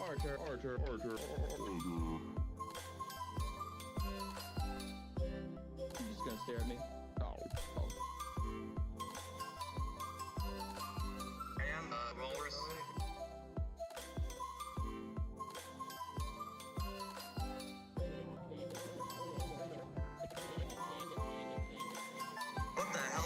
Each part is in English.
You're just gonna stare at me? Oh. And walrus. What the hell?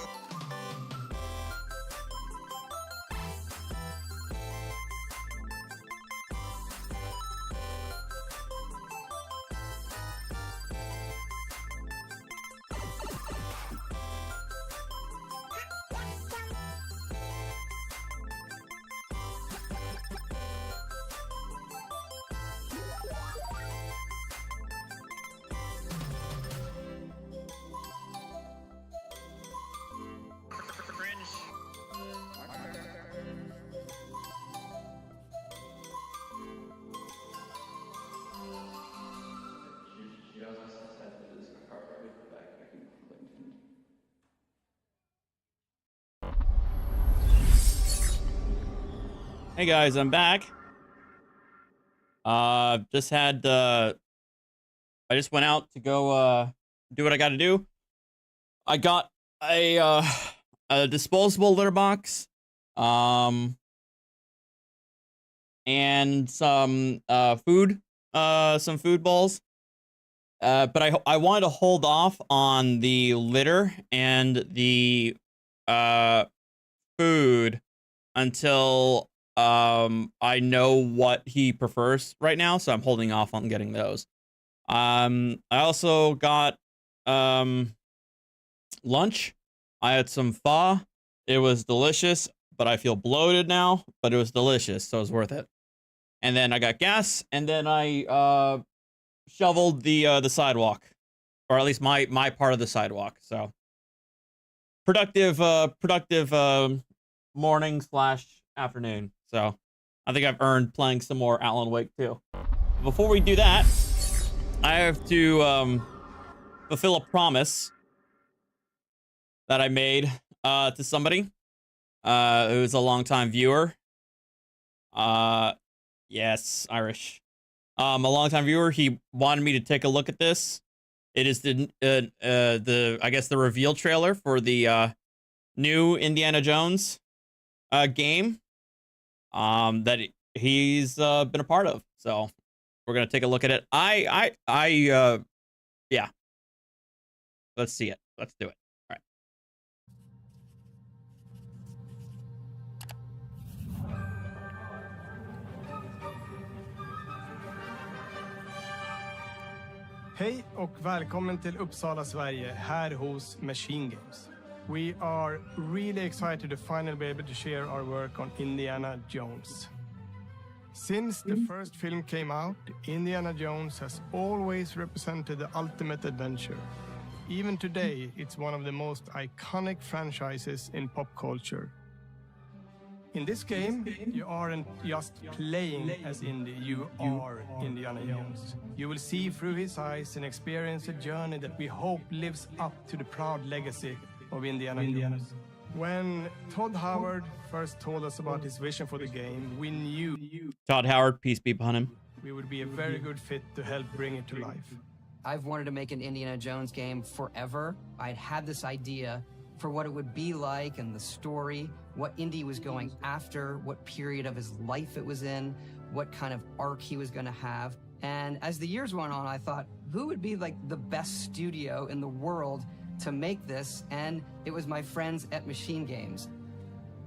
Hey guys, I'm back. Just had I just went out to go do what I got to do. I got a disposable litter box, and some food bowls. But I wanted to hold off on the litter and the food until I know what he prefers right now, so I'm holding off on getting those. I also got lunch. I had some pho. It was delicious, but I feel bloated now, but it was delicious, so it was worth it. And then I got gas, and then I shoveled the sidewalk, or at least my part of the sidewalk. So productive morning / afternoon. So I think I've earned playing some more Alan Wake 2. Before we do that, I have to fulfill a promise that I made to somebody who's a longtime viewer. Yes, Irish. A longtime viewer. He wanted me to take a look at this. It is the I guess the reveal trailer for the new Indiana Jones game that he's been a part of. So we're gonna take a look at it. Yeah. Let's see it. Let's do it. All right. Hej och välkommen till Uppsala, Sverige, här hos Machine Games. We are really excited to finally be able to share our work on Indiana Jones. Since the first film came out, Indiana Jones has always represented the ultimate adventure. Even today, it's one of the most iconic franchises in pop culture. In this game, you aren't just playing as Indy, you are Indiana Jones. You will see through his eyes and experience a journey that we hope lives up to the proud legacy of Indiana Jones. When Todd Howard first told us about his vision for the game, we knew Todd Howard, peace be upon him. We would be a very good fit to help bring it to life. I've wanted to make an Indiana Jones game forever. I'd had this idea for what it would be like and the story, what Indy was going after, what period of his life it was in, what kind of arc he was going to have. And as the years went on, I thought, who would be like the best studio in the world to make this? And it was my friends at Machine Games.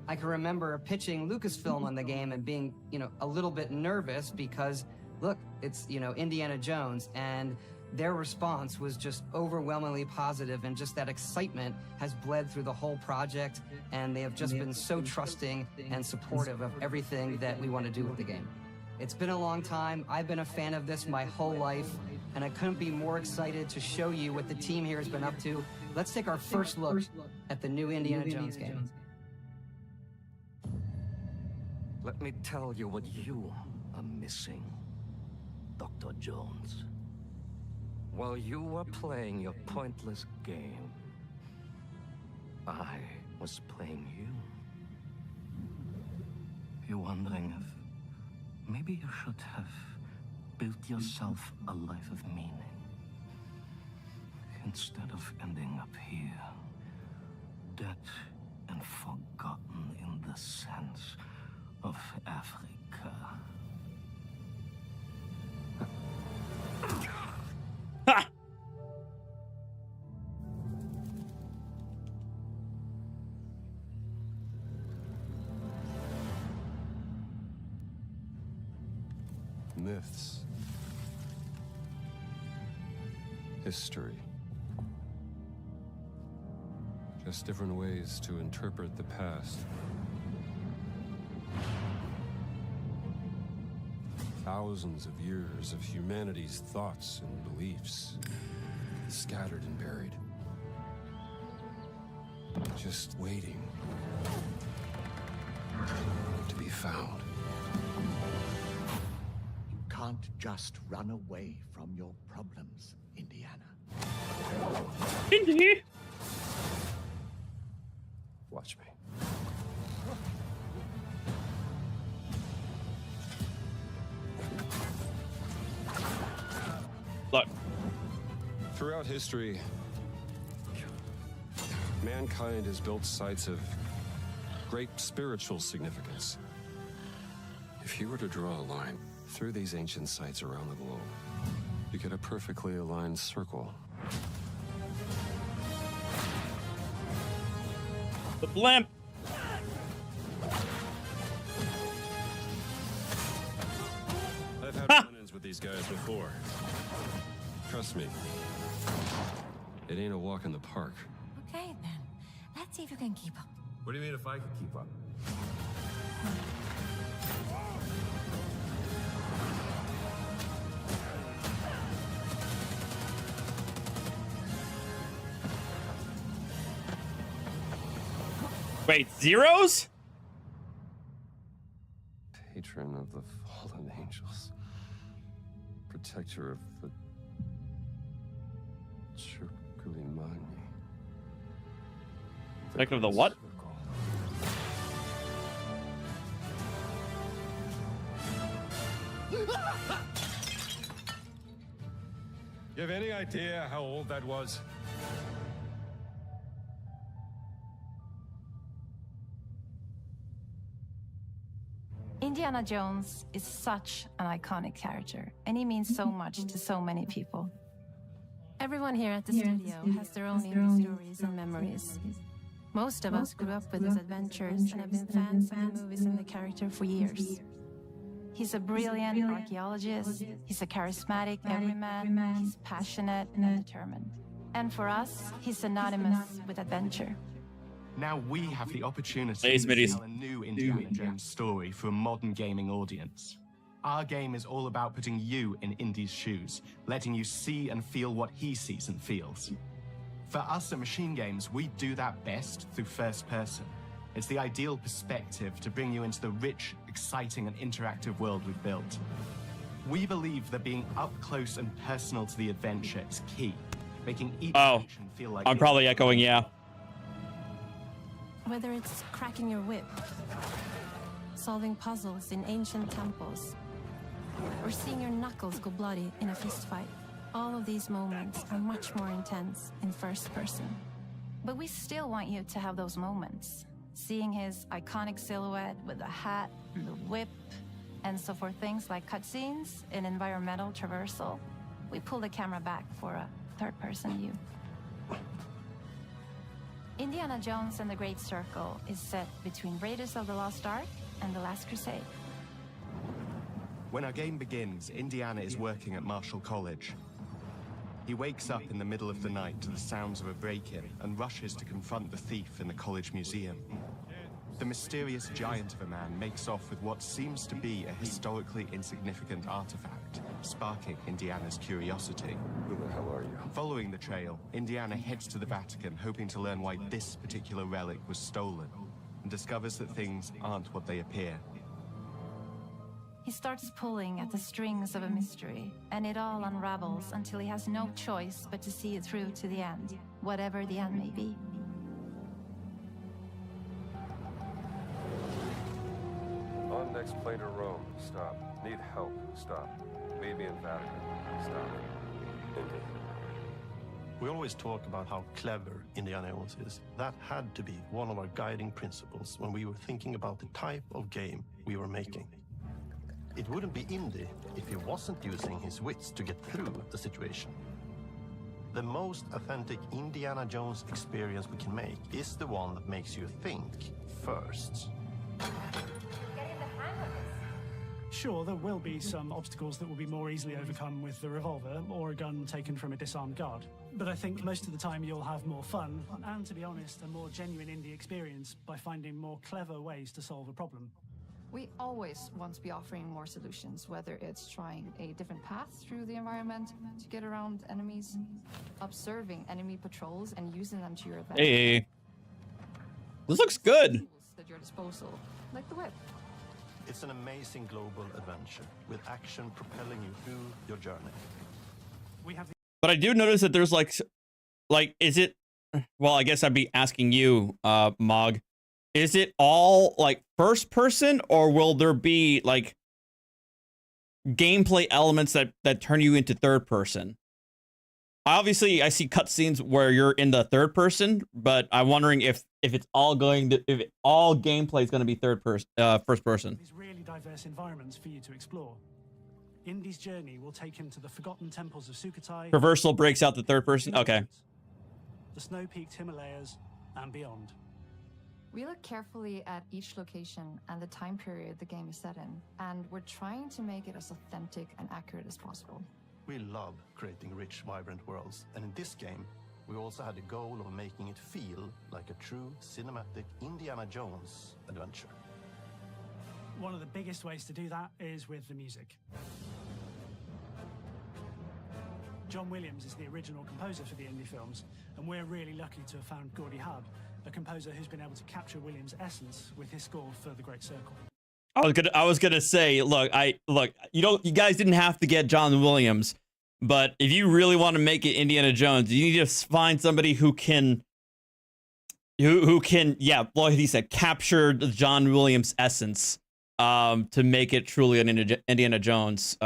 I can remember pitching Lucasfilm on the game and being, a little bit nervous because, look, it's, Indiana Jones, and their response was just overwhelmingly positive, and just that excitement has bled through the whole project, and they have just been so trusting and supportive of everything that we want to do with the game. It's been a long time. I've been a fan of this my whole life, and I couldn't be more excited to show you what the team here has been up to. Let's take our first look at the new Indiana Jones game. Let me tell you what you are missing, Dr. Jones. While you were playing your pointless game, I was playing you. You're wondering if Maybe you should have built yourself a life of meaning. Instead of ending up here, dead and forgotten in the sense of Africa. Ha! Myths. History. Just different ways to interpret the past. Thousands of years of humanity's thoughts and beliefs, scattered and buried. Just waiting to be found. You can't just run away from your problems, Indiana. Indy. Watch me. Look. Throughout history, mankind has built sites of great spiritual significance. If you were to draw a line through these ancient sites around the globe, you get a perfectly aligned circle. The blimp. I've had run-ins with these guys before. Trust me, it ain't a walk in the park. Okay, then. Let's see if you can keep up. What do you mean if I could keep up? Wait, zeros? Patron of the fallen angels. Protector of the Circulimani. Protector of the what? You have any idea how old that was? Indiana Jones is such an iconic character, and he means so much to so many people. Everyone here at the studio has their own indie stories and memories. Most of us grew up with his adventures and have been fans of the movies and the character for years. He's a brilliant archaeologist, he's a charismatic everyman, he's passionate and determined. And for us, he's synonymous with adventure. Now we have the opportunity Hey, to Smitties. tell a new Indiana Jones story for a modern gaming audience. Our game is all about putting you in Indy's shoes, letting you see and feel what he sees and feels. For us at Machine Games, we do that best through first person. It's the ideal perspective to bring you into the rich, exciting, and interactive world we've built. We believe that being up close and personal to the adventure is key, making each section feel like I'm probably echoing, yeah. Whether it's cracking your whip, solving puzzles in ancient temples, or seeing your knuckles go bloody in a fistfight, all of these moments are much more intense in first person. But we still want you to have those moments. Seeing his iconic silhouette with the hat, the whip, and so for things like cutscenes and environmental traversal, we pull the camera back for a third-person view. Indiana Jones and the Great Circle is set between Raiders of the Lost Ark and The Last Crusade. When our game begins, Indiana is working at Marshall College. He wakes up in the middle of the night to the sounds of a break-in and rushes to confront the thief in the college museum. The mysterious giant of a man makes off with what seems to be a historically insignificant artifact, sparking Indiana's curiosity. Who the hell are you? Following the trail, Indiana heads to the Vatican, hoping to learn why this particular relic was stolen, and discovers that things aren't what they appear. He starts pulling at the strings of a mystery, and it all unravels until he has no choice but to see it through to the end, whatever the end may be. On Next plane to Rome. Stop. Need help. Stop. Meet me in Vatican. Stop. Indy. We always talk about how clever Indiana Jones is. That had to be one of our guiding principles when we were thinking about the type of game we were making. It wouldn't be Indy if he wasn't using his wits to get through the situation. The most authentic Indiana Jones experience we can make is the one that makes you think first. Sure, there will be some obstacles that will be more easily overcome with the revolver or a gun taken from a disarmed guard. But I think most of the time you'll have more fun and, to be honest, a more genuine indie experience by finding more clever ways to solve a problem. We always want to be offering more solutions, whether it's trying a different path through the environment to get around enemies, observing enemy patrols and using them to your advantage. Hey, this looks good. Tools at your disposal, like the whip. It's an amazing global adventure with action propelling you through your journey. We have But I do notice that there's like, is it? Well, I guess I'd be asking you, Mog. Is it all like first person, or will there be like gameplay elements that turn you into third person? Obviously, I see cutscenes where you're in the third person, but I'm wondering if it's all going to, if all gameplay is going to be first person. these really diverse environments for you to explore. Indy's journey will take him to the forgotten temples of Sukhothai. Traversal breaks out the third person. Okay. The snow-peaked Himalayas and beyond. We look carefully at each location and the time period the game is set in, and we're trying to make it as authentic and accurate as possible. We love creating rich, vibrant worlds, and in this game, we also had the goal of making it feel like a true cinematic Indiana Jones adventure. One of the biggest ways to do that is with the music. John Williams is the original composer for the Indy films, and we're really lucky to have found Gordy Hub, a composer who's been able to capture Williams' essence with his score for The Great Circle. I was gonna say, look, you guys didn't have to get John Williams, but if you really want to make it Indiana Jones, you need to find somebody who can, yeah, well, he said, capture the John Williams essence, to make it truly an Indiana Jones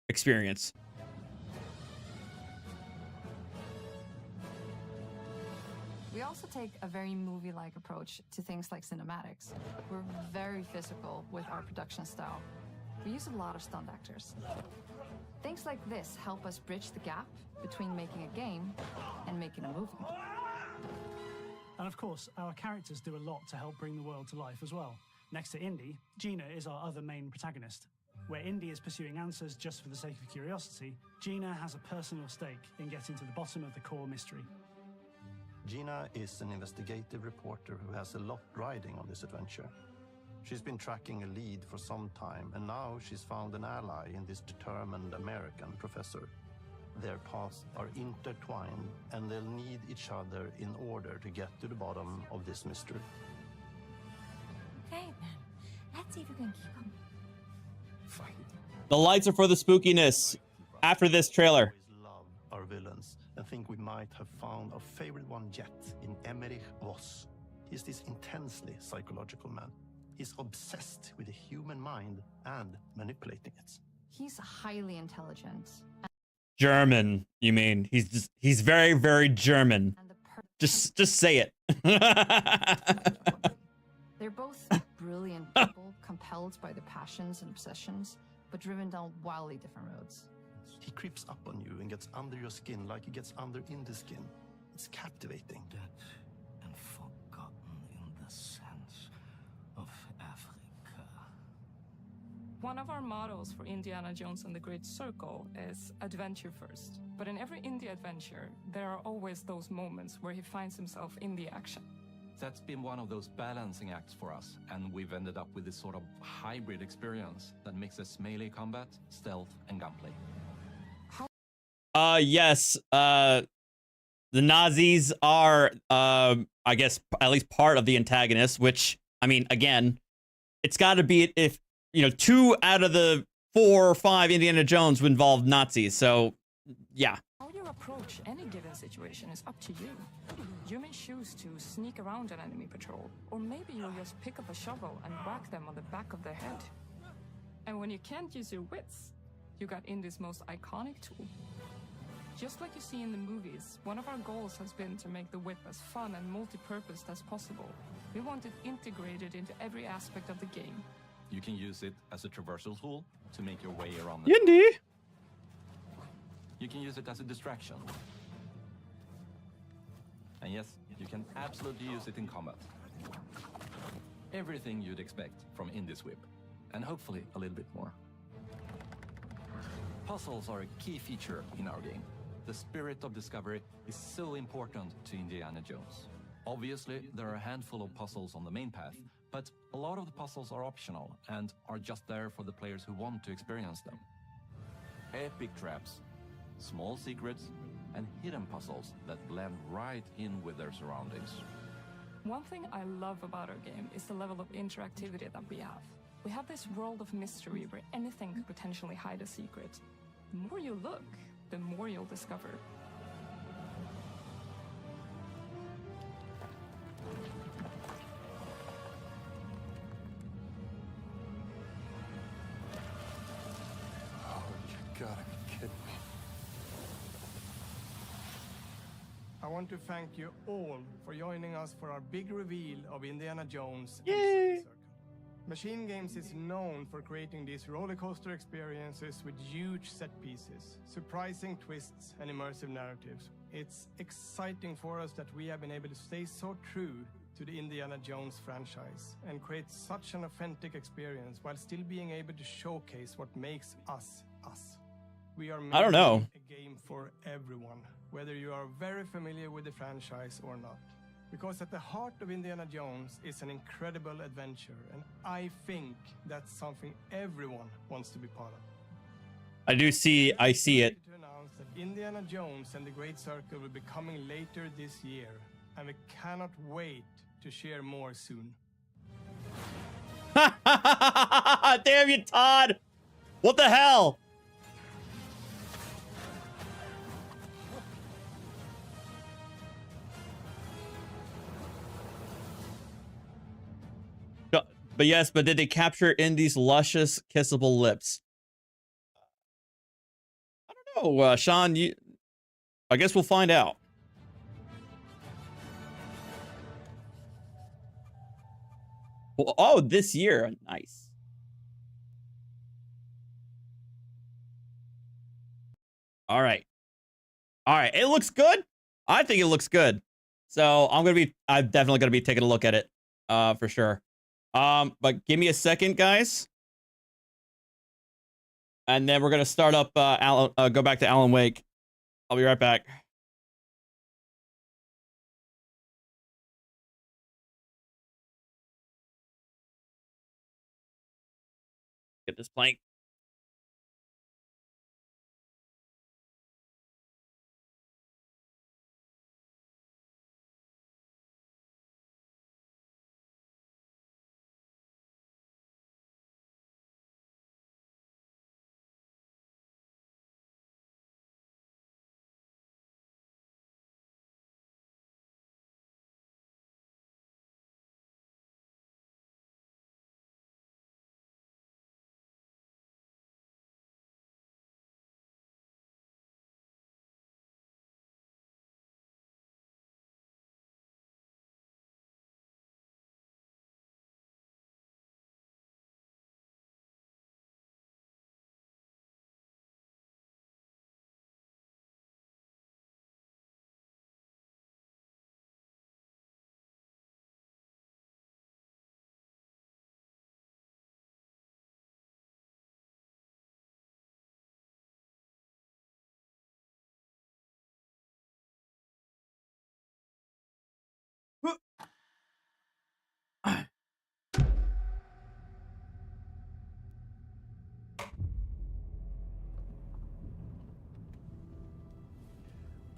experience. We also take a very movie-like approach to things like cinematics. We're very physical with our production style. We use a lot of stunt actors. Things like this help us bridge the gap between making a game and making a movie. And of course, our characters do a lot to help bring the world to life as well. Next to Indy, Gina is our other main protagonist. Where Indy is pursuing answers just for the sake of curiosity, Gina has a personal stake in getting to the bottom of the core mystery. Gina is an investigative reporter who has a lot riding on this adventure. She's been tracking a lead for some time, and now she's found an ally in this determined American professor. Their paths are intertwined, and they'll need each other in order to get to the bottom of this mystery. Okay, then. Let's see if we can keep them. Fine. The lights are for the spookiness after this trailer. We love our villains and think we might have found our favorite one yet in Emmerich Voss. He's this intensely psychological man. He's obsessed with the human mind and manipulating it. He's highly intelligent. German, you mean? He's very, very German. Just say it. They're both brilliant people, compelled by their passions and obsessions, but driven down wildly different roads. He creeps up on you and gets under your skin like he gets under in the skin. It's captivating. Dead and forgotten in the sense of Africa. One of our mottos for Indiana Jones and the Great Circle is adventure first. But in every indie adventure, there are always those moments where he finds himself in the action. That's been one of those balancing acts for us, and we've ended up with this sort of hybrid experience that mixes melee combat, stealth, and gunplay. Yes, the Nazis are, I guess, at least part of the antagonist, which, I mean, again, it's got to be, if, 2 out of the 4 or 5 Indiana Jones would involve Nazis, so, yeah. How you you approach any given situation is up to you. You may choose to sneak around an enemy patrol, or maybe you'll just pick up a shovel and whack them on the back of their head. And when you can't use your wits, you got Indie's most iconic tool. Just like you see in the movies, one of our goals has been to make the whip as fun and multi-purposed as possible. We want it integrated into every aspect of the game. You can use it as a traversal tool to make your way around the Indy. You can use it as a distraction. And yes, you can absolutely use it in combat. Everything you'd expect from Indie's whip, and hopefully a little bit more. Puzzles are a key feature in our game. The spirit of discovery is so important to Indiana Jones. Obviously, there are a handful of puzzles on the main path, but a lot of the puzzles are optional and are just there for the players who want to experience them. Epic traps, small secrets, and hidden puzzles that blend right in with their surroundings. One thing I love about our game is the level of interactivity that we have. We have this world of mystery where anything could potentially hide a secret. The more you look, the more you'll discover. Oh, you gotta be kidding me. I want to thank you all for joining us for our big reveal of Indiana Jones. Yay! Machine Games is known for creating these roller coaster experiences with huge set pieces, surprising twists, and immersive narratives. It's exciting for us that we have been able to stay so true to the Indiana Jones franchise and create such an authentic experience while still being able to showcase what makes us us. We are I don't know. making a game for everyone, whether you are very familiar with the franchise or not. Because at the heart of Indiana Jones is an incredible adventure, and I think that's something everyone wants to be part of. I see it. To announce that Indiana Jones and the Great Circle will be coming later this year, and we cannot wait to share more soon. Damn you, Todd! What the hell? But yes, but did they capture Indy's luscious, kissable lips? I don't know, Sean. I guess we'll find out. Well, oh, this year, nice. All right, it looks good. I think it looks good. So I'm definitely gonna be taking a look at it, for sure. But give me a second, guys. And then we're going to start up, go back to Alan Wake. I'll be right back. Get this plank.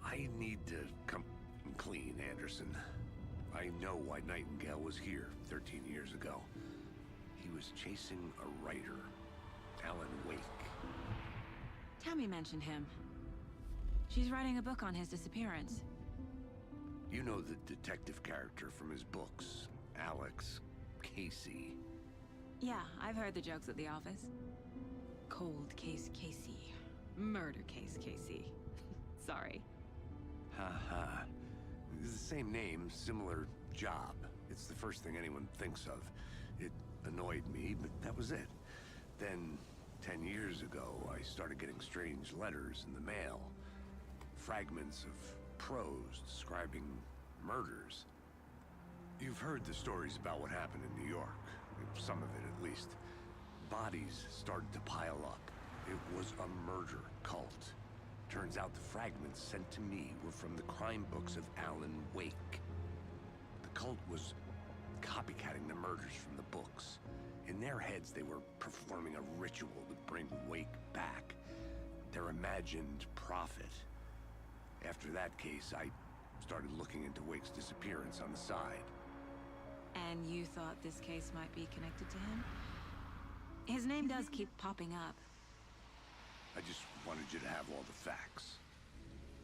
I need to come clean, Anderson. I know why Nightingale was here 13 years ago. He was chasing a writer, Alan Wake. Tammy mentioned him. She's writing a book on his disappearance. You know the detective character from his books, Alex Casey. Yeah, I've heard the jokes at the office. Cold case Casey. Murder case Casey. Sorry. Ha. It's the same name, similar job. It's the first thing anyone thinks of. It annoyed me, but that was it. Then, 10 years ago, I started getting strange letters in the mail. Fragments of prose describing murders. You've heard the stories about what happened in New York. Some of it, at least. Bodies started to pile up. It was a murder cult. Turns out the fragments sent to me were from the crime books of Alan Wake. The cult was copycatting the murders from the books. In their heads, they were performing a ritual to bring Wake back. Their imagined prophet. After that case, I started looking into Wake's disappearance on the side. And you thought this case might be connected to him? His name does keep popping up. I just wanted you to have all the facts.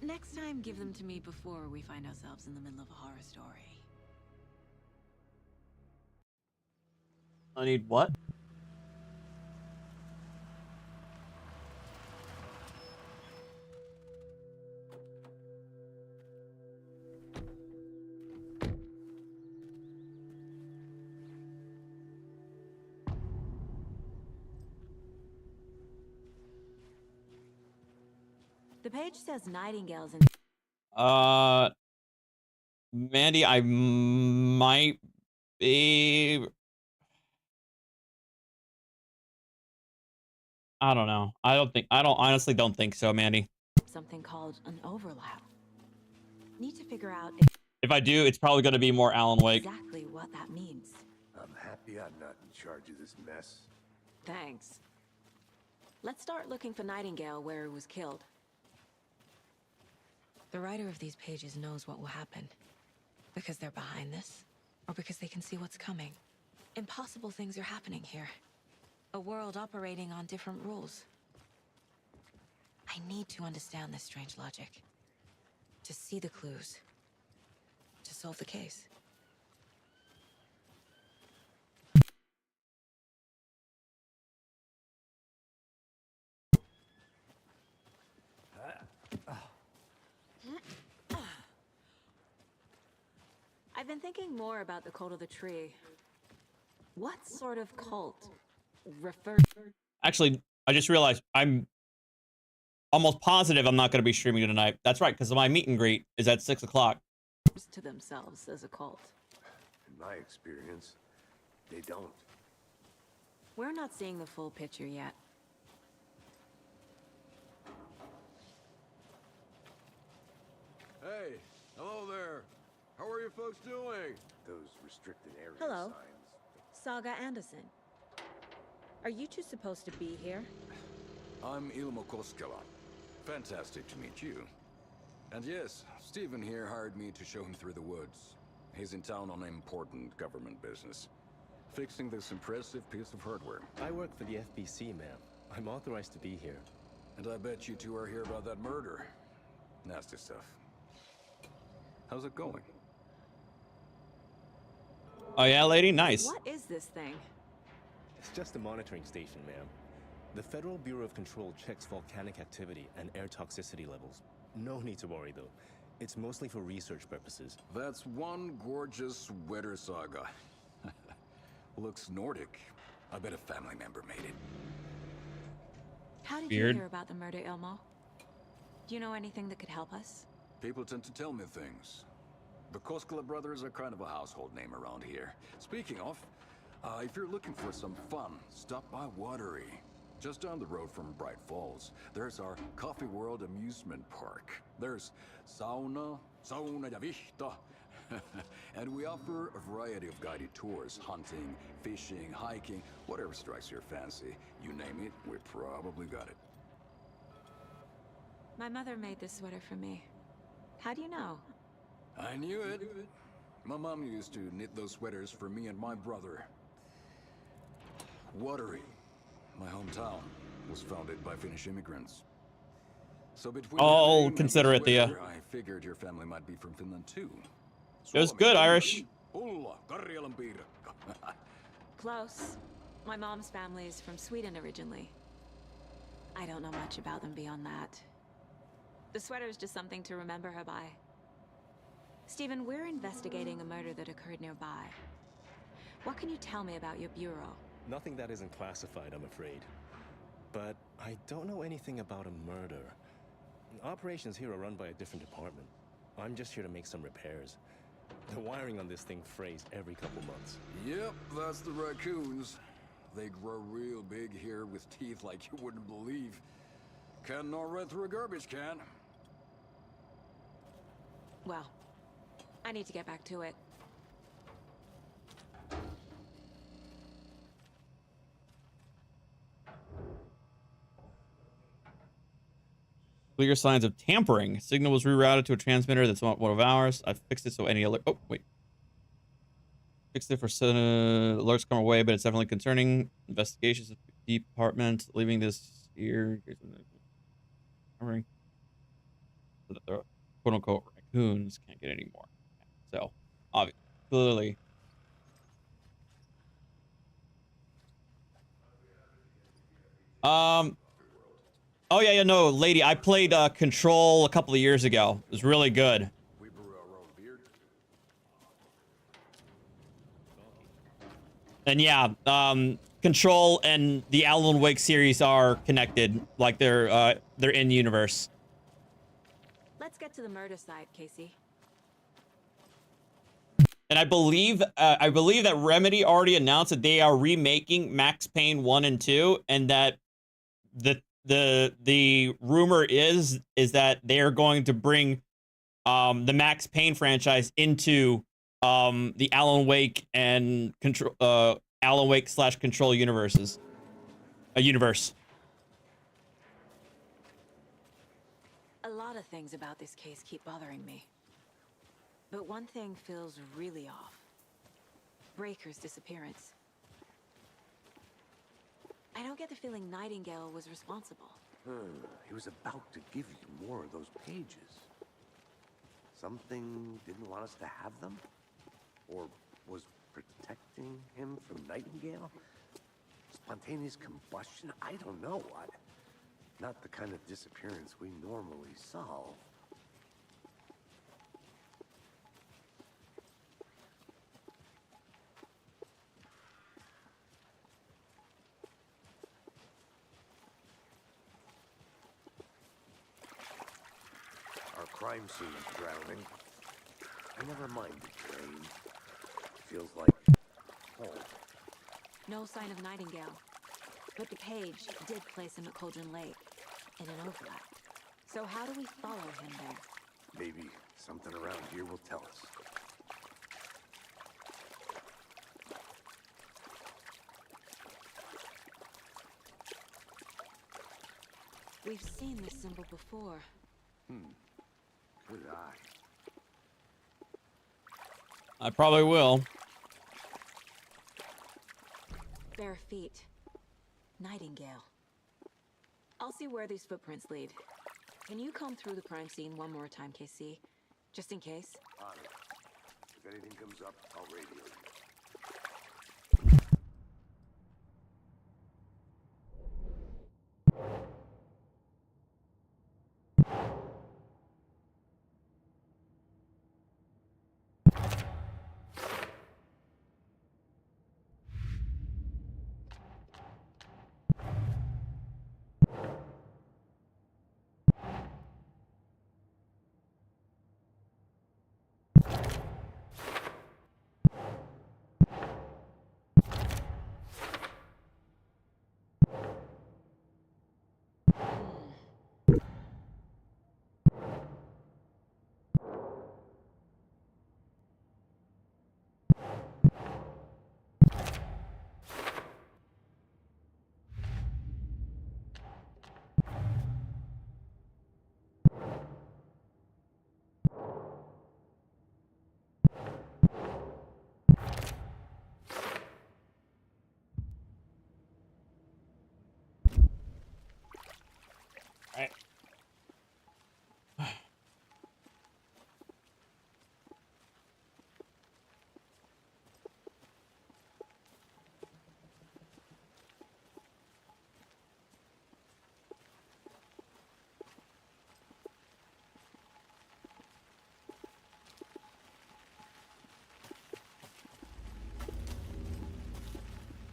Next time, give them to me before we find ourselves in the middle of a horror story. I need what? The page says Nightingales in... Mandy, I might be... I don't know. I honestly don't think so, Mandy. something called an overlap. Need to figure out If I do, it's probably going to be more Alan Wake. exactly what that means. I'm happy I'm not in charge of this mess. Thanks. Let's start looking for Nightingale where he was killed. The writer of these pages knows what will happen. Because they're behind this, or because they can see what's coming. Impossible things are happening here. A world operating on different rules. I need to understand this strange logic. To see the clues. To solve the case. I've been thinking more about the cult of the tree. What sort of cult refers... Actually, I just realized I'm almost positive I'm not going to be streaming tonight. That's right, because my meet and greet is at 6 o'clock. to themselves as a cult. In my experience, they don't. We're not seeing the full picture yet. Hey, hello there. How are you folks doing? Those restricted area Hello. signs. Saga Anderson. Are you two supposed to be here? I'm Ilmo Koskela. Fantastic to meet you. And yes, Stephen here hired me to show him through the woods. He's in town on important government business. Fixing this impressive piece of hardware. I work for the FBC, ma'am. I'm authorized to be here. And I bet you two are here about that murder. Nasty stuff. How's it going? Oh yeah, lady? Nice. What is this thing? It's just a monitoring station, ma'am. The Federal Bureau of Control checks volcanic activity and air toxicity levels. No need to worry, though. It's mostly for research purposes. That's one gorgeous weather saga. Looks Nordic. I bet a family member made it. How did Weird. you hear about the murder, Ilmo? Do you know anything that could help us? People tend to tell me things. The Koskela brothers are kind of a household name around here. Speaking of, if you're looking for some fun, stop by Watery. Just down the road from Bright Falls, there's our Coffee World amusement park. There's sauna ja vihta. And we offer a variety of guided tours, hunting, fishing, hiking, whatever strikes your fancy. You name it, we probably got it. My mother made this sweater for me. How do you know? I knew it. My mom used to knit those sweaters for me and my brother. Watery, my hometown, was founded by Finnish immigrants. So between I'll Finland consider and it, Thea. Sweater, I figured your family might be from Finland too. It was good, Irish. Close. My mom's family is from Sweden originally. I don't know much about them beyond that. The sweater is just something to remember her by. Stephen, we're investigating a murder that occurred nearby. What can you tell me about your bureau? Nothing that isn't classified, I'm afraid. But I don't know anything about a murder. Operations here are run by a different department. I'm just here to make some repairs. The wiring on this thing frays every couple months. Yep, that's the raccoons. They grow real big here with teeth like you wouldn't believe. Can gnaw right through a garbage can. Well, I need to get back to it. Clear signs of tampering. Signal was rerouted to a transmitter that's not one of ours. I fixed it so any alert. Oh, wait. Fixed it for alerts come away, but it's definitely concerning. Investigations of department. Leaving this here. Covering. So that the quote unquote raccoons can't get any more. So, obviously, clearly. Oh yeah, no, lady. I played Control a couple of years ago. It was really good. And yeah, Control and the Alan Wake series are connected, like they're in universe. Let's get to the murder side, Casey. And I believe that Remedy already announced that they are remaking Max Payne 1 and 2, and that the rumor is that they are going to bring the Max Payne franchise into the Alan Wake and Alan Wake / Control universe. A lot of things about this case keep bothering me. But one thing feels really off. Breaker's disappearance. I don't get the feeling Nightingale was responsible. He was about to give you more of those pages. Something didn't want us to have them? Or was protecting him from Nightingale? Spontaneous combustion? I don't know. Not the kind of disappearance we normally solve. Our crime scene is drowning. I never mind the drain. Feels like home. No sign of Nightingale. But the page did place him at Cauldron Lake in an overlap. So how do we follow him there? Maybe something around here will tell us. We've seen this symbol before. Good eye. I probably will. Bare feet. Nightingale. I'll see where these footprints lead. Can you comb through the crime scene one more time, KC? Just in case? On it. If anything comes up, I'll radio you.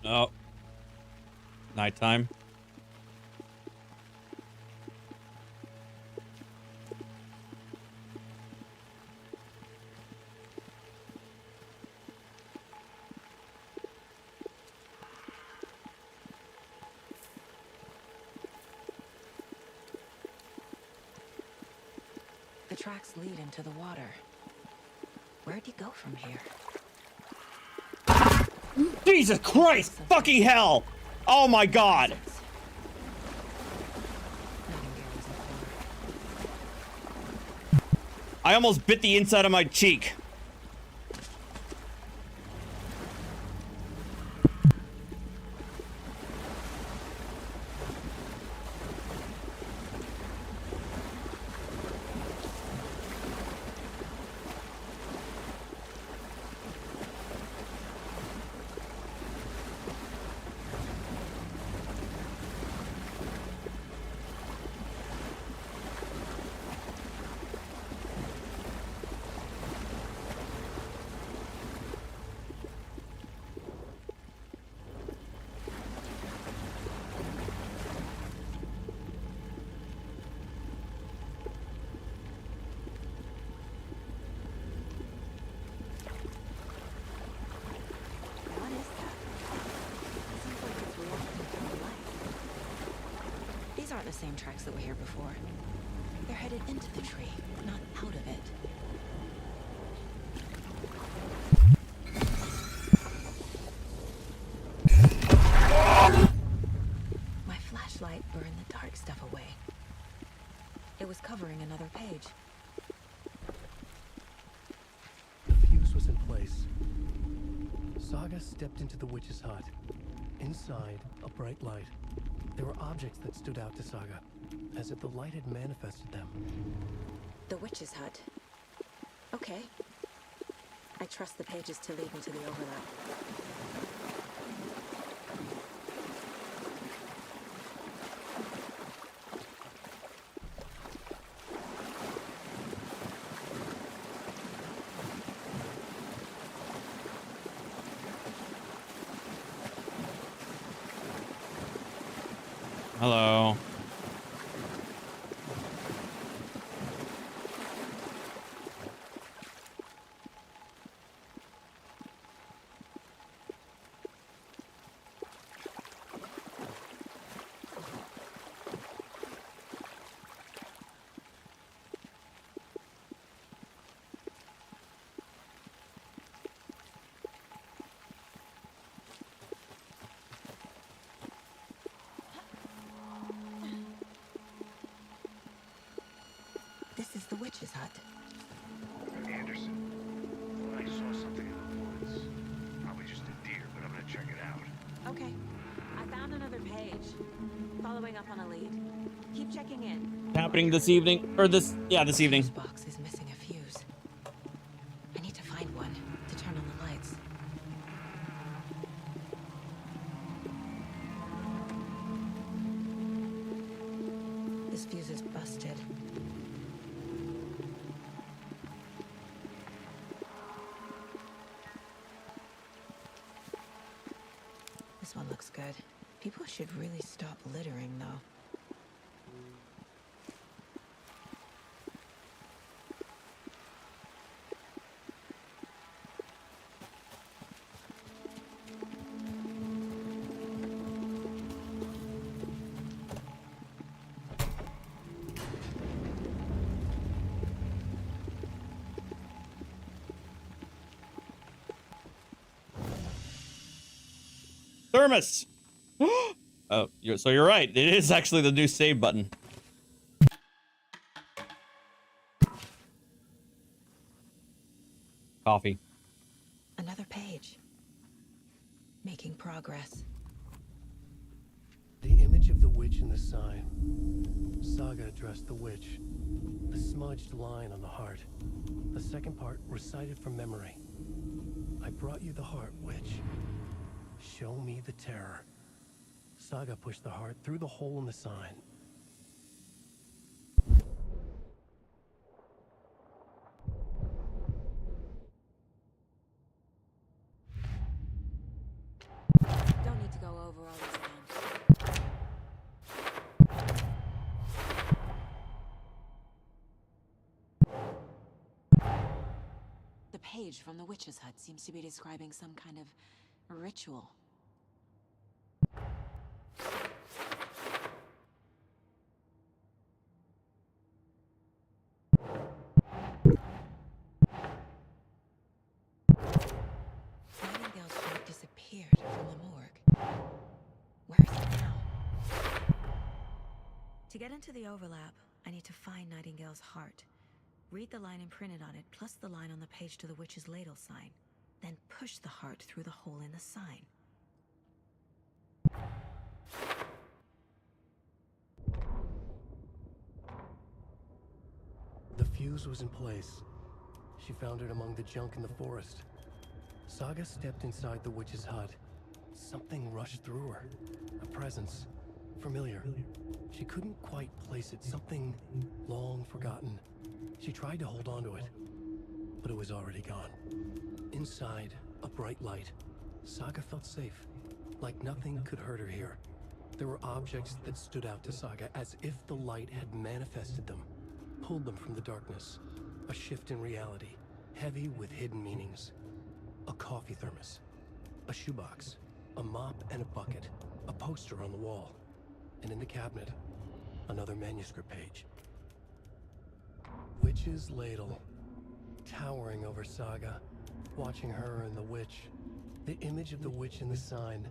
Oh. Nighttime. The tracks lead into the water. Where'd he go from here? Jesus Christ! Fucking hell! Oh my god! I almost bit the inside of my cheek. These aren't the same tracks that were here before. They're headed into the tree, not out of it. My flashlight burned the dark stuff away. It was covering another page. The fuse was in place. Saga stepped into the witch's hut. Inside, a bright light. There were objects that stood out to Saga, as if the light had manifested them. The witch's hut. Okay. I trust the pages to lead me to the overlap. Hello. This is the witch's hut. Anderson, I saw something in the woods. Probably just a deer, but I'm gonna check it out. Okay. I found another page. Following up on a lead. Keep checking in. Happening this evening, or this evening. This box is missing a fuse. I need to find one to turn on the lights. This fuse is busted. This one looks good. People should really stop littering, though. Thermos. Oh, so you're right. It is actually the new save button. Coffee. Another page. Making progress. The image of the witch in the sign. Saga addressed the witch. The smudged line on the heart. The second part recited from memory. I brought you the heart, witch. Show me the terror. Saga pushed the heart through the hole in the sign. Don't page from the witch's hut seems to be describing some kind of ritual. Nightingale's heart disappeared from the morgue. Where is it now? To get into the overlap, I need to find Nightingale's heart. Read the line imprinted on it, plus the line on the page to the witch's ladle sign. Then push the heart through the hole in the sign. The fuse was in place. She found it among the junk in the forest. Saga stepped inside the witch's hut. Something rushed through her. A presence. Familiar. She couldn't quite place it. Something long forgotten. She tried to hold on to it, but it was already gone. Inside, a bright light. Saga felt safe, like nothing could hurt her here. There were objects that stood out to Saga as if the light had manifested them, pulled them from the darkness. A shift in reality, heavy with hidden meanings. A coffee thermos, a shoebox, a mop and a bucket, a poster on the wall, and in the cabinet, another manuscript page. Witch's ladle, towering over Saga, watching her and the witch. The image of the witch in the sign,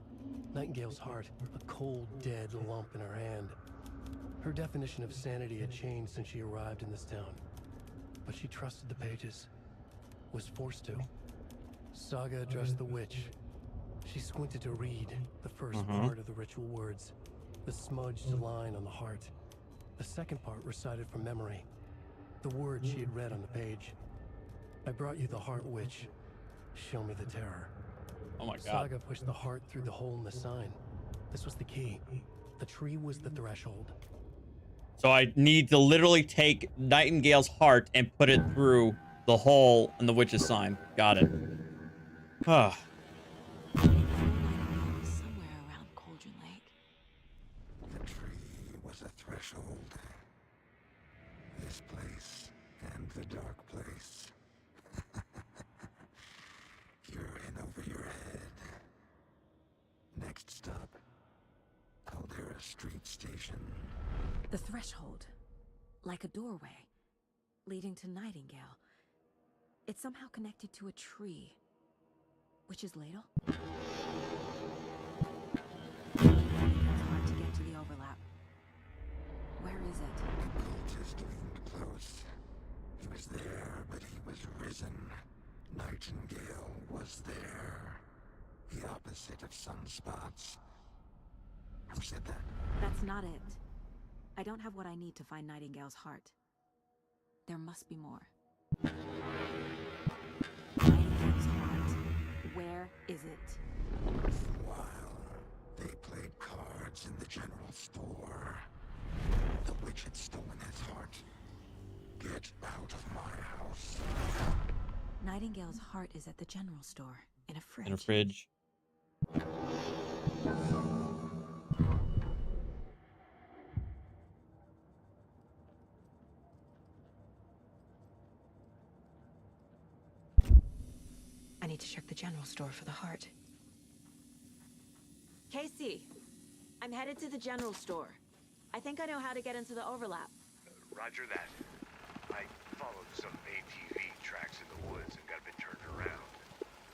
Nightingale's heart, a cold, dead lump in her hand. Her definition of sanity had changed since she arrived in this town, but she trusted the pages, was forced to. Saga addressed the witch. She squinted to read the first part of the ritual words, the smudged line on the heart. The second part recited from memory, the words she had read on the page. I brought you the heart, witch. Show me the terror. Oh my God. Saga pushed the heart through the hole in the sign. This was the key. The tree was the threshold. So I need to literally take Nightingale's heart and put it through the hole in the witch's sign. Got it. Ah. Somewhere around Cauldron Lake. The tree was a threshold. This place and the dark place. You're in over your head. Next stop, Caldera Street Station. The threshold, like a doorway, leading to Nightingale. It's somehow connected to a tree. Witch's ladle? It's hard to get to the overlap. Where is it? The cultist leaned close. He was there, but he was risen. Nightingale was there. The opposite of sunspots. Who said that? That's not it. I don't have what I need to find Nightingale's heart. There must be more. Nightingale's heart. Where is it? While they played cards in the general store, the witch had stolen his heart. Get out of my house. Nightingale's heart is at the general store, in a fridge. In a fridge. I need to check the general store for the heart. Casey, I'm headed to the general store. I think I know how to get into the overlap. Roger that. I followed some ATV tracks in the woods and got a bit turned around.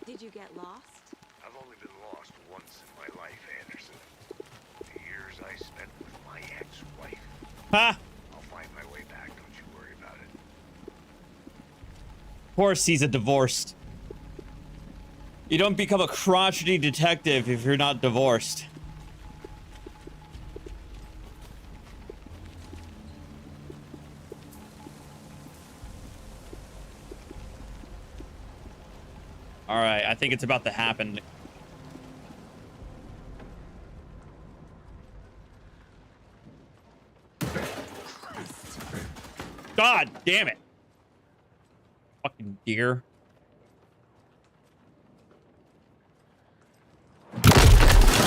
Did you get lost? I've only been lost once in my life, Anderson. The years I spent with my ex-wife. Ha! I'll find my way back, don't you worry about it. Of course he's a divorced. You don't become a crotchety detective if you're not divorced. Alright, I think it's about to happen. God damn it. Fucking deer.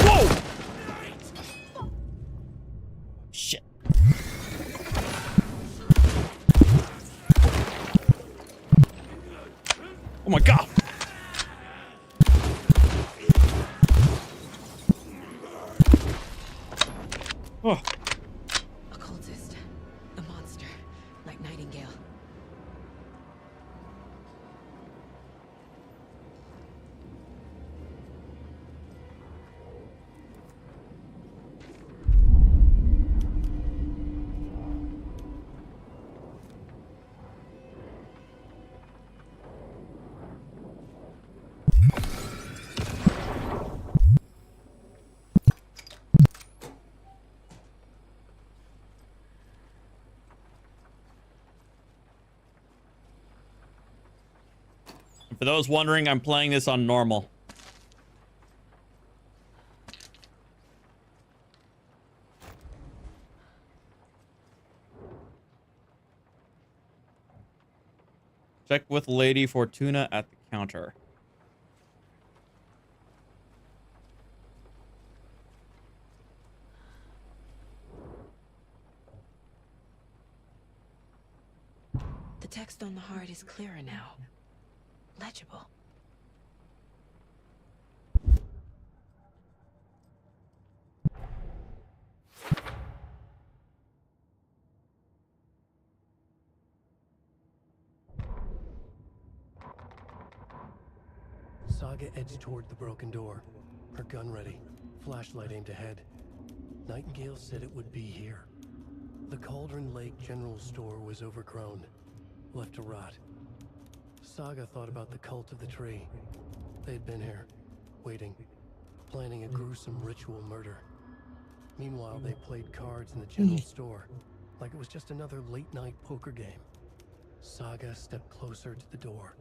Whoa! Shit. Oh my god! Oh. A cultist. A monster. Like Nightingale. For those wondering, I'm playing this on normal. Check with Lady Fortuna at the counter. The text on the heart is clearer now. Legible. Saga edged toward the broken door, her gun ready, flashlight aimed ahead. Nightingale said it would be here. The Cauldron Lake General Store was overgrown, left to rot. Saga thought about the cult of the tree. They'd been here, waiting, planning a gruesome ritual murder. Meanwhile, they played cards in the general store, like it was just another late-night poker game. Saga stepped closer to the door.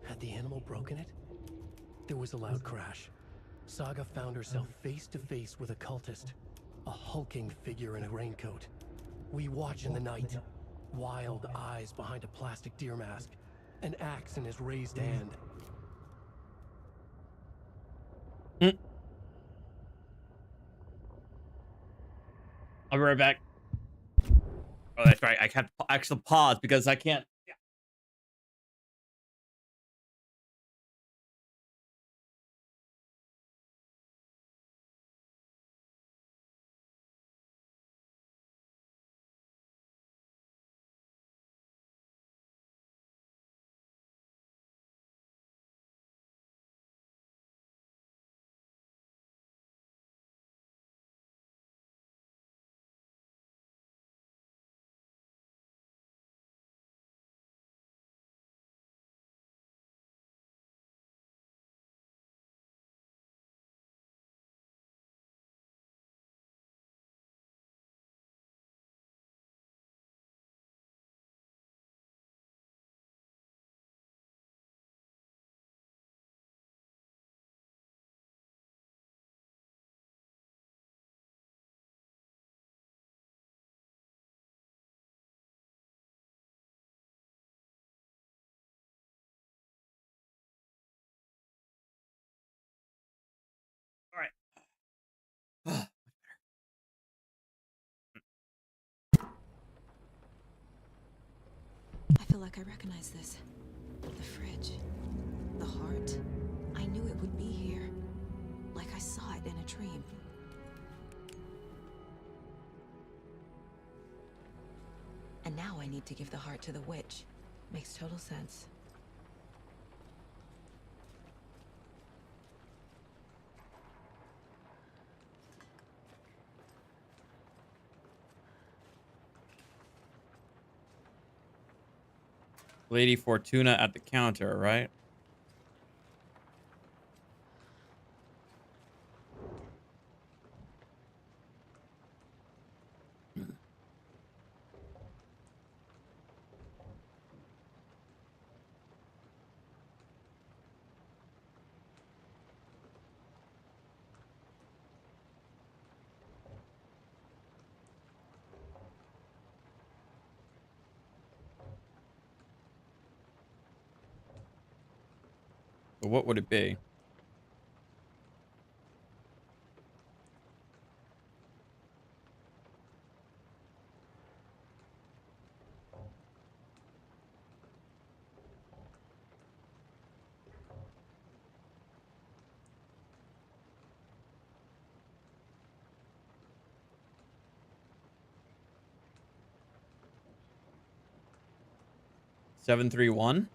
Had the animal broken it? There was a loud crash. Saga found herself face to face with a cultist, a hulking figure in a raincoat. We watch in the night, wild eyes behind a plastic deer mask, an axe in his raised hand. I'll be right back. Oh, that's right. I can't actually pause because I can't. Yeah. I feel like I recognize this. The fridge. The heart. I knew it would be here. Like I saw it in a dream. And now I need to give the heart to the witch. Makes total sense. Lady Fortuna at the counter, right? But what would it be? 731.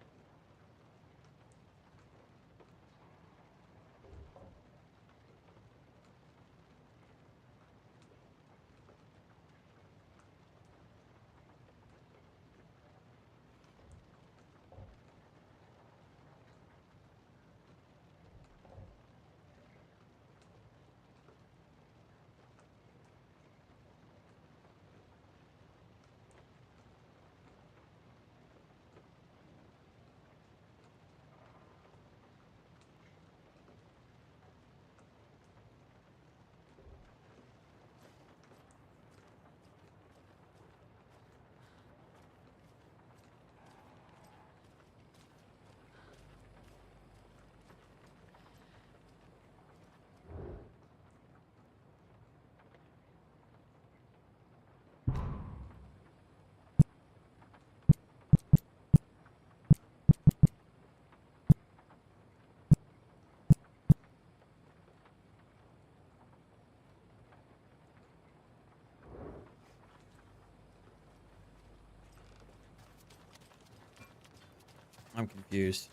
I'm confused.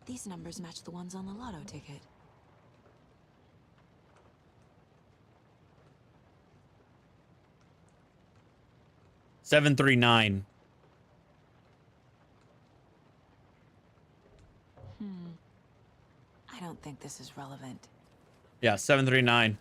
These numbers match the ones on the lotto ticket. Seven 3-9. I don't think this is relevant. Yeah, 739.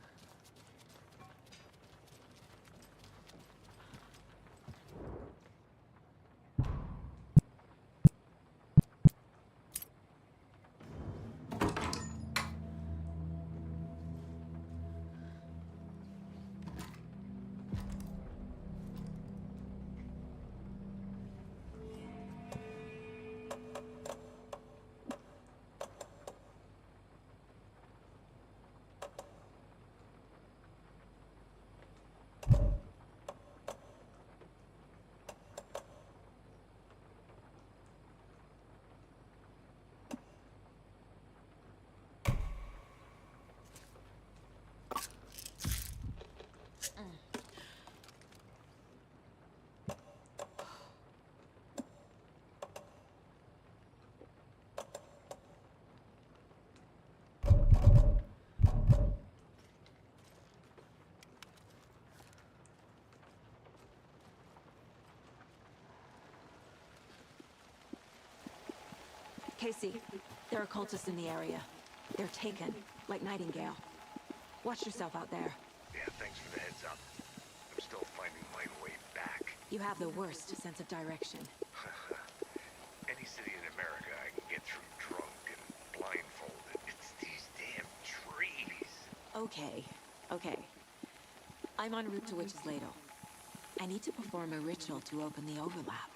Casey, there are cultists in the area. They're taken, like Nightingale. Watch yourself out there. Yeah, thanks for the heads up. I'm still finding my way back. You have the worst sense of direction. Any city in America I can get through drunk and blindfolded. It's these damn trees. Okay. I'm en route to Witch's Ladle. I need to perform a ritual to open the overlap.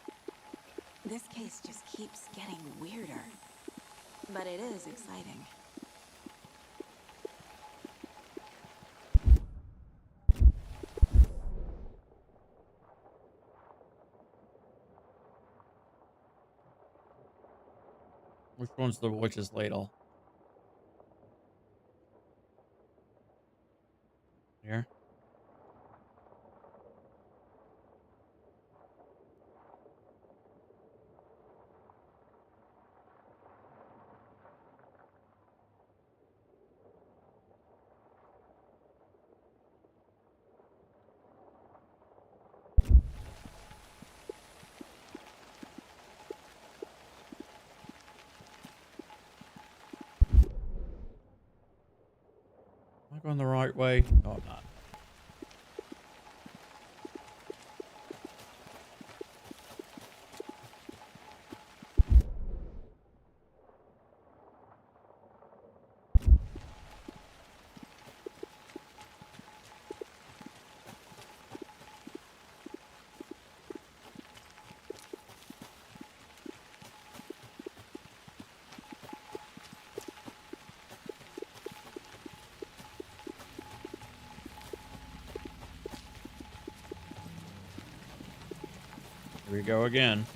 This case just keeps getting weirder. But it is exciting. Which one's the Witch's Ladle? Here. Am I going the right way? No, I'm not. Here we go again.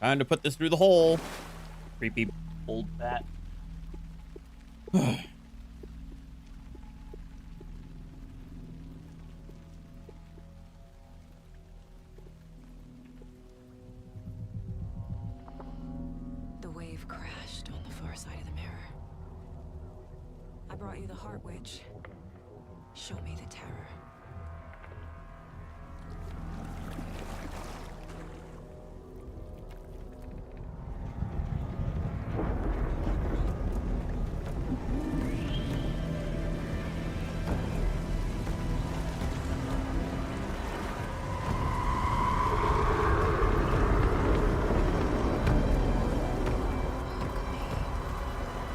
Time to put this through the hole. Creepy old bat. The wave crashed on the far side of the mirror. I brought you the Heart Witch. Show me the terror.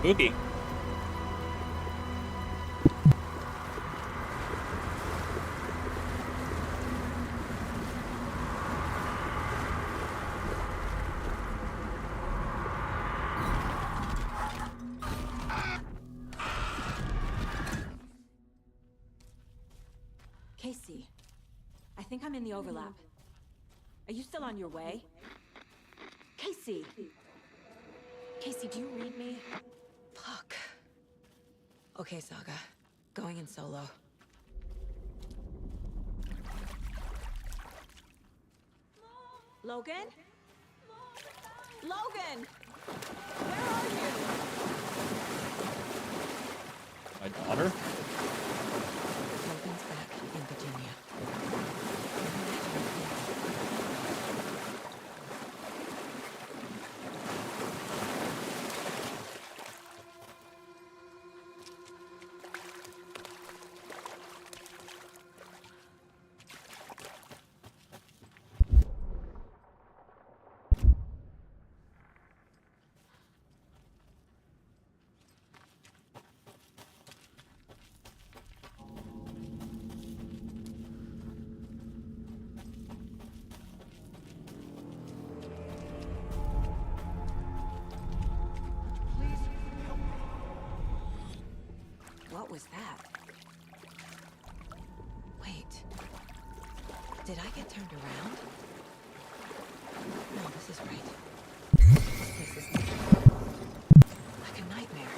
Spooky. Casey, I think I'm in the overlap. Are you still on your way? Casey! Casey, do you read me? Fuck. Okay, Saga. Going in solo. Logan? Logan! Where are you? My daughter? Logan's back in Virginia. What was that? Wait. Did I get turned around? No, this is right. This place is like a nightmare.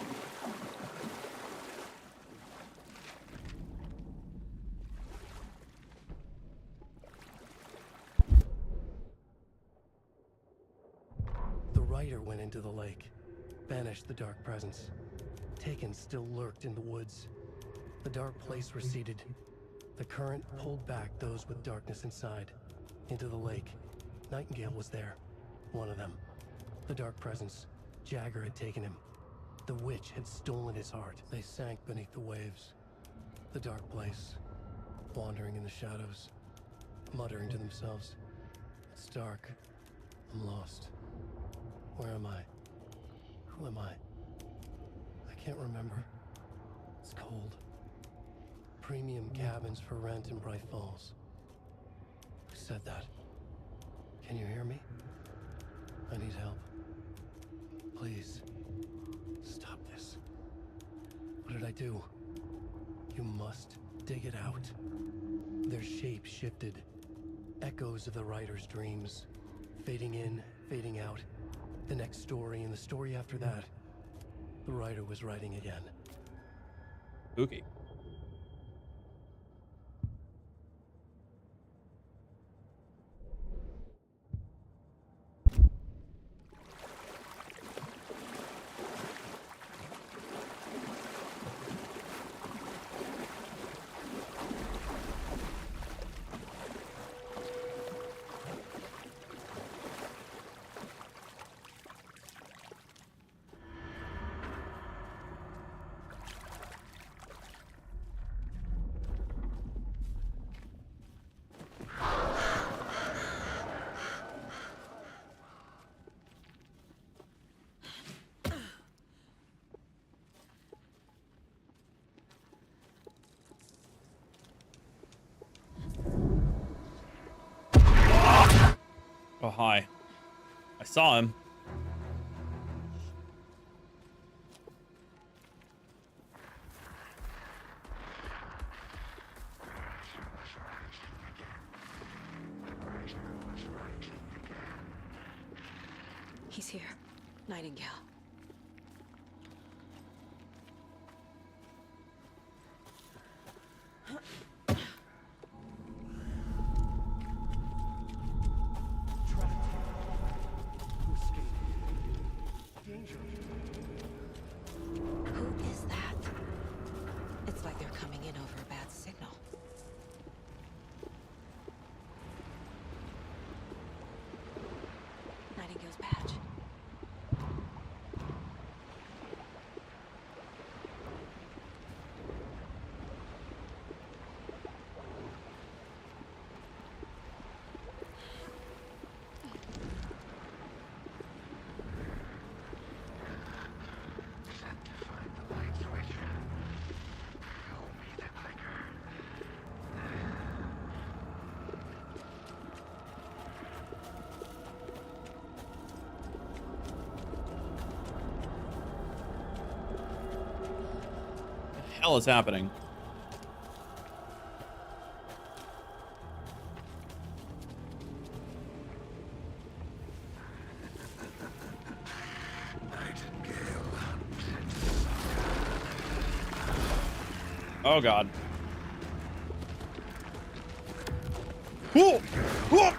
The writer went into the lake, banished the dark presence. Taken still lurked in the woods. The dark place receded. The current pulled back those with darkness inside. Into the lake. Nightingale was there. One of them. The dark presence. Jagger had taken him. The witch had stolen his heart. They sank beneath the waves. The dark place. Wandering in the shadows. Muttering to themselves. It's dark. I'm lost. Where am I? Who am I? I can't remember. It's cold. Premium cabins for rent in Bright Falls. Who said that? Can you hear me? I need help. Please. Stop this. What did I do? You must dig it out. Their shape shifted. Echoes of the writer's dreams. Fading in, fading out. The next story and the story after that. The writer was writing again. Spooky. Oh, hi. I saw him. Here, Nightingale. Who is that? It's like they're coming in over a bad signal. Nightingale's badge. Hell is happening? Oh god. Whoa! Whoa!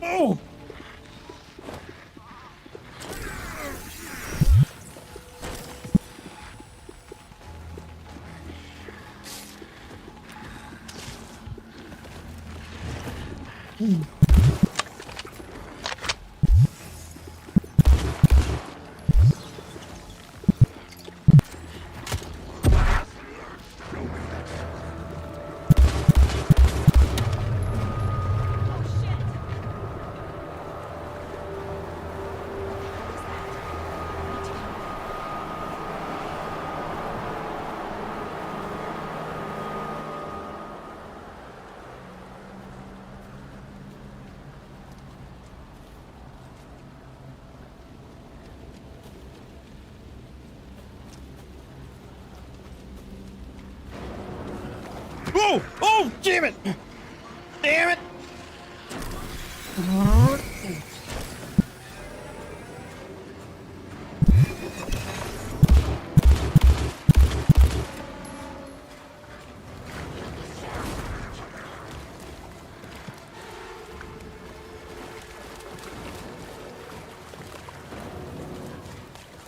Oh! Oh! Oh! Damn it! Damn it!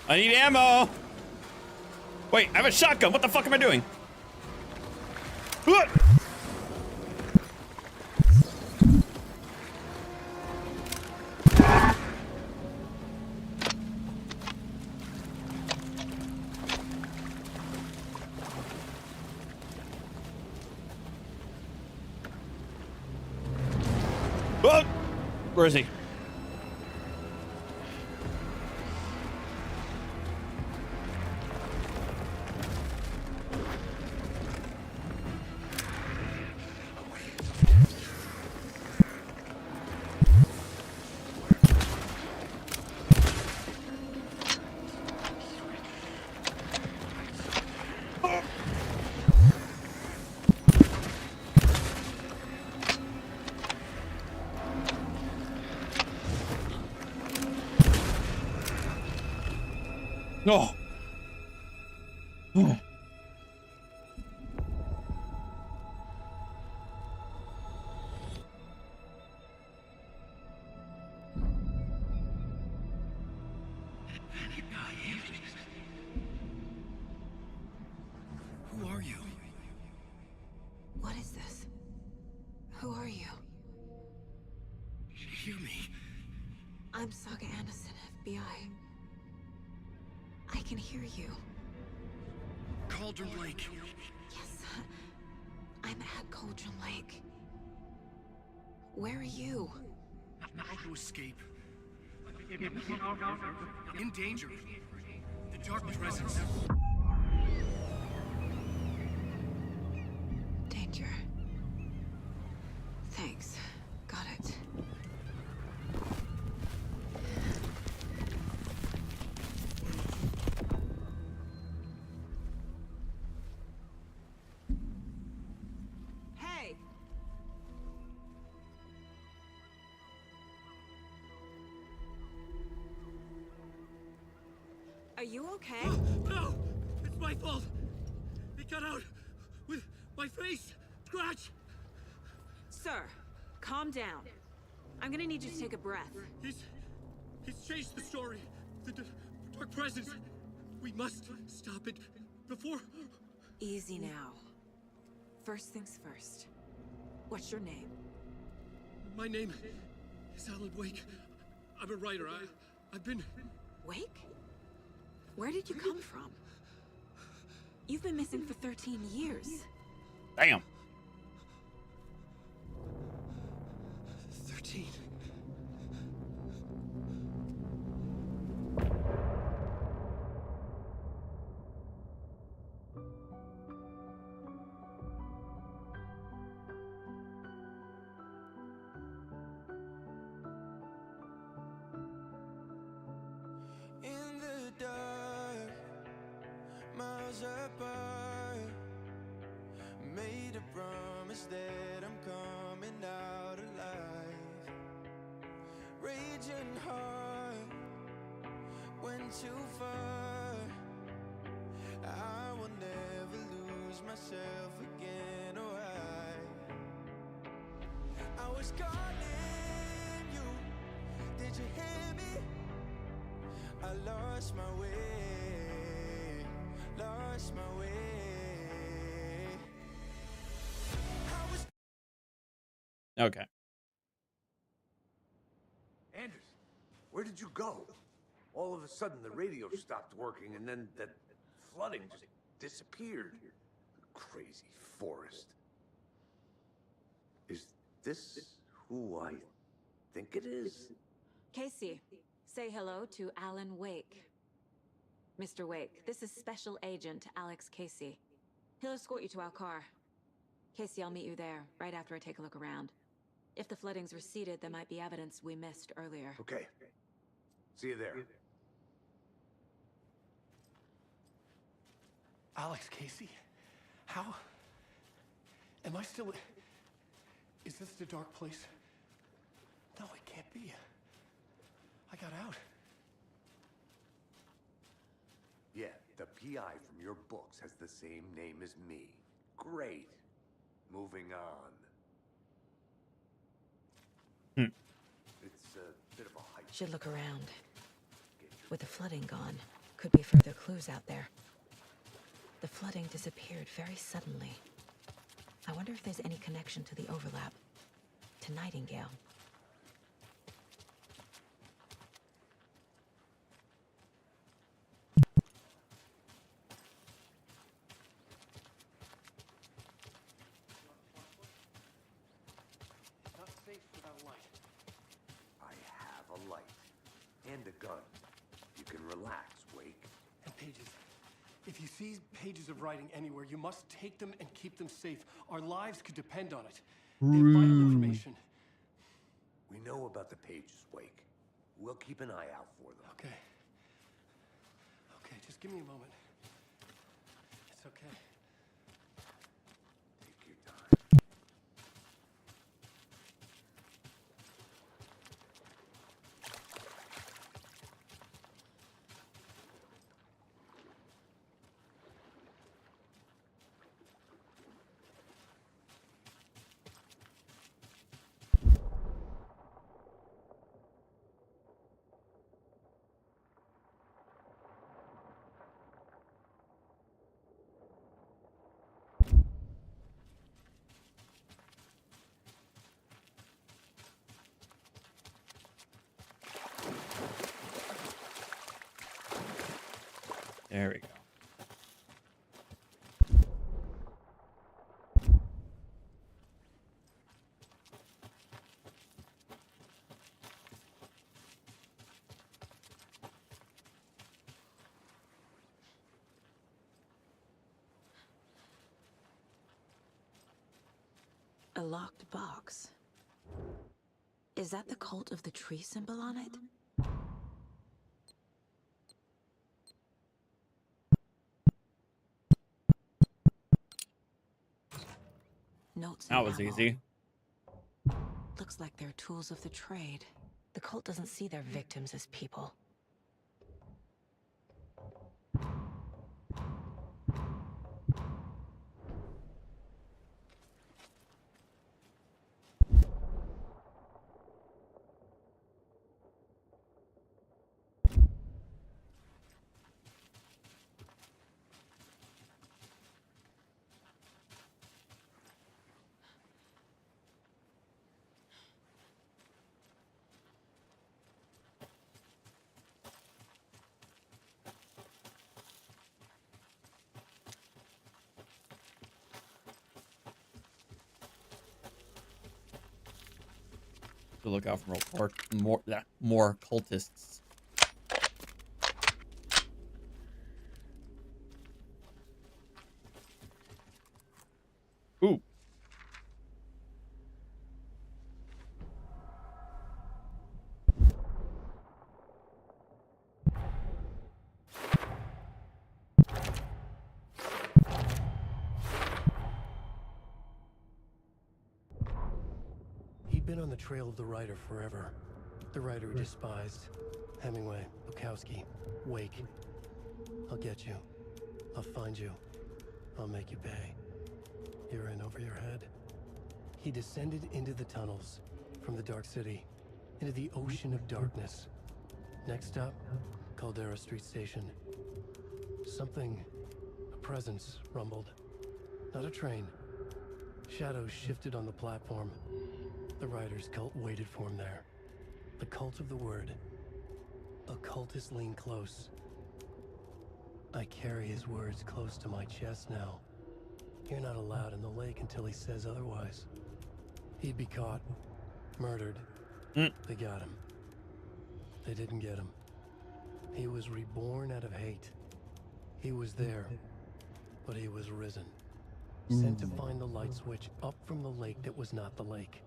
I need ammo! Wait, I have a shotgun. What the fuck am I doing? Oh! Where is he? No. Oh. Who are you? What is this? Who are you? Hear me. I'm Saga Anderson, FBI. I can hear you. Cauldron Lake. Yes, I'm at Cauldron Lake. Where are you? How to escape. In danger. The dark presence. Danger. Thanks. Got it. you okay? No! It's my fault! It got out with my face! Scratch! Sir, calm down. I'm gonna need you to take a breath. He's changed the story. The dark presence. We must stop it before... Easy now. First things first. What's your name? My name is Alan Wake. I'm a writer. I've been... Wake? Where did you come from? You've been missing for 13 years. Damn. 13. In the dark, miles apart, made a promise that I'm coming out alive. Raging heart went too far. I will never lose myself again. Oh, I was calling you. Did you hear me? I lost my way, lost my way. Okay. Anders, where did you go? All of a sudden, the radio stopped working, and then that flooding just disappeared. Crazy forest. Is this who I think it is? Casey, say hello to Alan Wake. Mr. Wake, this is Special Agent Alex Casey. He'll escort you to our car. Casey, I'll meet you there, right after I take a look around. If the flooding's receded, there might be evidence we missed earlier. Okay. See you there. Alex Casey? How? Am I still... Is this the dark place? No, it can't be. I got out. Yeah, the PI from your books has the same name as me. Great. Moving on. It's a bit of a hike. Should look around. With the flooding gone, could be further clues out there. The flooding disappeared very suddenly. I wonder if there's any connection to the overlap. To Nightingale. It's not safe without a light. I have a light. And a gun. You can relax, Wake. And pages. If you see pages of writing anywhere, you must take them and keep them safe. Our lives could depend on it. They have vital information. We know about the pages, Wake. We'll keep an eye out for them. Okay. Okay, just give me a moment. It's okay. Take your time. There we go. A locked box. Is that the cult of the tree symbol on it? Notes. That was easy. Looks like they're tools of the trade. The cult doesn't see their victims as people. To look out for more cultists. Ooh. He'd been on the trail of the writer forever. The writer he despised. Hemingway, Bukowski, Wake. I'll get you. I'll find you. I'll make you pay. You're in over your head. He descended into the tunnels, from the Dark City, into the ocean of darkness. Next stop, Caldera Street Station. Something, a presence, rumbled. Not a train. Shadows shifted on the platform. The writer's cult waited for him there. The cult of the word. Occultists lean close. I carry his words close to my chest now. You're not allowed in the lake until he says otherwise. He'd be caught, murdered. They got him. They didn't get him. He was reborn out of hate. He was there, but he was risen. Sent to find the light switch up from the lake that was not the lake.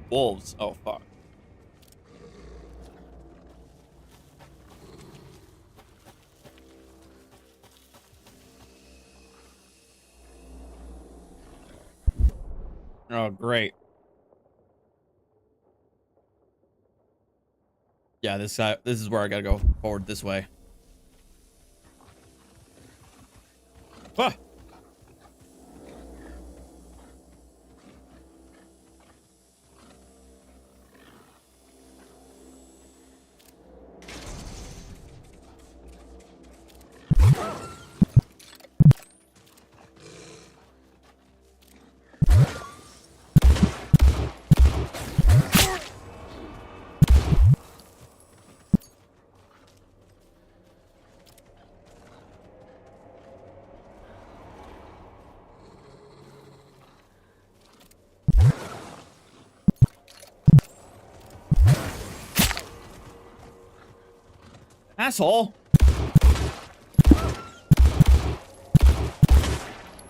Wolves. Oh, fuck. Oh, great. Yeah, this is where I gotta go forward this way. Ah! Asshole.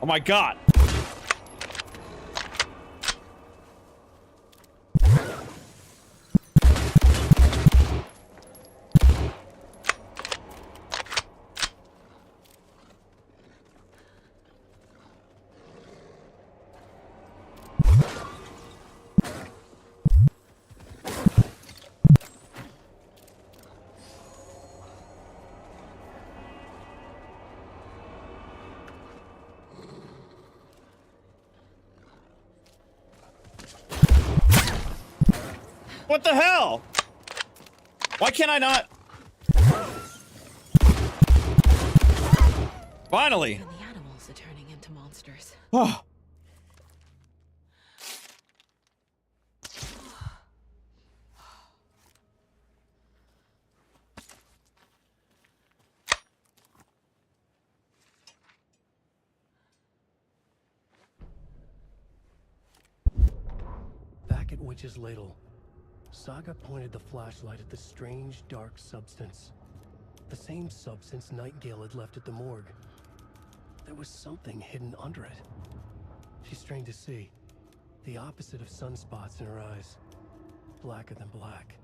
Oh my god. What the hell? Why can't I not? Finally. And the animals are turning into monsters. Oh. Back at Witch's Ladle, Saga pointed the flashlight at the strange, dark substance. The same substance Nightingale had left at the morgue. There was something hidden under it. She strained to see. The opposite of sunspots in her eyes. Blacker than black.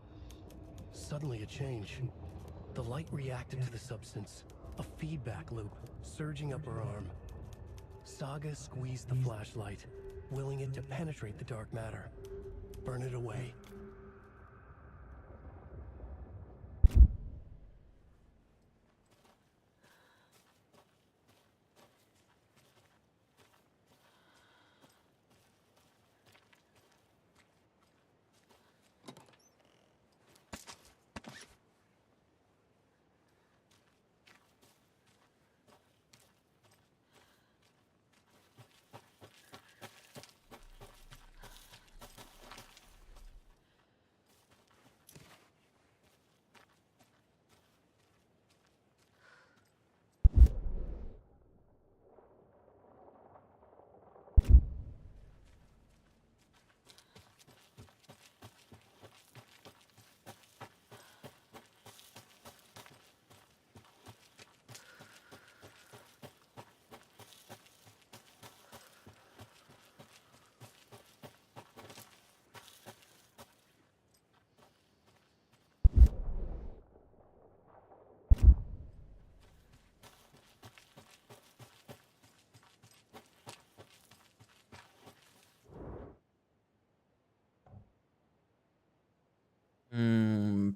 Suddenly a change. The light reacted to the substance, A feedback loop surging up her arm. Saga squeezed the flashlight, willing it to penetrate the dark matter. Burn it away.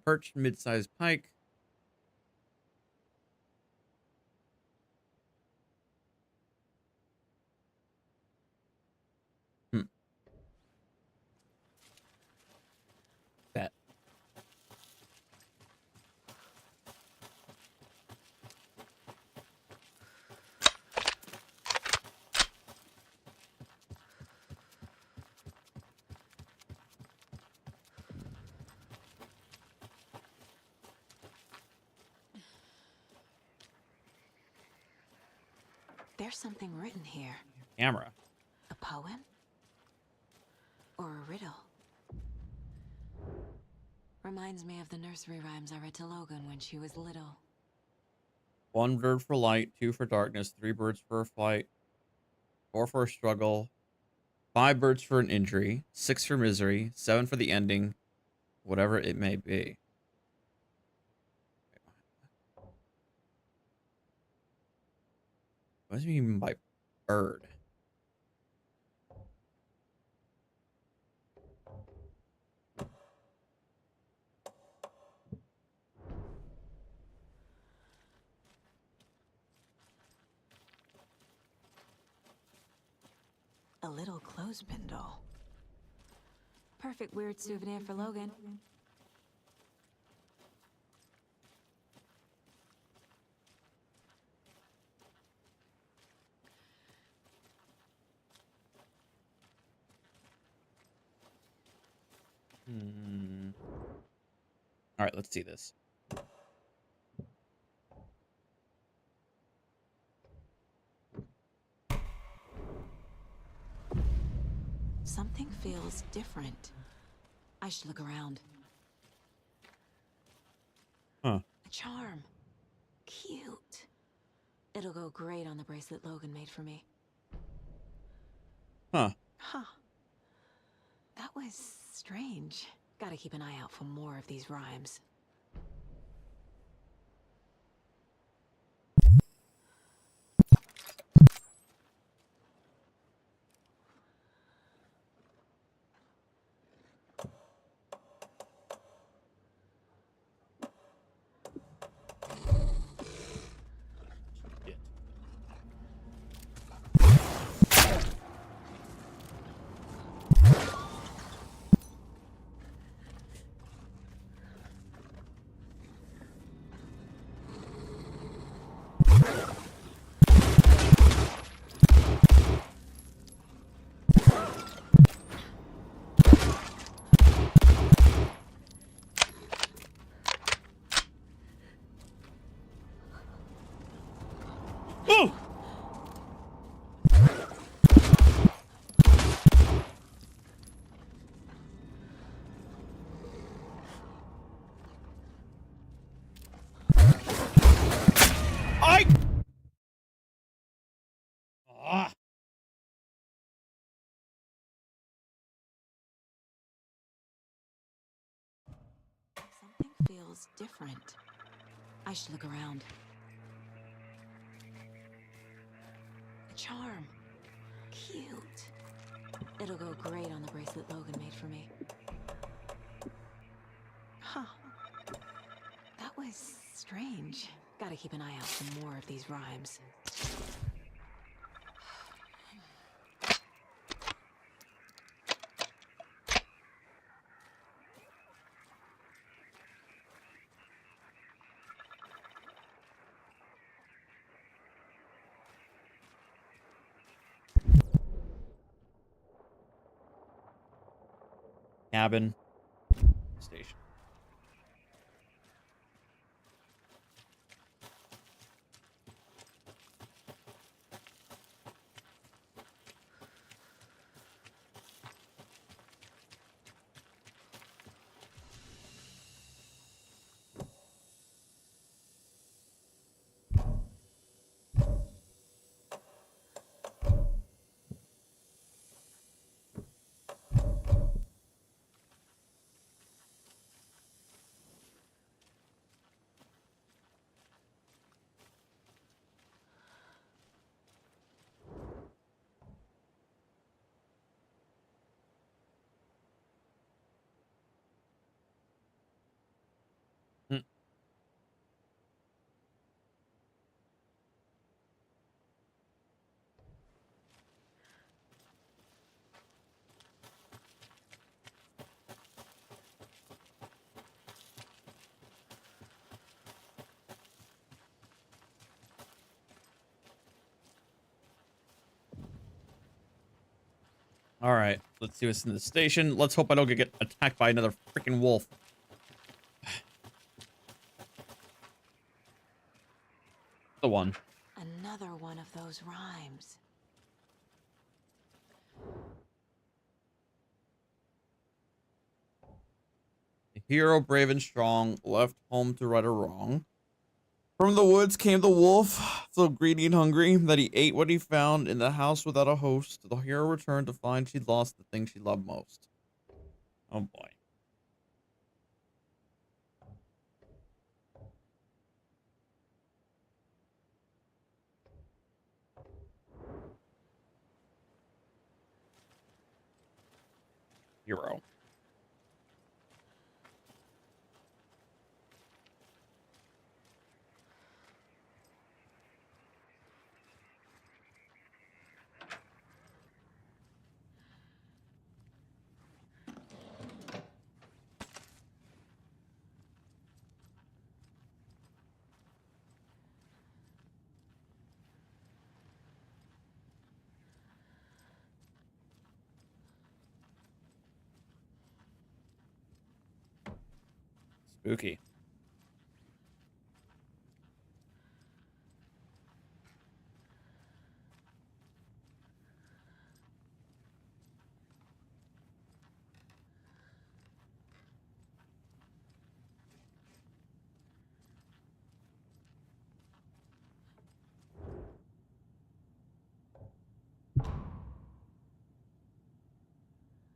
Perch, mid-sized pike. Bet. There's something written here. Camera. A poem? Or a riddle? Reminds me of the nursery rhymes I read to Logan when she was little. 1 bird for light, 2 for darkness, 3 birds for a flight, 4 for a struggle, 5 birds for an injury, 6 for misery, 7 for the ending, whatever it may be. What does he mean by bird? A little clothespin doll. Perfect weird souvenir for Logan. All right, let's see this. Something feels different. I should look around. Huh. A charm. Cute. It'll go great on the bracelet Logan made for me. Huh. Huh. That was strange. Gotta keep an eye out for more of these rhymes. Something feels different. I should look around. charm. Cute. It'll go great on the bracelet Logan made for me. Huh. That was strange. Gotta keep an eye out for more of these rhymes. Cabin. Station. All right, let's see what's in the station. Let's hope I don't get attacked by another freaking wolf. The one. Another one of those rhymes. The hero, brave and strong, left home to right a wrong. From the woods came the wolf, so greedy and hungry that he ate what he found in the house without a host. The hero returned to find she'd lost the thing she loved most. Oh boy. Hero. Spooky.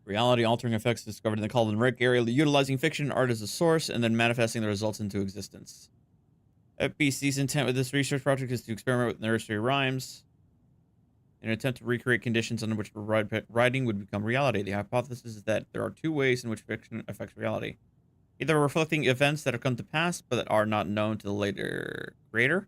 Reality-altering effects discovered in the Calden Rick area, utilizing fiction and art as a source, and then manifesting the results into existence. FBC's intent with this research project is to experiment with nursery rhymes in an attempt to recreate conditions under which writing would become reality. The hypothesis is that there are two ways in which fiction affects reality. Either reflecting events that have come to pass, but that are not known to the later creator,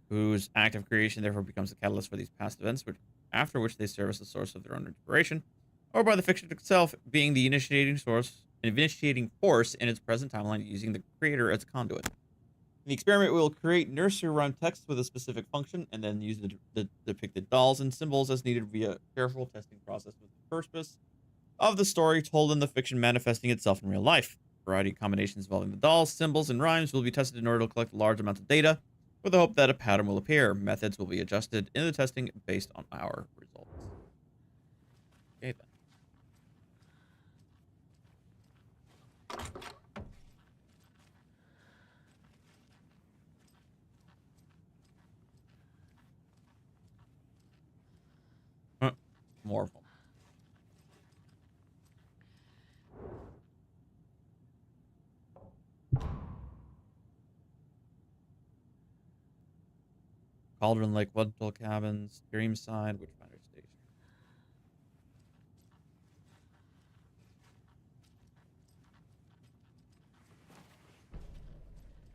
whose act of creation therefore becomes the catalyst for these past events, after which they serve as the source of their own inspiration, or by the fiction itself being the initiating force in its present timeline, using the creator as a conduit. In the experiment, we will create nursery rhyme text with a specific function, and then use the depicted dolls and symbols as needed via careful testing process with the purpose of the story told in the fiction manifesting itself in real life. A variety of combinations involving the dolls, symbols, and rhymes will be tested in order to collect large amounts of data, with the hope that a pattern will appear. Methods will be adjusted in the testing based on our results. Okay, then. More of them. Cauldron Lake, Woodville Cabins, Dreamside, Witchfinder Station.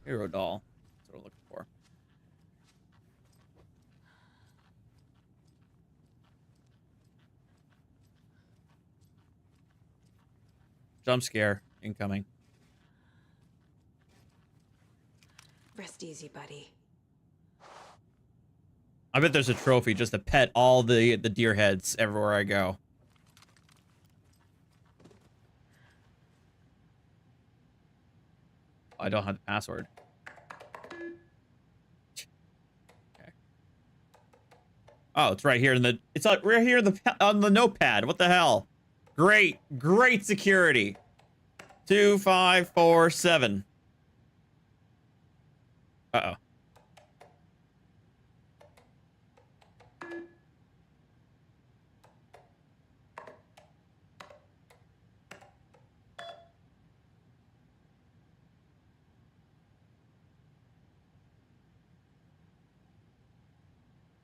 Hero doll. That's what I'm looking for. Jump scare incoming. Rest easy, buddy. I bet there's a trophy just to pet all the deer heads everywhere I go. I don't have the password. Okay. Oh, it's right here in the. It's right here in on the notepad. What the hell? Great security. 2547. Uh-oh.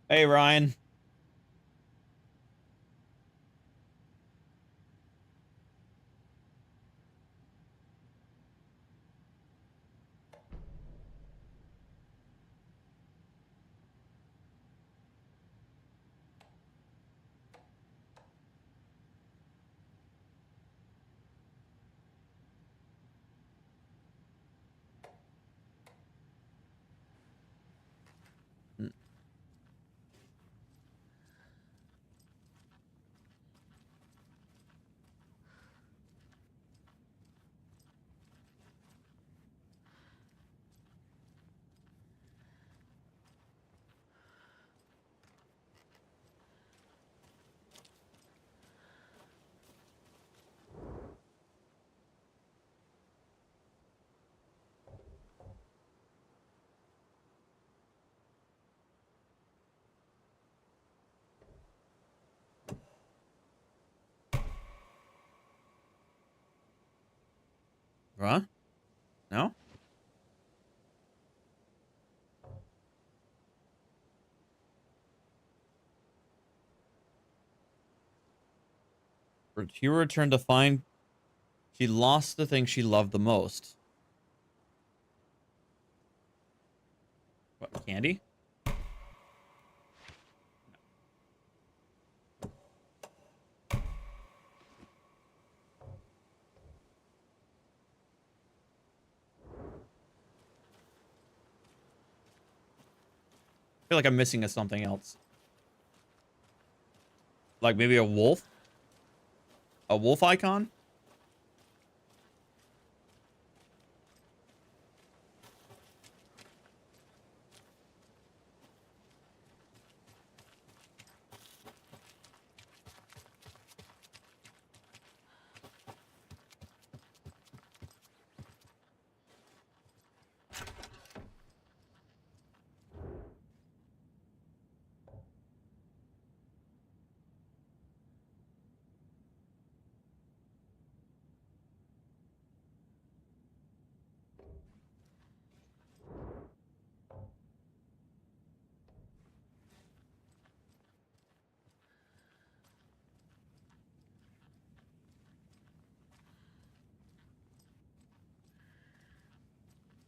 Hey, Ryan. Huh? No? She returned to find she lost the thing she loved the most. What, candy? I feel like I'm missing something else. Like maybe a wolf? A wolf icon?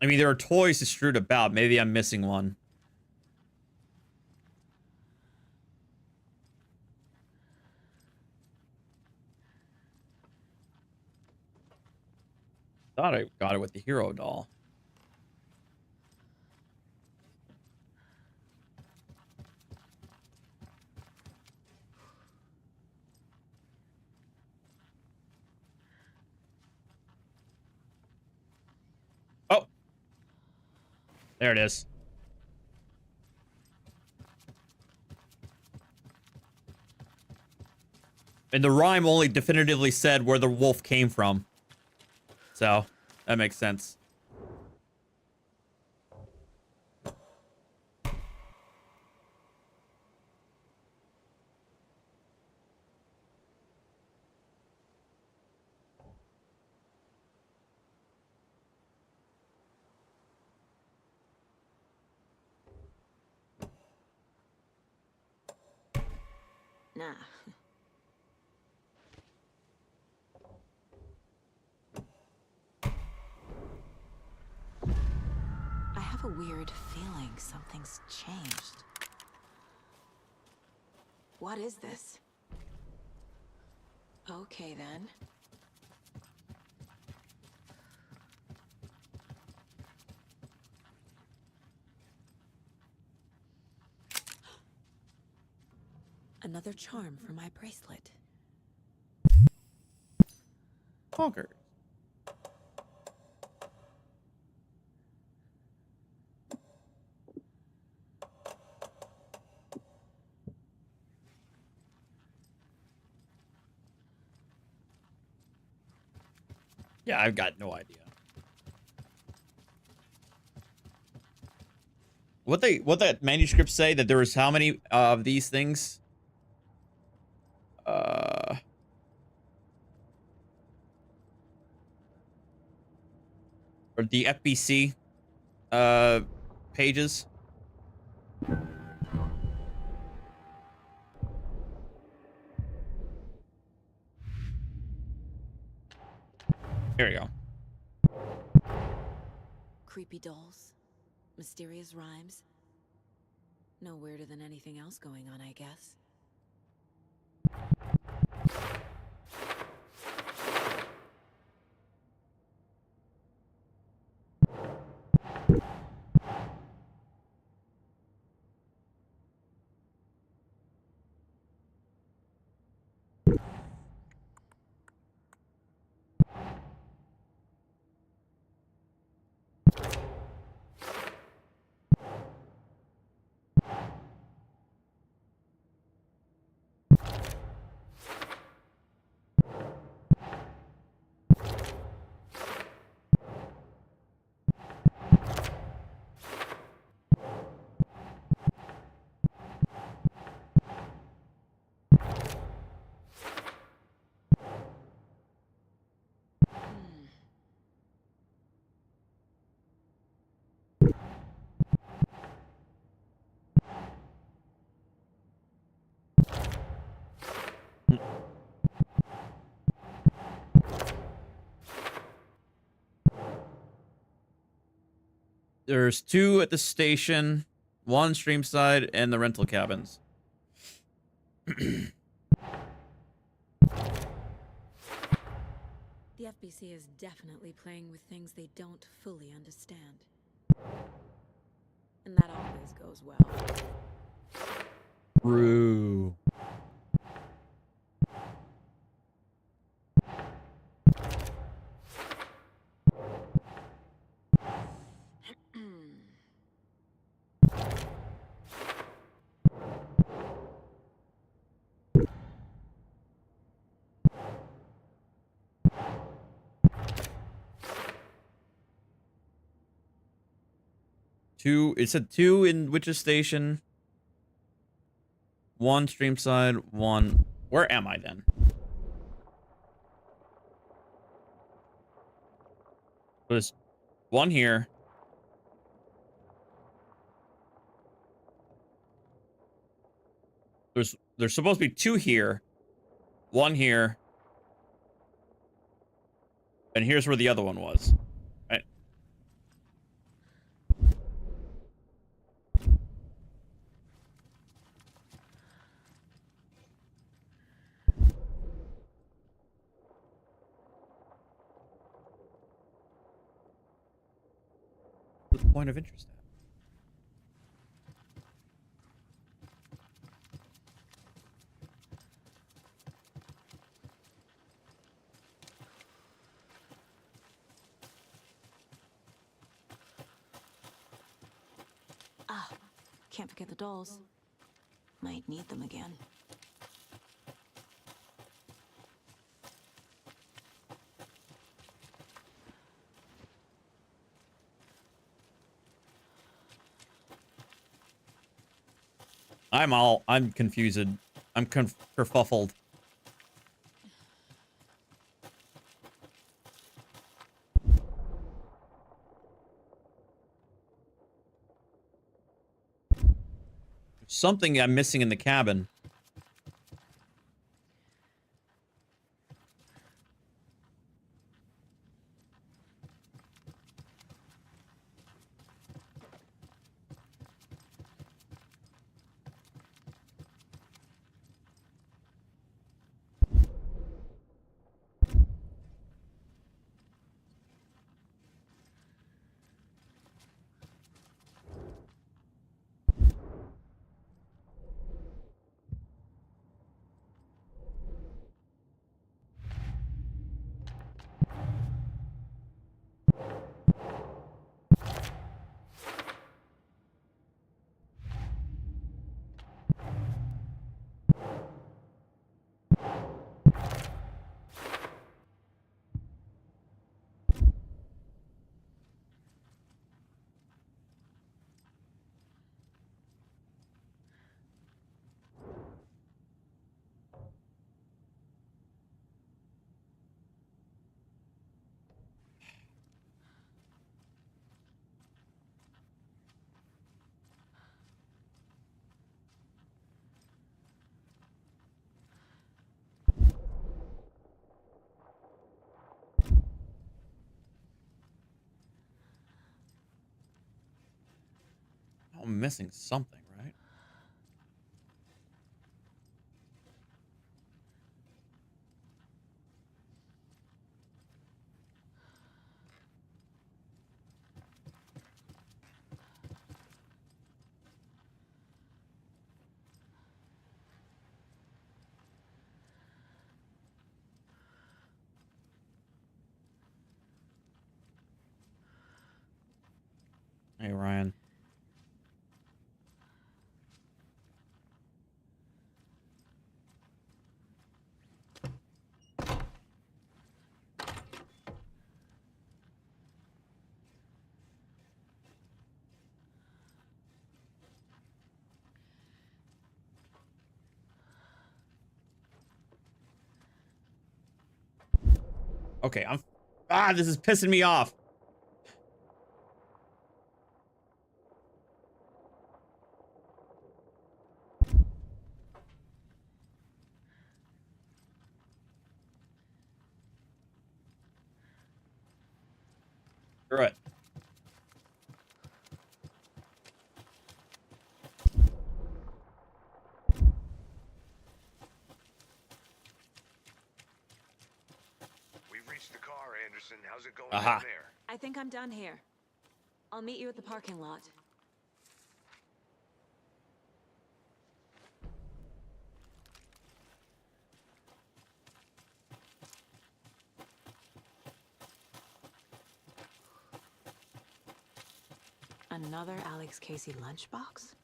I mean, there are toys strewed about. Maybe I'm missing one. Thought I got it with the hero doll. Oh. There it is. And the rhyme only definitively said where the wolf came from. So, that makes sense. Nah. I have a weird feeling something's changed. What is this? Okay, then. Another charm for my bracelet. Conquer. Yeah, I've got no idea. What that manuscript say that there was how many of these things? Or the FBC pages. Here we go. Creepy dolls, mysterious rhymes. No weirder than anything else going on, I guess. There's 2 at the station, 1 streamside, and the rental cabins. The FBC is definitely playing with things they don't fully understand. And that always goes well. True. It said 2 in Witch's Station, 1 streamside, 1. Where am I then? There's 1 here. There's supposed to be 2 here, 1 here, and here's where the other one was. Right. What's the point of interest? Ah, can't forget the dolls. Might need them again. I'm confused. I'm kerfuffled. There's something I'm missing in the cabin. I'm missing something, right? Hey, Ryan. Okay, this is pissing me off. Screw it. We've reached the car, Anderson. How's it going Aha. down there? I think I'm done here. I'll meet you at the parking lot. Another Alex Casey lunchbox?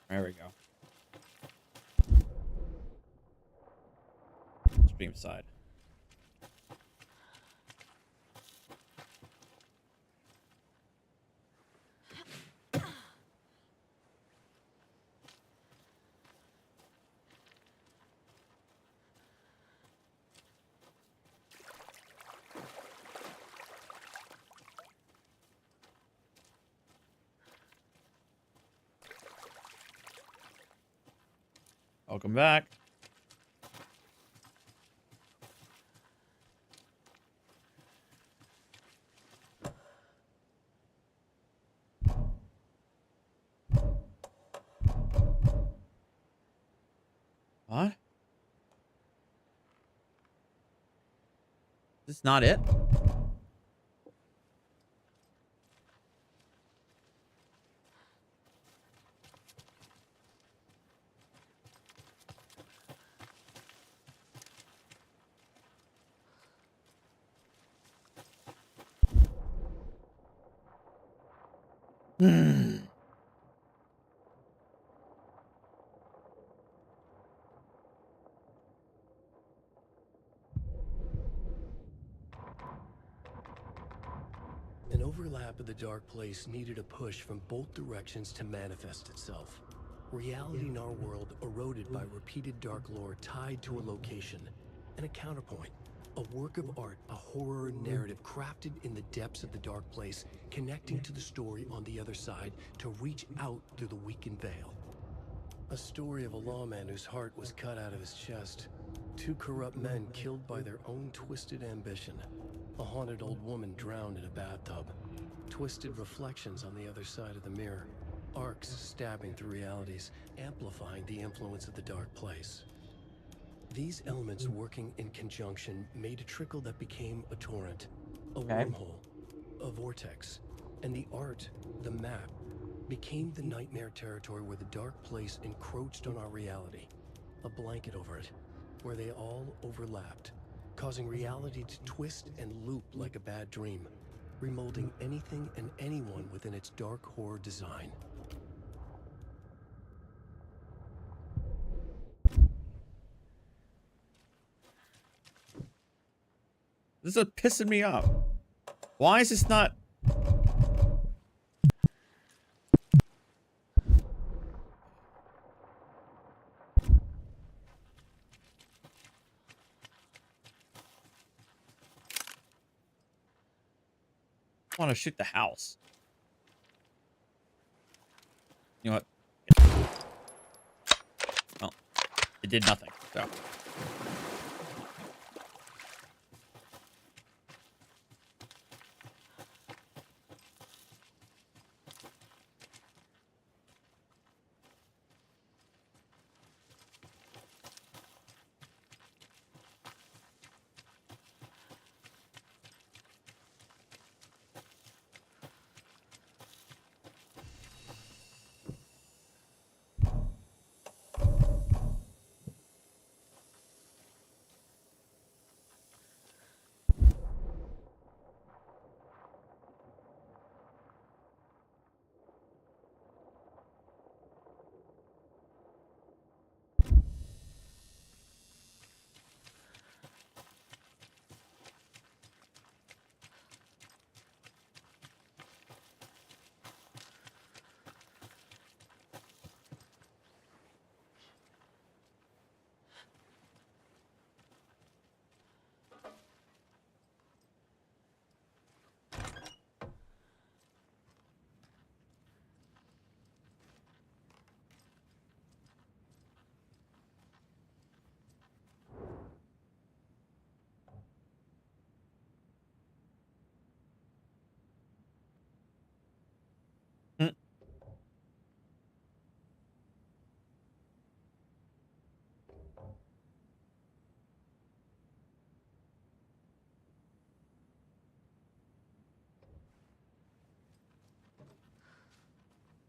There we go. Stream side. Welcome back. What? Is this not it? An overlap of the dark place needed a push from both directions to manifest itself. Reality in our world eroded by repeated dark lore tied to a location, and a counterpoint. A work of art, a horror narrative crafted in the depths of the dark place, connecting to the story on the other side to reach out through the weakened veil. A story of a lawman whose heart was cut out of his chest. Two corrupt men killed by their own twisted ambition. A haunted old woman drowned in a bathtub. Twisted reflections on the other side of the mirror. Arcs stabbing through realities, amplifying the influence of the dark place. These elements working in conjunction made a trickle that became a torrent, a wormhole, a vortex, and the art, the map, became the nightmare territory where the dark place encroached on our reality, a blanket over it, where they all overlapped, causing reality to twist and loop like a bad dream, remolding anything and anyone within its dark horror design. This is pissing me off. Why is this not? I want to shoot the house. You know what? Oh. it did nothing. So.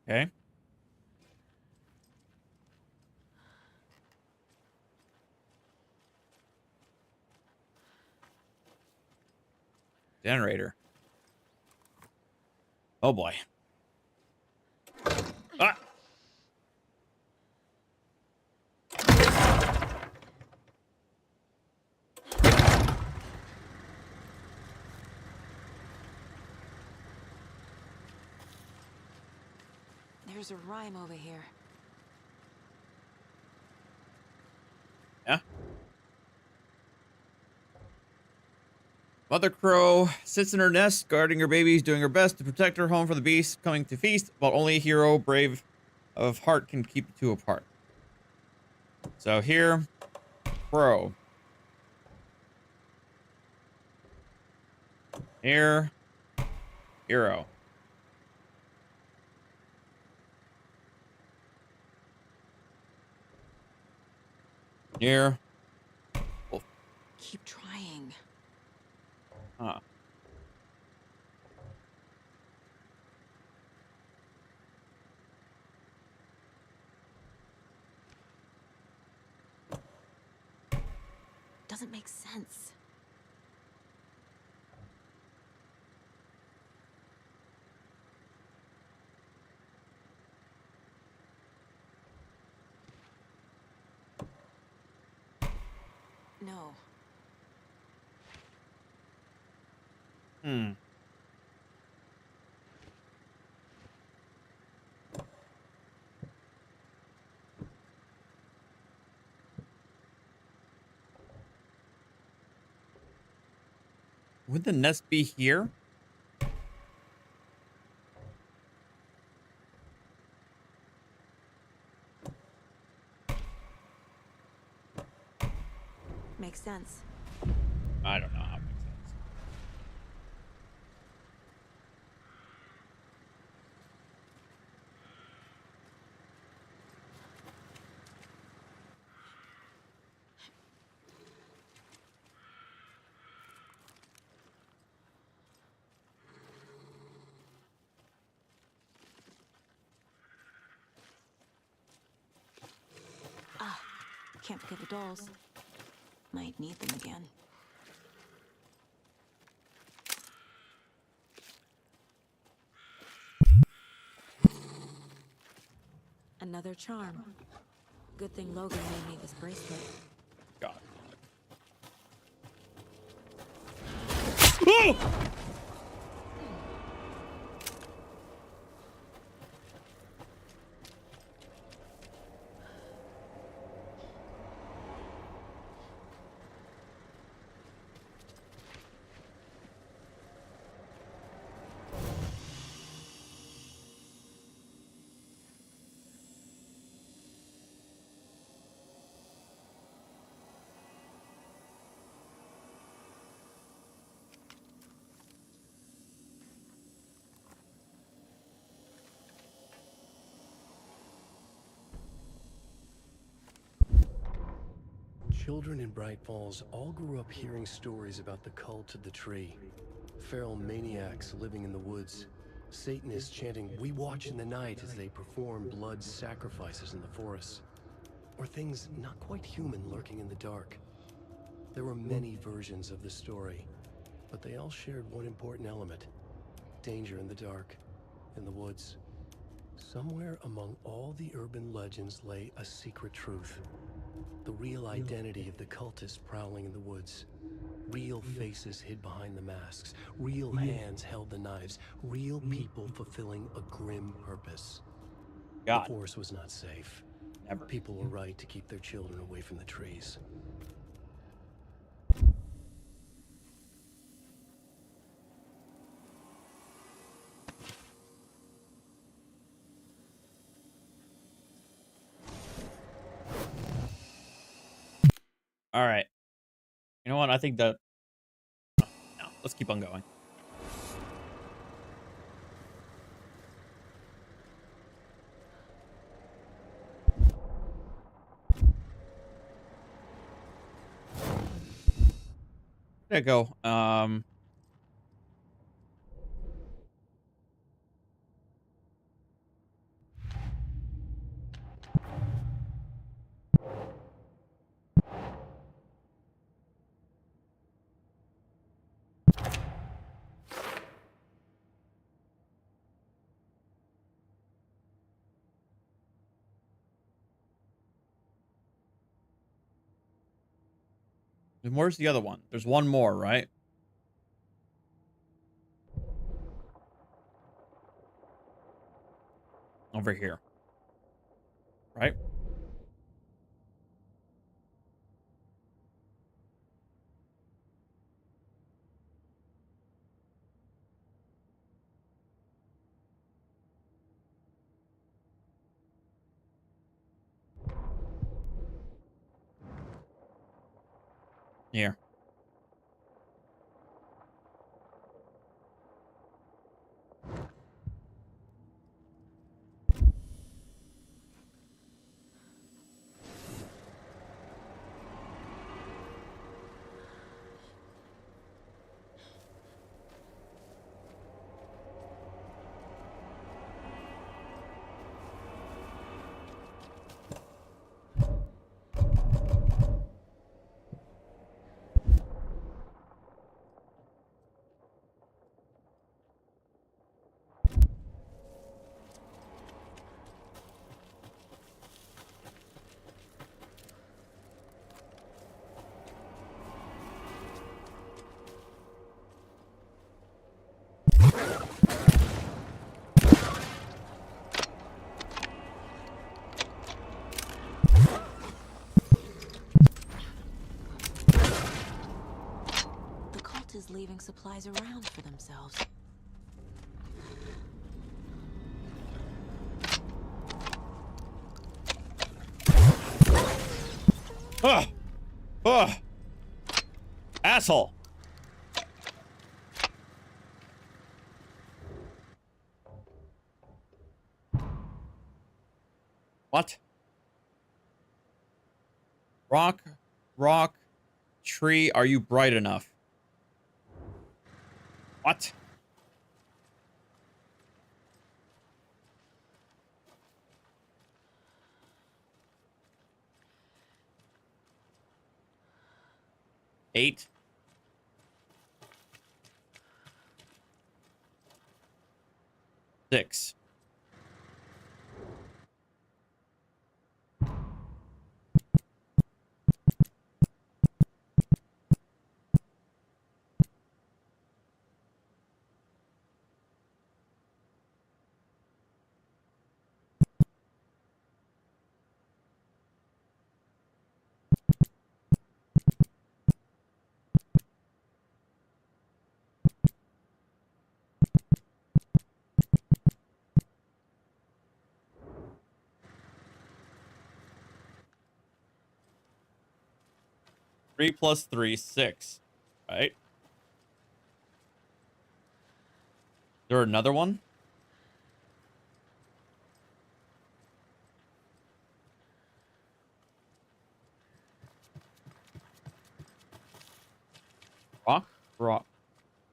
Okay. Generator. Oh boy. Ah! There's a rhyme over here. Yeah. Mother Crow sits in her nest, guarding her babies, doing her best to protect her home from the beasts coming to feast, but only a hero brave of heart can keep the two apart. So here, Crow. Here, hero. Here. Oh. Keep trying. Huh. Doesn't make sense. No. Hmm. Would the nest be here? Makes sense. I don't know how it makes sense. Ah, can't forget the dolls. Might need them again. Another charm. Good thing Logan made me this bracelet. God. Oh! Children in Bright Falls all grew up hearing stories about the cult of the tree. Feral maniacs living in the woods. Satanists chanting, "We watch in the night," as they perform blood sacrifices in the forests. Or things not quite human lurking in the dark. There were many versions of the story, but they all shared one important element: danger in the dark, in the woods. Somewhere among all the urban legends lay a secret truth. The real identity of the cultists prowling in the woods. Real faces hid behind the masks. Real hands held the knives. Real people fulfilling a grim purpose. God. The forest was not safe. Never. People were right to keep their children away from the trees. All right. You know what? I think that... No, let's keep on going. There you go. And where's the other one? There's one more, right? Over here. Right? Here. The cult is leaving supplies around for themselves. Ugh. Ugh. Asshole. What? Rock, tree, are you bright enough? What? Eight. Six. Three plus three, 6. Right? Is there another one? Rock, rock.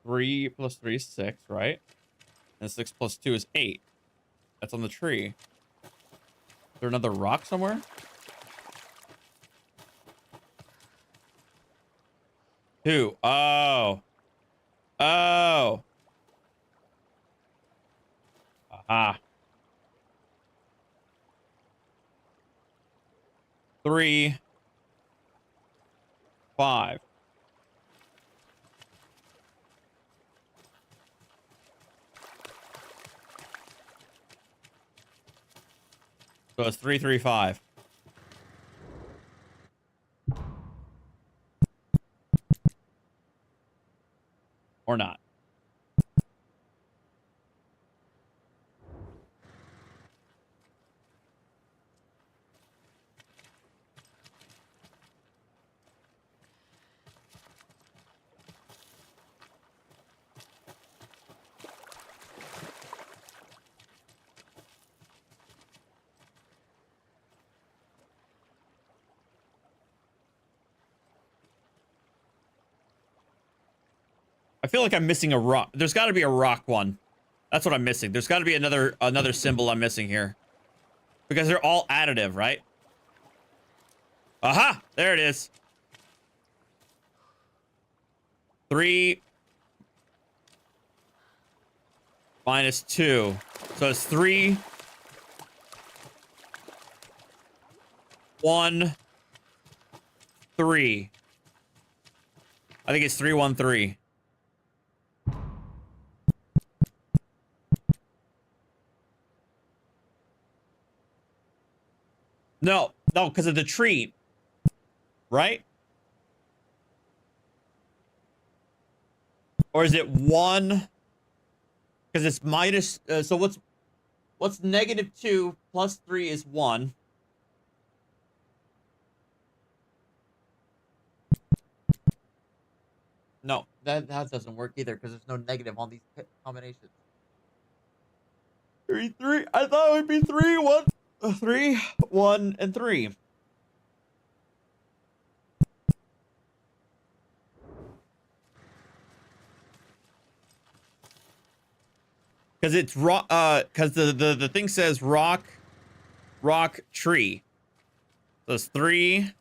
3 plus 3 is 6, right? And 6 plus 2 is 8. That's on the tree. Is there another rock somewhere? 2. Oh. Oh. Aha. 3. 5. So it's 3, 3, 5. Or not. I feel like I'm missing a rock. There's got to be a rock one. That's what I'm missing. There's got to be another symbol I'm missing here. Because they're all additive, right? Aha! There it is. 3 minus 2. So it's 3, 1, 3. I think it's 3, 1, 3. No, because of the tree, right? Or is it 1? Because it's minus. So what's -2 plus 3 is 1. No, that doesn't work either because there's no negative on these combinations. 3, 3. I thought it would be 3, 1. 3, 1, and 3. Because it's rock. Because the thing says rock, tree. So it's 3.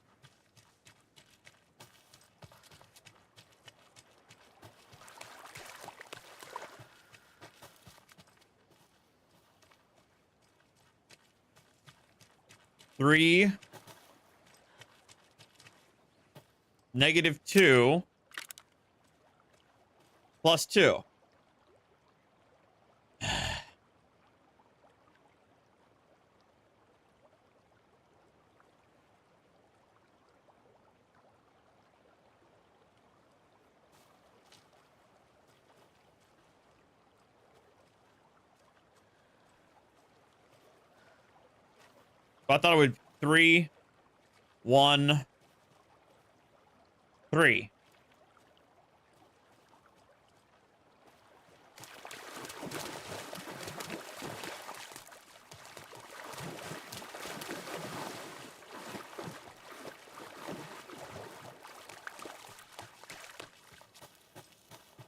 -2 plus 2. I thought it would 3, 1, 3.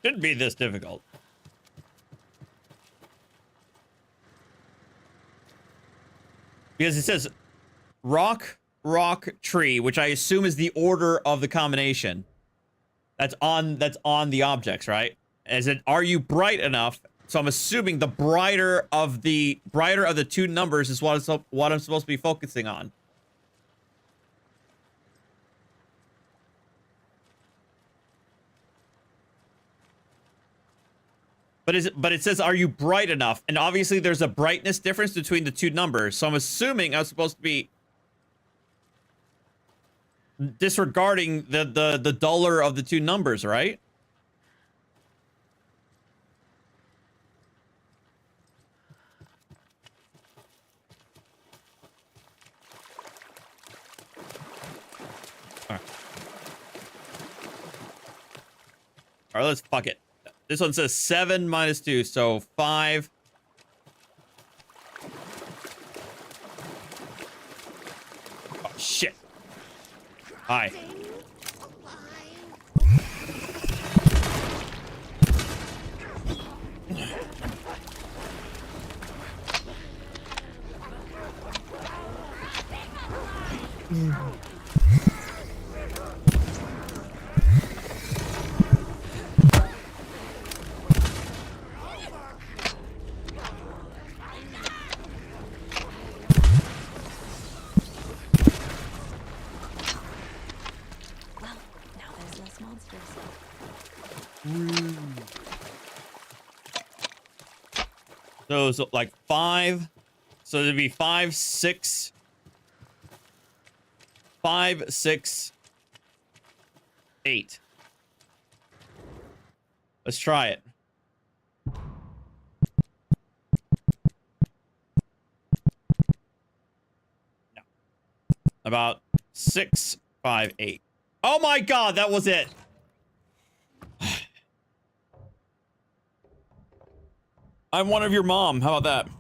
Shouldn't be this difficult. Because it says rock, tree, which I assume is the order of the combination. That's on the objects, right? As in, are you bright enough? So I'm assuming the brighter of the 2 numbers is what I'm supposed to be focusing on. But it says, are you bright enough? And obviously there's a brightness difference between the 2 numbers. So I'm assuming I'm supposed to be disregarding the duller of the 2 numbers, right? All right, let's fuck it. This one says 7 minus 2, so 5. Oh, shit. Hi. Well, now there's less monsters. So like 5. So it'd be 5, 6. 5, 6, 8. Let's try it. No. About 6, 5, 8. Oh my god, that was it. I'm one of your mom. How about that?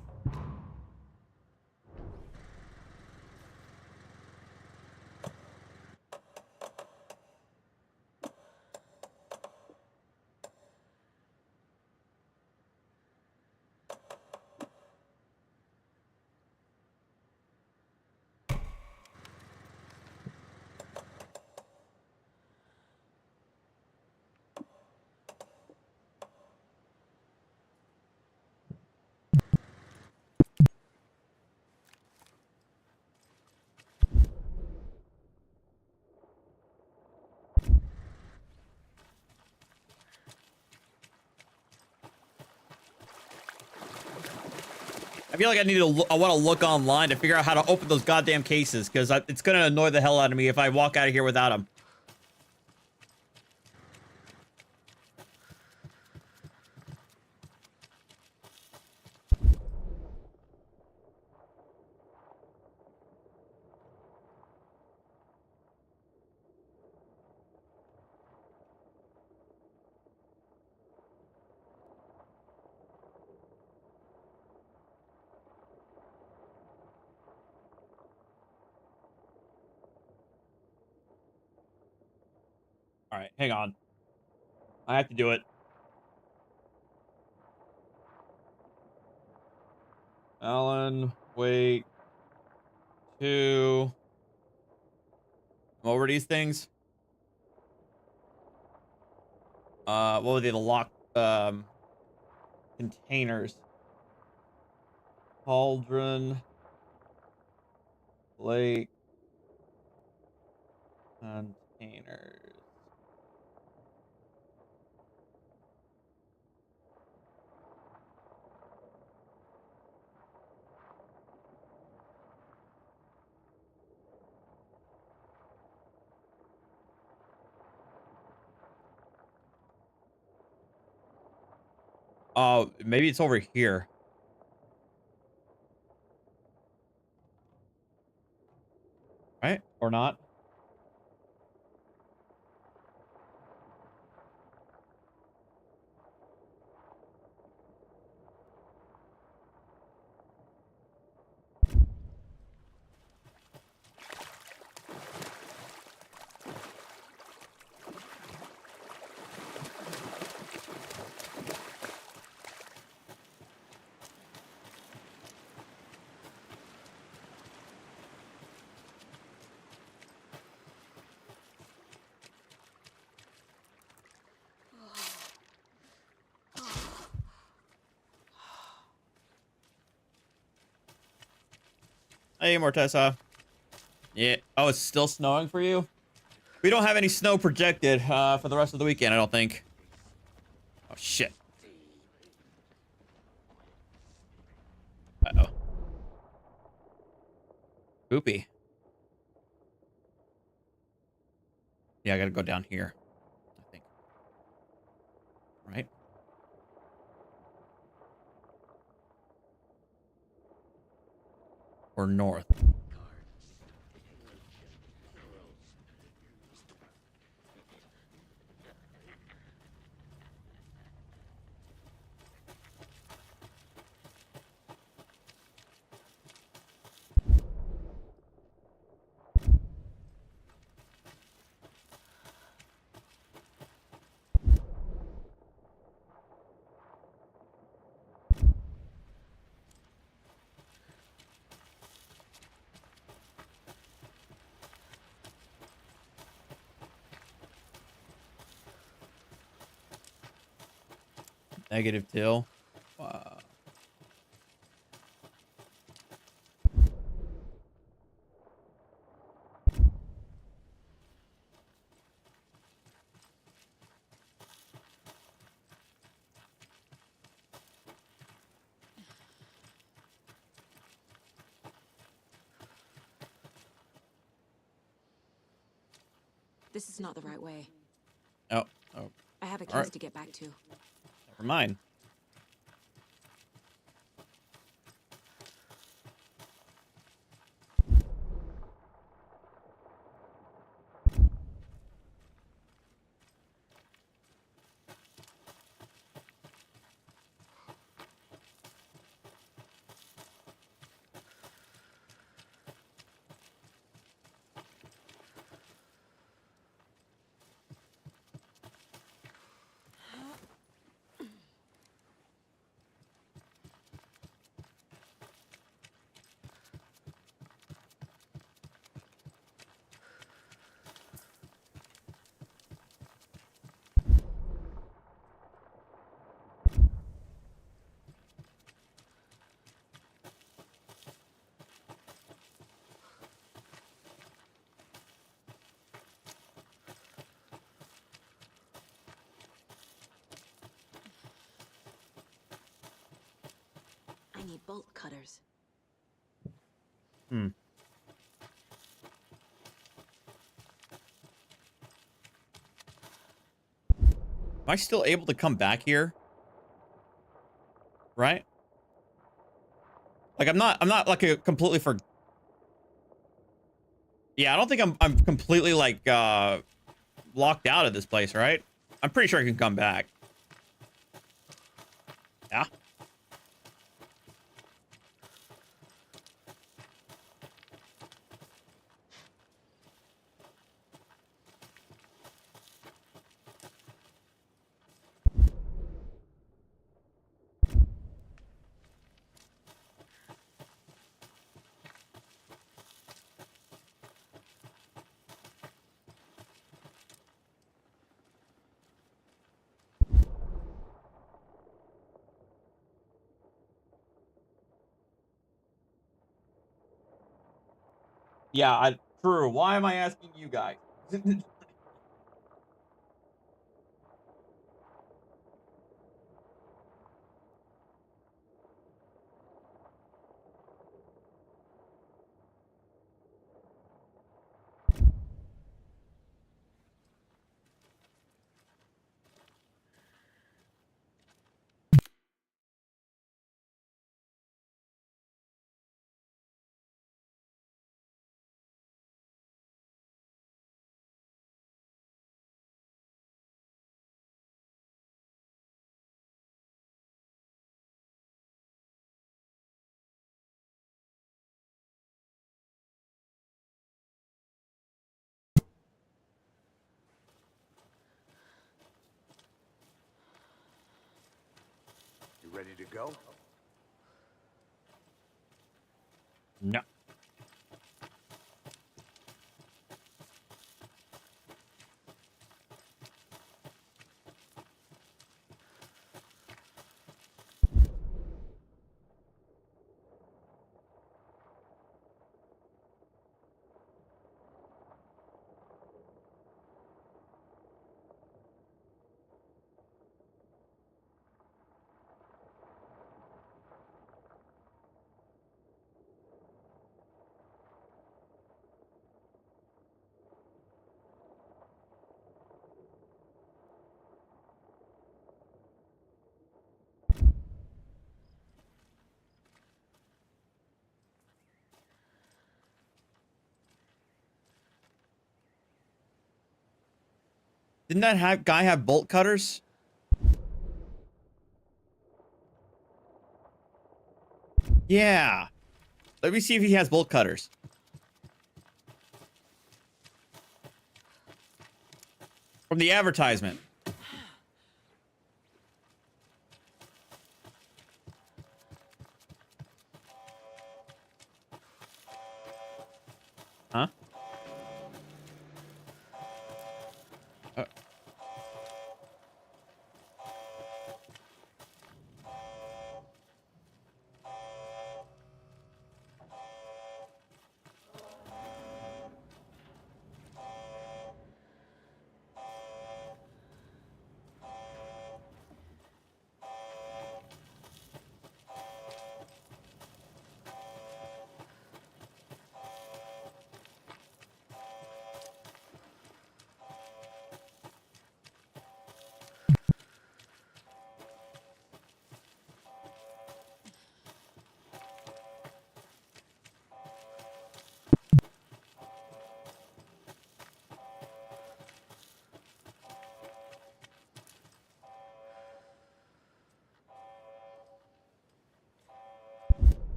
I feel like I need to. I want to look online to figure out how to open those goddamn cases, because it's gonna annoy the hell out of me if I walk out of here without them. All right, hang on. I have to do it. Alan, wait. 2. What were these things? What were they? The lock containers. Cauldron. Lake. Containers. Oh, maybe it's over here. Right? Or not? Hey, Mortessa. Yeah. Oh, it's still snowing for you? We don't have any snow projected for the rest of the weekend, I don't think. Oh, shit. Uh-oh. Poopy. Yeah, I gotta go down here, I think. Right? Or north. Negative till. Wow. This is not the right way. Oh. I have a case All right. to get back to. Never mind. I need bolt cutters. Hmm. Am I still able to come back here? Right? Like I'm not like a completely for. Yeah, I don't think I'm completely like locked out of this place, right? I'm pretty sure I can come back. Yeah. Yeah, true. Why am I asking you guys? You ready to go? No. Didn't that guy have bolt cutters? Yeah. Let me see if he has bolt cutters. From the advertisement. Huh?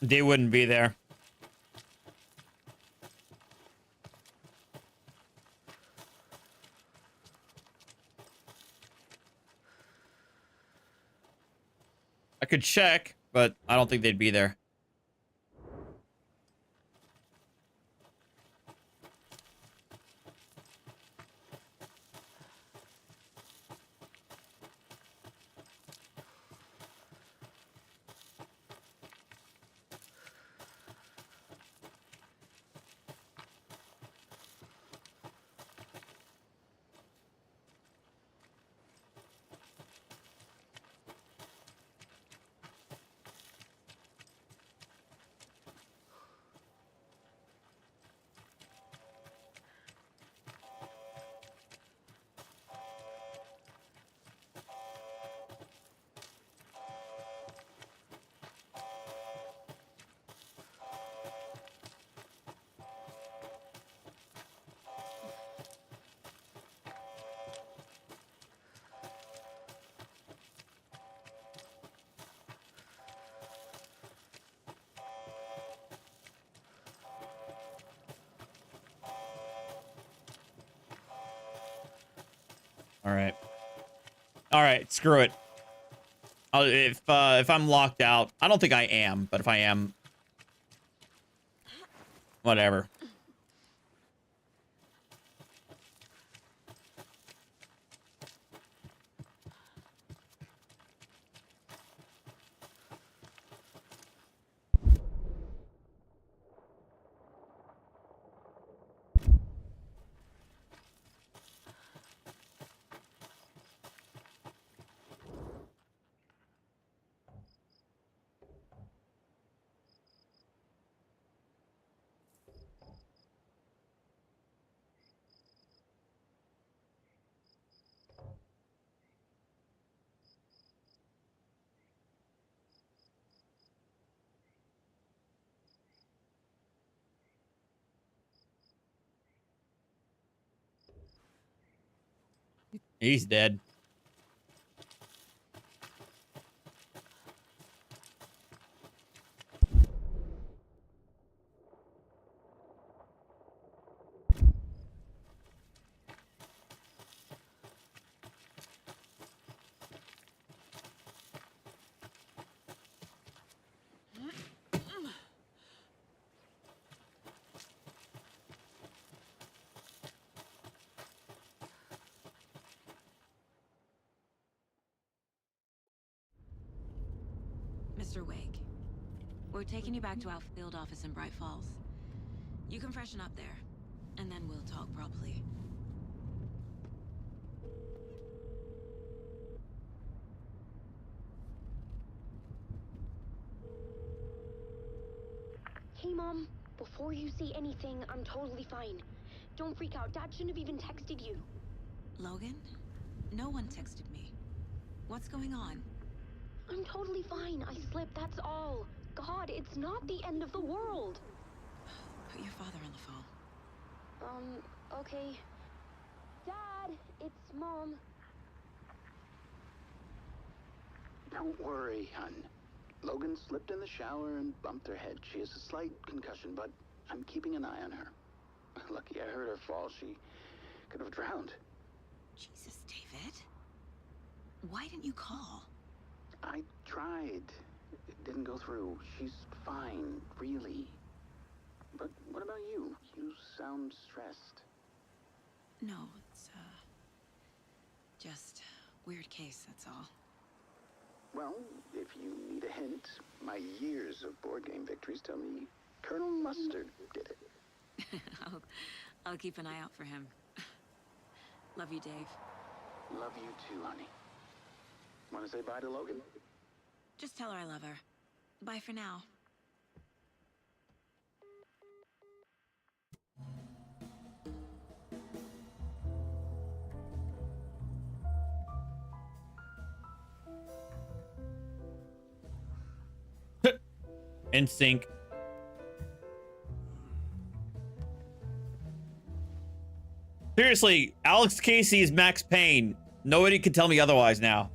They wouldn't be there. I could check, but I don't think they'd be there. All right, screw it. If I'm locked out, I don't think I am, but if I am, whatever. He's dead. Mr. Wake, we're taking you back to our field office in Bright Falls. You can freshen up there, and then we'll talk properly. Hey, Mom. Before you say anything, I'm totally fine. Don't freak out. Dad shouldn't have even texted you. Logan? No one texted me. What's going on? I'm totally fine. I slipped, that's all. God, it's not the end of the world. Put your father on the phone. Okay. Dad, it's Mom. Don't worry, hun. Logan slipped in the shower and bumped her head. She has a slight concussion, but I'm keeping an eye on her. Lucky I heard her fall. She could have drowned. Jesus, David. Why didn't you call? I tried. It didn't go through. She's fine, really. But what about you? You sound stressed. No, it's, just weird case, that's all. Well, if you need a hint, my years of board game victories tell me Colonel Mustard did it. I'll keep an eye out for him. Love you, Dave. Love you too, honey. Want to say bye to Logan? Just tell her I love her. Bye for now. In sync. Seriously, Alex Casey is Max Payne. Nobody can tell me otherwise now.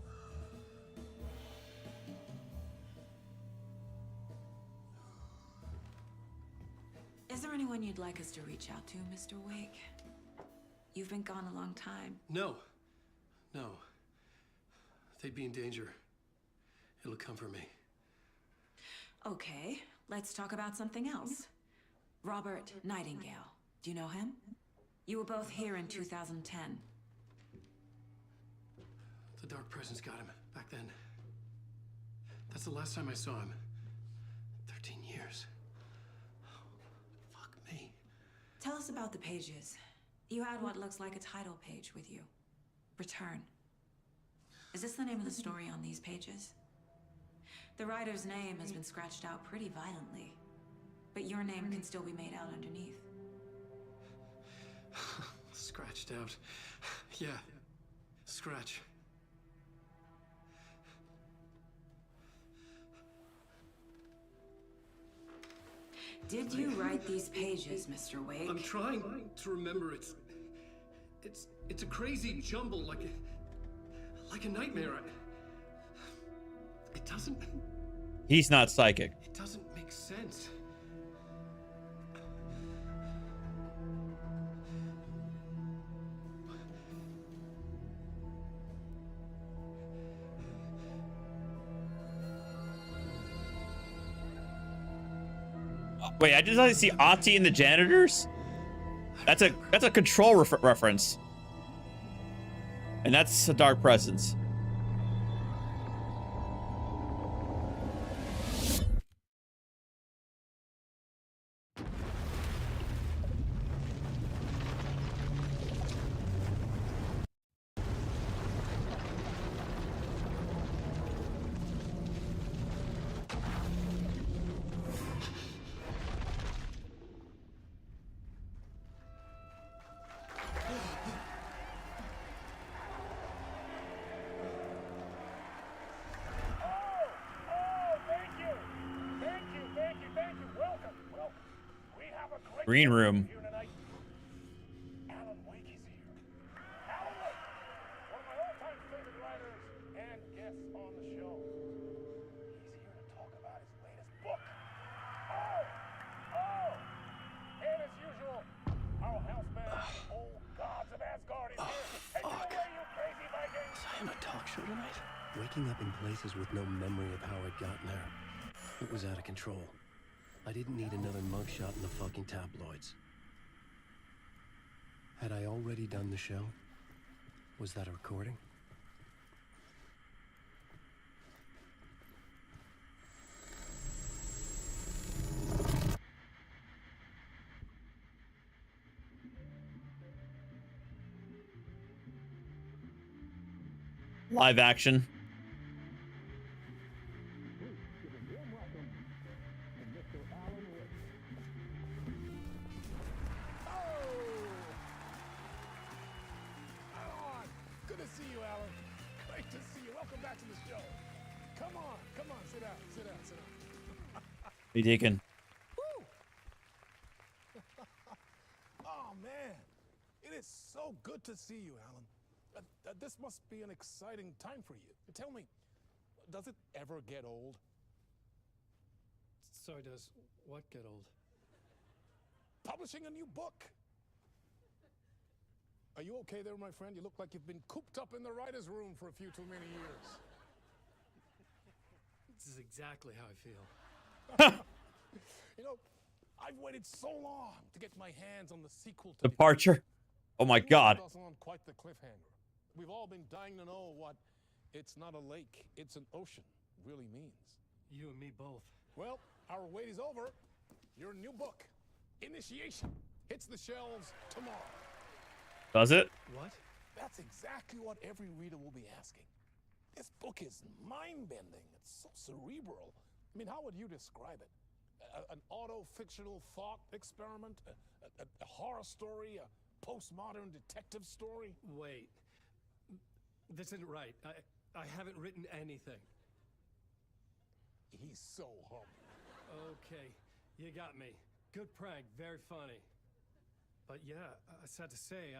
there anyone you'd like us to reach out to, Mr. Wake? You've been gone a long time. No. No. They'd be in danger. It'll come for me. Okay, let's talk about something else. Robert Nightingale. Do you know him? You were both here in 2010. The Dark Presence got him back then. That's the last time I saw him. 13 years. Fuck me. Tell us about the pages. You had what looks like a title page with you. Return. Is this the name of the story on these pages? The writer's name has been scratched out pretty violently, but your name can still be made out underneath. Scratched out. Yeah. Scratch. Did you write these pages, Mr. Wake? I'm trying to remember. It's a crazy jumble, like a nightmare. It doesn't. He's not psychic. It doesn't make sense. Wait, I just see Ati and the janitors. That's a control reference, and that's a Dark Presence. Green room. Alan Wake is here. Alan Wake, one of my all-time favorite writers and guests on the show. He's here to talk about his latest book. And as usual, our house band, Old Gods of Asgard, is here. Take it away, you crazy Vikings! Was I on a talk show tonight? Waking up in places with no memory of how I'd gotten there. It was out of control. I didn't need another mugshot in the fucking tabloids. Had I already done the show? Was that a recording? Live action. Hey, Deacon. Oh, man. It is so good to see you, Alan. This must be an exciting time for you. Tell me, does it ever get old? Sorry, does what get old? Publishing a new book. Are you okay there, my friend? You look like you've been cooped up in the writer's room for a few too many years. This is exactly how I feel. You know, I've waited so long to get my hands on the sequel to Departure. Oh my God. On quite the cliffhanger. We've all been dying to know what "it's not a lake, it's an ocean" really means. You and me both. Well, our wait is over. Your new book, Initiation, hits the shelves tomorrow. Does it? What? That's exactly what every reader will be asking. This book is mind-bending. It's so cerebral. I mean, how would you describe it? An auto-fictional thought experiment? A horror story? A postmodern detective story? Wait. This isn't right. I haven't written anything. He's so humble. Okay, you got me. Good prank, very funny. But yeah, sad to say,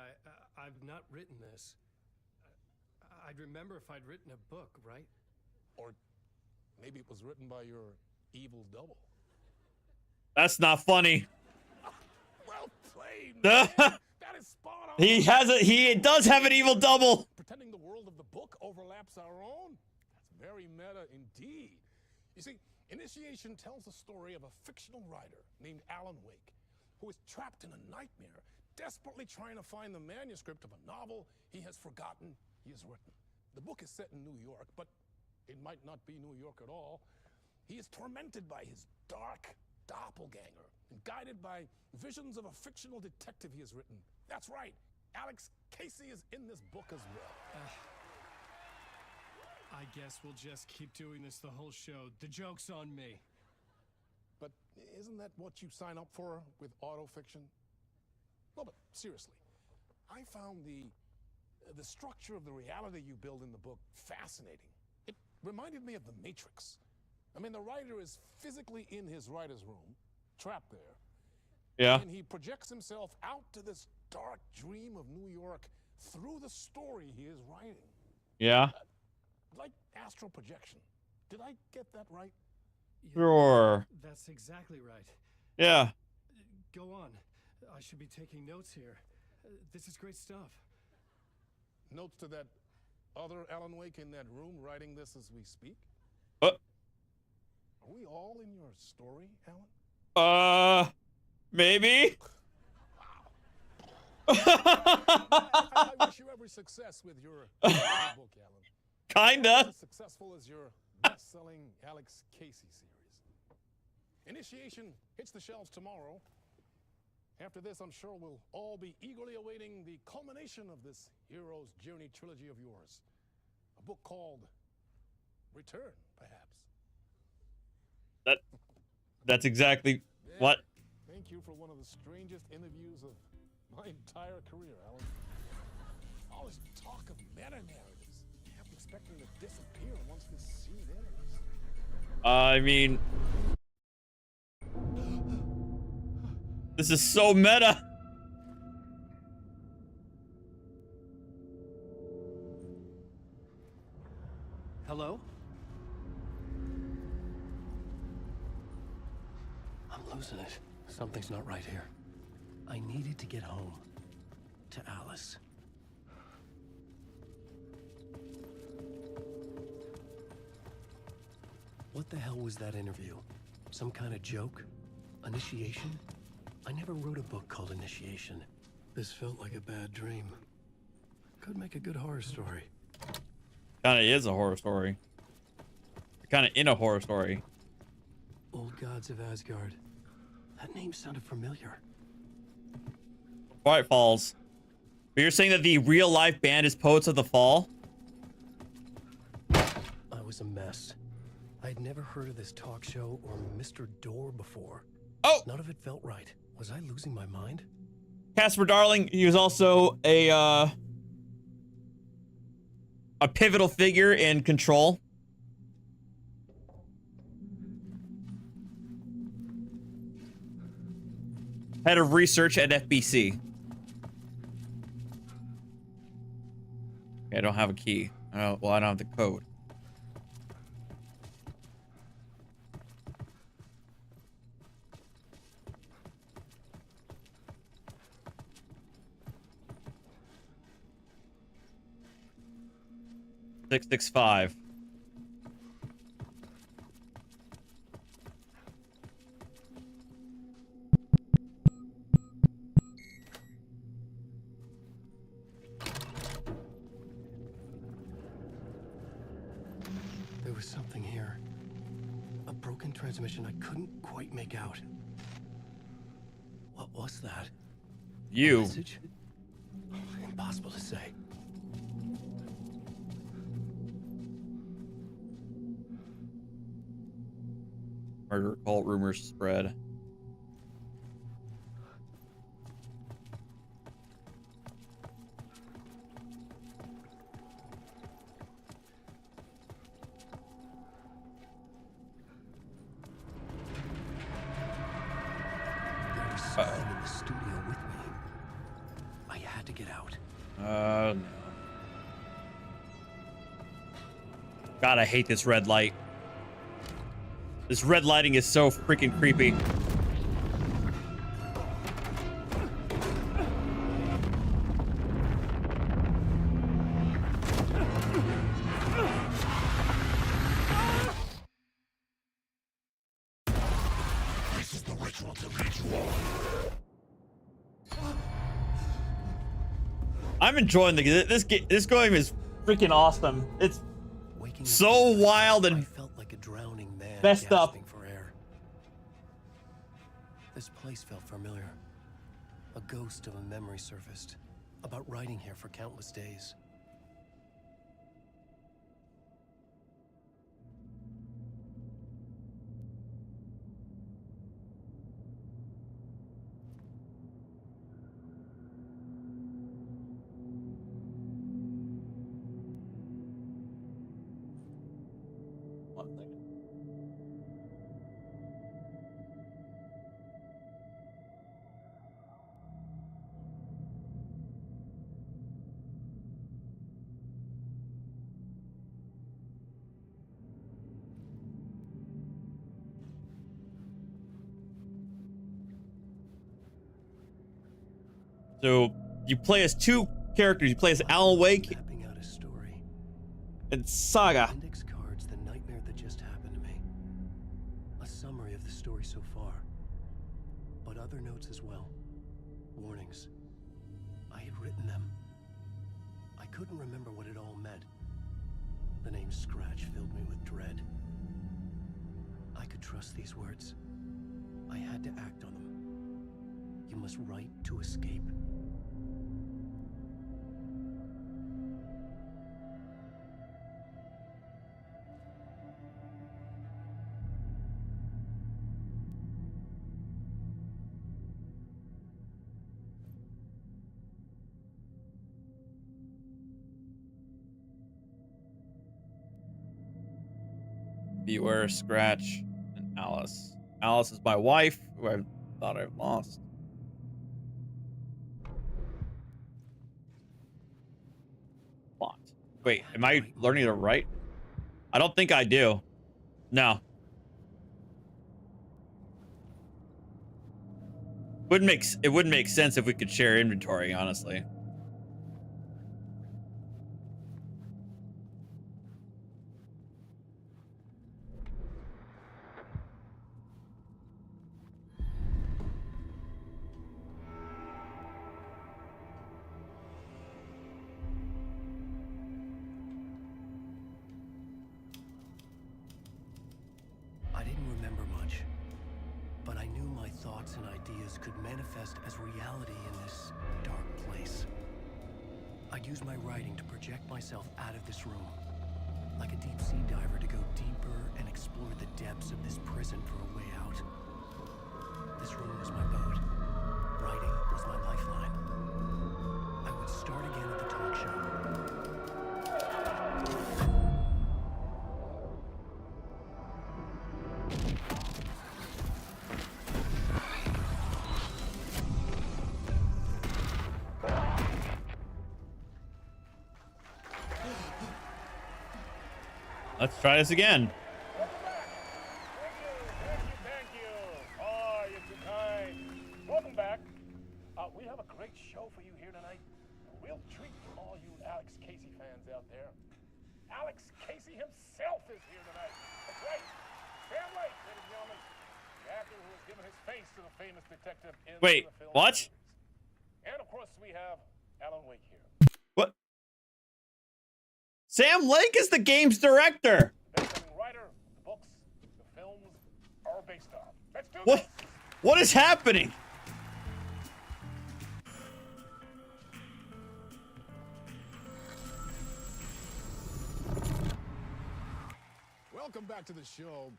I've not written this. I'd remember if I'd written a book, right? Or maybe it was written by your evil double. That's not funny. That is spot on. He does have an evil double. Pretending the world of the book overlaps our own? That's very meta indeed. You see, Initiation tells the story of a fictional writer named Alan Wake, who is trapped in a nightmare, desperately trying to find the manuscript of a novel he has forgotten he has written. The book is set in New York, but it might not be New York at all. He is tormented by his dark doppelganger and guided by visions of a fictional detective he has written. That's right, Alex Casey is in this book as well. I guess we'll just keep doing this the whole show. The joke's on me. But isn't that what you sign up for with autofiction? No, but seriously, I found the structure of the reality you build in the book fascinating. It reminded me of The Matrix. I mean, the writer is physically in his writer's room, trapped there. Yeah. And he projects himself out to this dark dream of New York through the story he is writing. Yeah. Like astral projection. Did I get that right? Sure. That's exactly right. Yeah. Go on. I should be taking notes here. This is great stuff. Notes to that other Alan Wake in that room writing this as we speak? What? Are we all in your story, Alan? Maybe? I wish you every success with your book, Alan. Kinda. As successful as your best-selling Alex Casey series. Initiation hits the shelves tomorrow. After this, I'm sure we'll all be eagerly awaiting the culmination of this hero's journey trilogy of yours. A book called Return, perhaps. That's exactly what. Thank you for one of the strangest interviews of my entire career, Alan. All this talk of meta-narratives. I'm expecting to disappear once this scene ends. I mean, this is so meta. Hello? I'm losing it. Something's not right here. I needed to get home. To Alice. What the hell was that interview? Some kind of joke? Initiation? I never wrote a book called Initiation. This felt like a bad dream. Could make a good horror story. Kinda is a horror story. Kinda in a horror story. Old Gods of Asgard. That name sounded familiar. Quiet Falls. But you're saying that the real life band is Poets of the Fall? I was a mess. I'd never heard of this talk show or Mr. Door before. Oh! None of it felt right. Was I losing my mind? Casper Darling, he was also a pivotal figure in Control. Head of research at FBC. Okay, I don't have a key. Well, I don't have the code. $665. There was something here. A broken transmission I couldn't quite make out. What was that? You. A message? Impossible to say. Murder cult rumors spread. There was someone in the studio with me. I had to get out. No. God, I hate this red light. This red lighting is so freaking creepy. I'm enjoying this game is freaking awesome. It's so wild and felt like a drowning man messed up. for air. This place felt familiar. A ghost of a memory surfaced about riding here for countless days. So you play as two characters. You play as Alan Wake and Saga. Index cards, the nightmare that just happened to me. A summary of the story so far, but other notes as well. Warnings. I had written them. I couldn't remember what it all meant. The name Scratch filled me with dread. I could trust these words. I had to act on them. You must write to escape. Beware Scratch and Alice. Alice is my wife, who I thought I lost. Wait, am I learning to write? I don't think I do. No. It wouldn't make sense if we could share inventory, honestly. Could manifest as reality in this dark place. I'd use my writing to project myself out of this room, like a deep sea diver to go deeper and explore the depths of this prison for a way out. This room was my boat. Writing was my lifeline. I would start again at the talk show. Let's try this again. Thank you. Oh, you're too kind. Welcome back. We have a great show for you here tonight. A real treat for all you Alex Casey fans out there. Alex Casey himself is here tonight. That's right. Sam Lake, ladies and gentlemen. The actor who has given his face to the famous detective in Wait, the film. what? And of course, we have Alan Wake here. What? Sam Lake is the game's director. Writer, the books, the films are based on. Let's do What? What is happening? Welcome back to the show.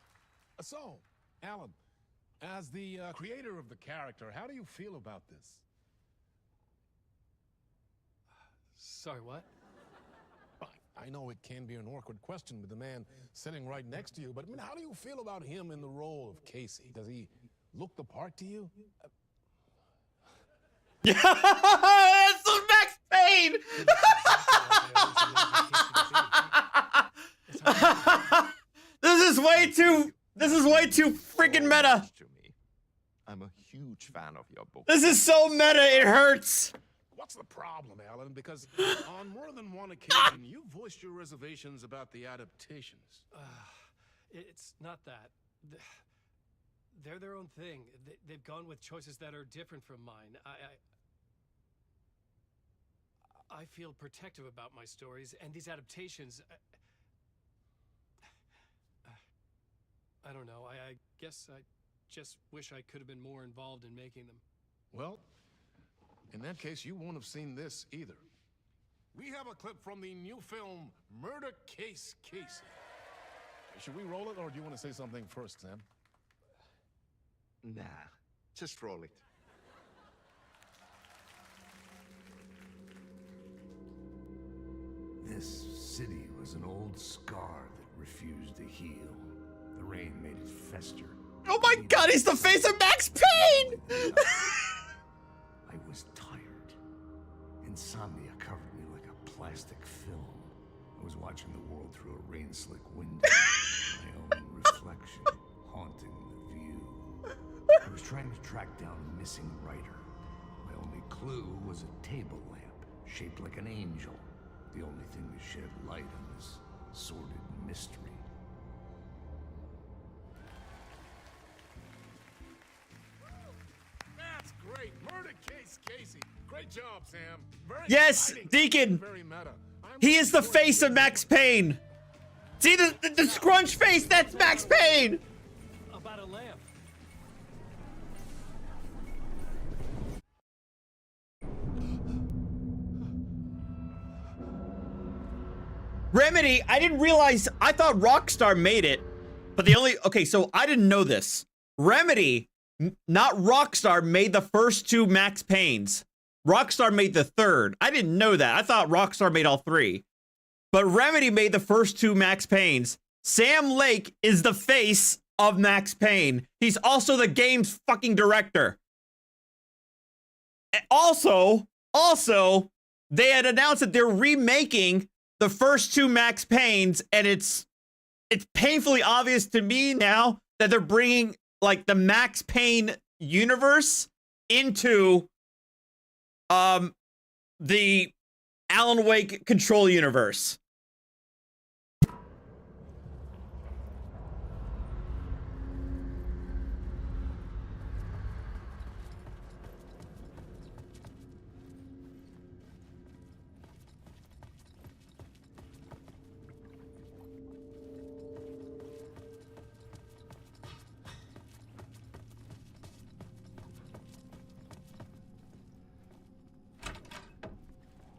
So, Alan, as the creator of the character, how do you feel about this? Sorry, what? I know it can be an awkward question with the man sitting right next to you, but I mean, how do you feel about him in the role of Casey? Does he look the part to you? Yeah, that's Max Payne. This is way too freaking meta. I'm a huge fan of your book. This is so meta, it hurts. What's the problem, Alan? Because on more than one occasion, you voiced your reservations about the adaptations. It's not that. They're their own thing. They've gone with choices that are different from mine. I feel protective about my stories, and these adaptations... I don't know. I guess I just wish I could have been more involved in making them. Well, in that case, you won't have seen this either. We have a clip from the new film, Murder Case Casey. Should we roll it, or do you want to say something first, Sam? Nah, just roll it. This city was an old scar that refused to heal. The rain made it fester. Oh my god, he's the face of Max Payne! I was tired. Insomnia covered me like a plastic film. I was watching the world through a rain-slick window. My own reflection haunting the view. I was trying to track down a missing writer. My only clue was a table lamp shaped like an angel. The only thing to shed light on this sordid mystery. That's great. Murder Case Casey. Great job, Sam. Very Yes, exciting. Deacon. Very meta. He is the face of Max Payne. See the scrunch face? That's Max Payne. About a lamp. Remedy, I didn't realize, I thought Rockstar made it, but okay, so I didn't know this. Remedy, not Rockstar, made the first two Max Paynes. Rockstar made the third. I didn't know that. I thought Rockstar made all three. But Remedy made the first two Max Paynes. Sam Lake is the face of Max Payne. He's also the game's fucking director. And also, they had announced that they're remaking the first two Max Paynes, and it's painfully obvious to me now that they're bringing like the Max Payne universe into the Alan Wake Control universe.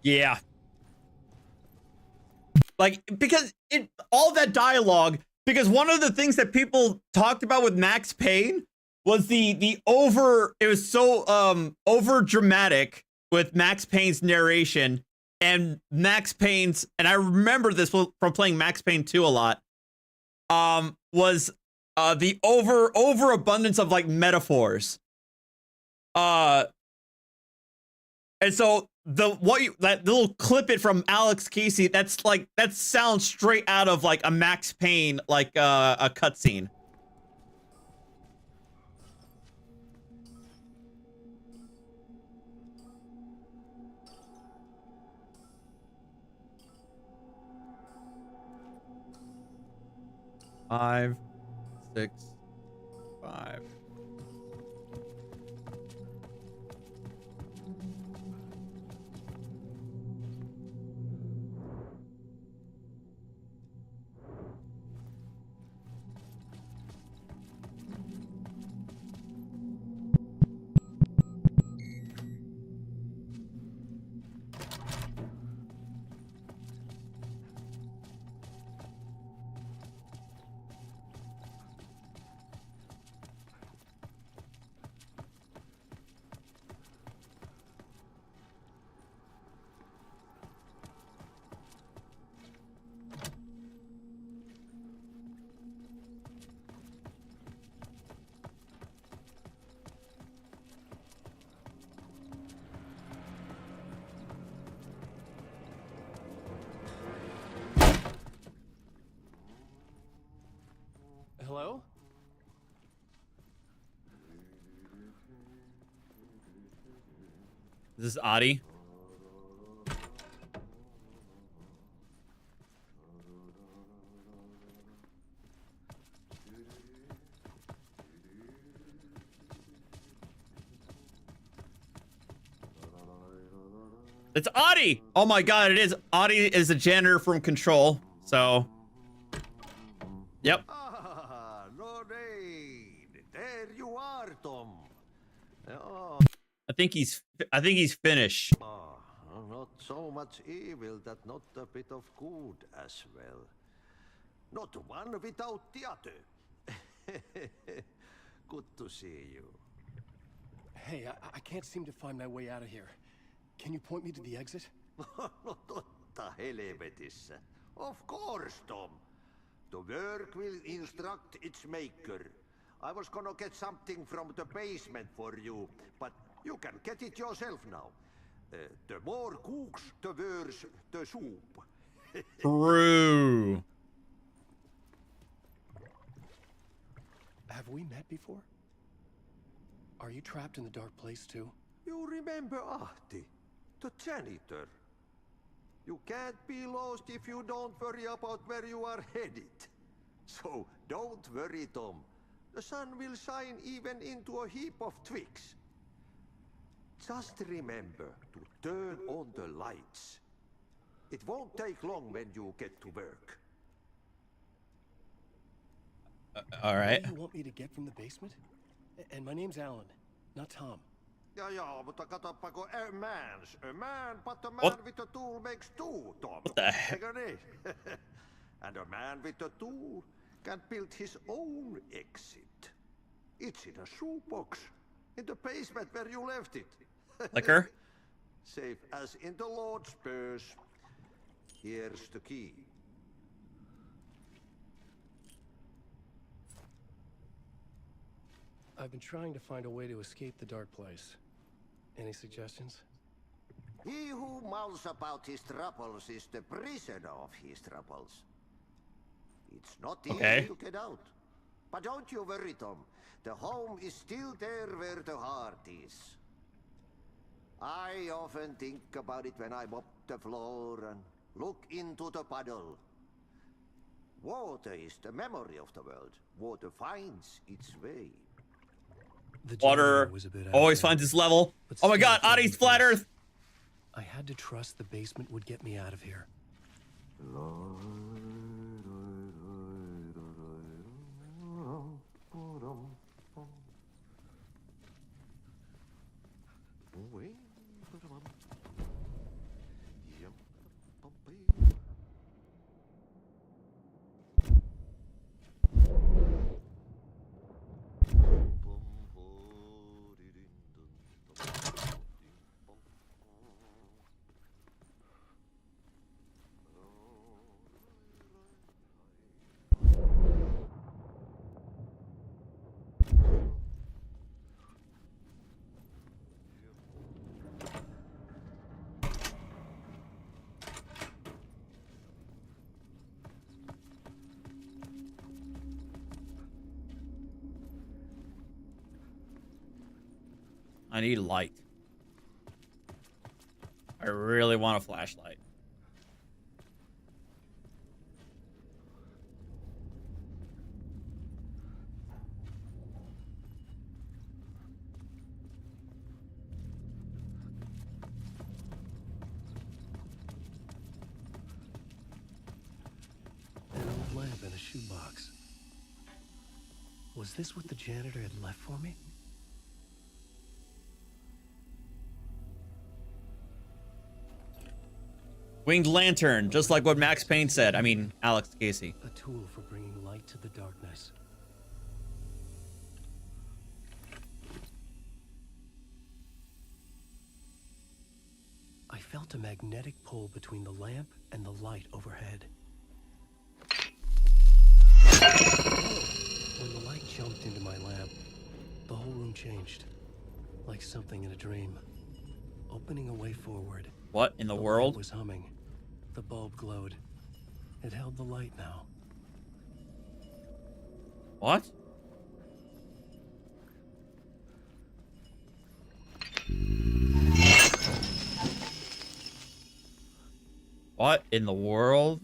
Yeah. Like, because all that dialogue, because one of the things that people talked about with Max Payne was it was so over dramatic with Max Payne's narration and Max Payne's, and I remember this from playing Max Payne 2 a lot, was the overabundance of like metaphors. And so that little clip it from Alex Casey, that sounds straight out of like a Max Payne, like a cutscene. Five, 6, 5. Hello? Is this Adi? It's Audie! Oh my god, it is. Audie is a janitor from Control, so... Yep. Ah, Lorraine! There you are, Tom. Oh. I think he's Finnish. Ah, not so much evil that not a bit of good as well. Not one without the other. Good to see you. Hey, I can't seem to find my way out of here. Can you point me to the exit? Totta helvetissä. Of course, Tom. The work will instruct its maker. I was gonna get something from the basement for you, but you can get it yourself now. The more cooks, the worse the soup. True. Have we met before? Are you trapped in the dark place too? You remember Ahti, the janitor. You can't be lost if you don't worry about where you are headed. So don't worry, Tom. The sun will shine even into a heap of twigs. Just remember to turn on the lights. It won't take long when you get to work. All right. What do you want me to get from the basement? And my name's Alan, not Tom. Ja, mutta katsopako a man, but a man What? with a tool makes two, Tom. What the heck? Eikö niin? And a man with a tool can build his own exit. It's in a shoebox, in the basement where you left it. Liquor? Safe as in the Lord's purse. Here's the key. I've been trying to find a way to escape the dark place. Any suggestions? He who mouths about his troubles is the prisoner of his troubles. It's not easy to get out. But don't you worry, Tom. The home is still there where the heart is. I often think about it when I mop the floor and look into the puddle. Water is the memory of the world. Water finds its way. Water always finds its level. Oh my god, Audie's flat earth! I had to trust the basement would get me out of here. I need light. I really want a flashlight. An old lamp in a shoebox. Was this what the janitor had left for me? Winged lantern, just like what Max Payne said. I mean, Alex Casey. A tool for bringing light to the darkness. I felt a magnetic pull between the lamp and the light overhead. When the light jumped into my lamp, the whole room changed. Like something in a dream. Opening a way forward. What in the world? It was humming. The bulb glowed. It held the light now. What? What in the world?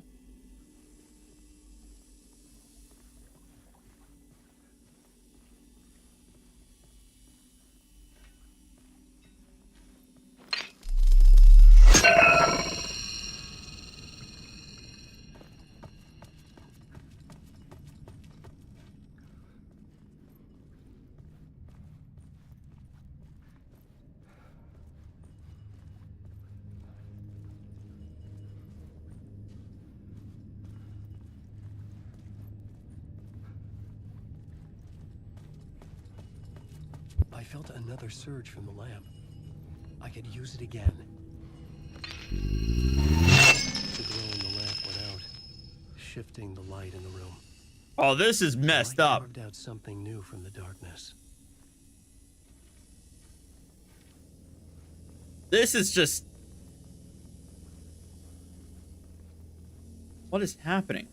felt another surge from the lamp. I could use it again. The glow in the lamp went out, shifting the light in the room. Oh, this is messed The light up. carved out something new from the darkness. This is just... What is happening?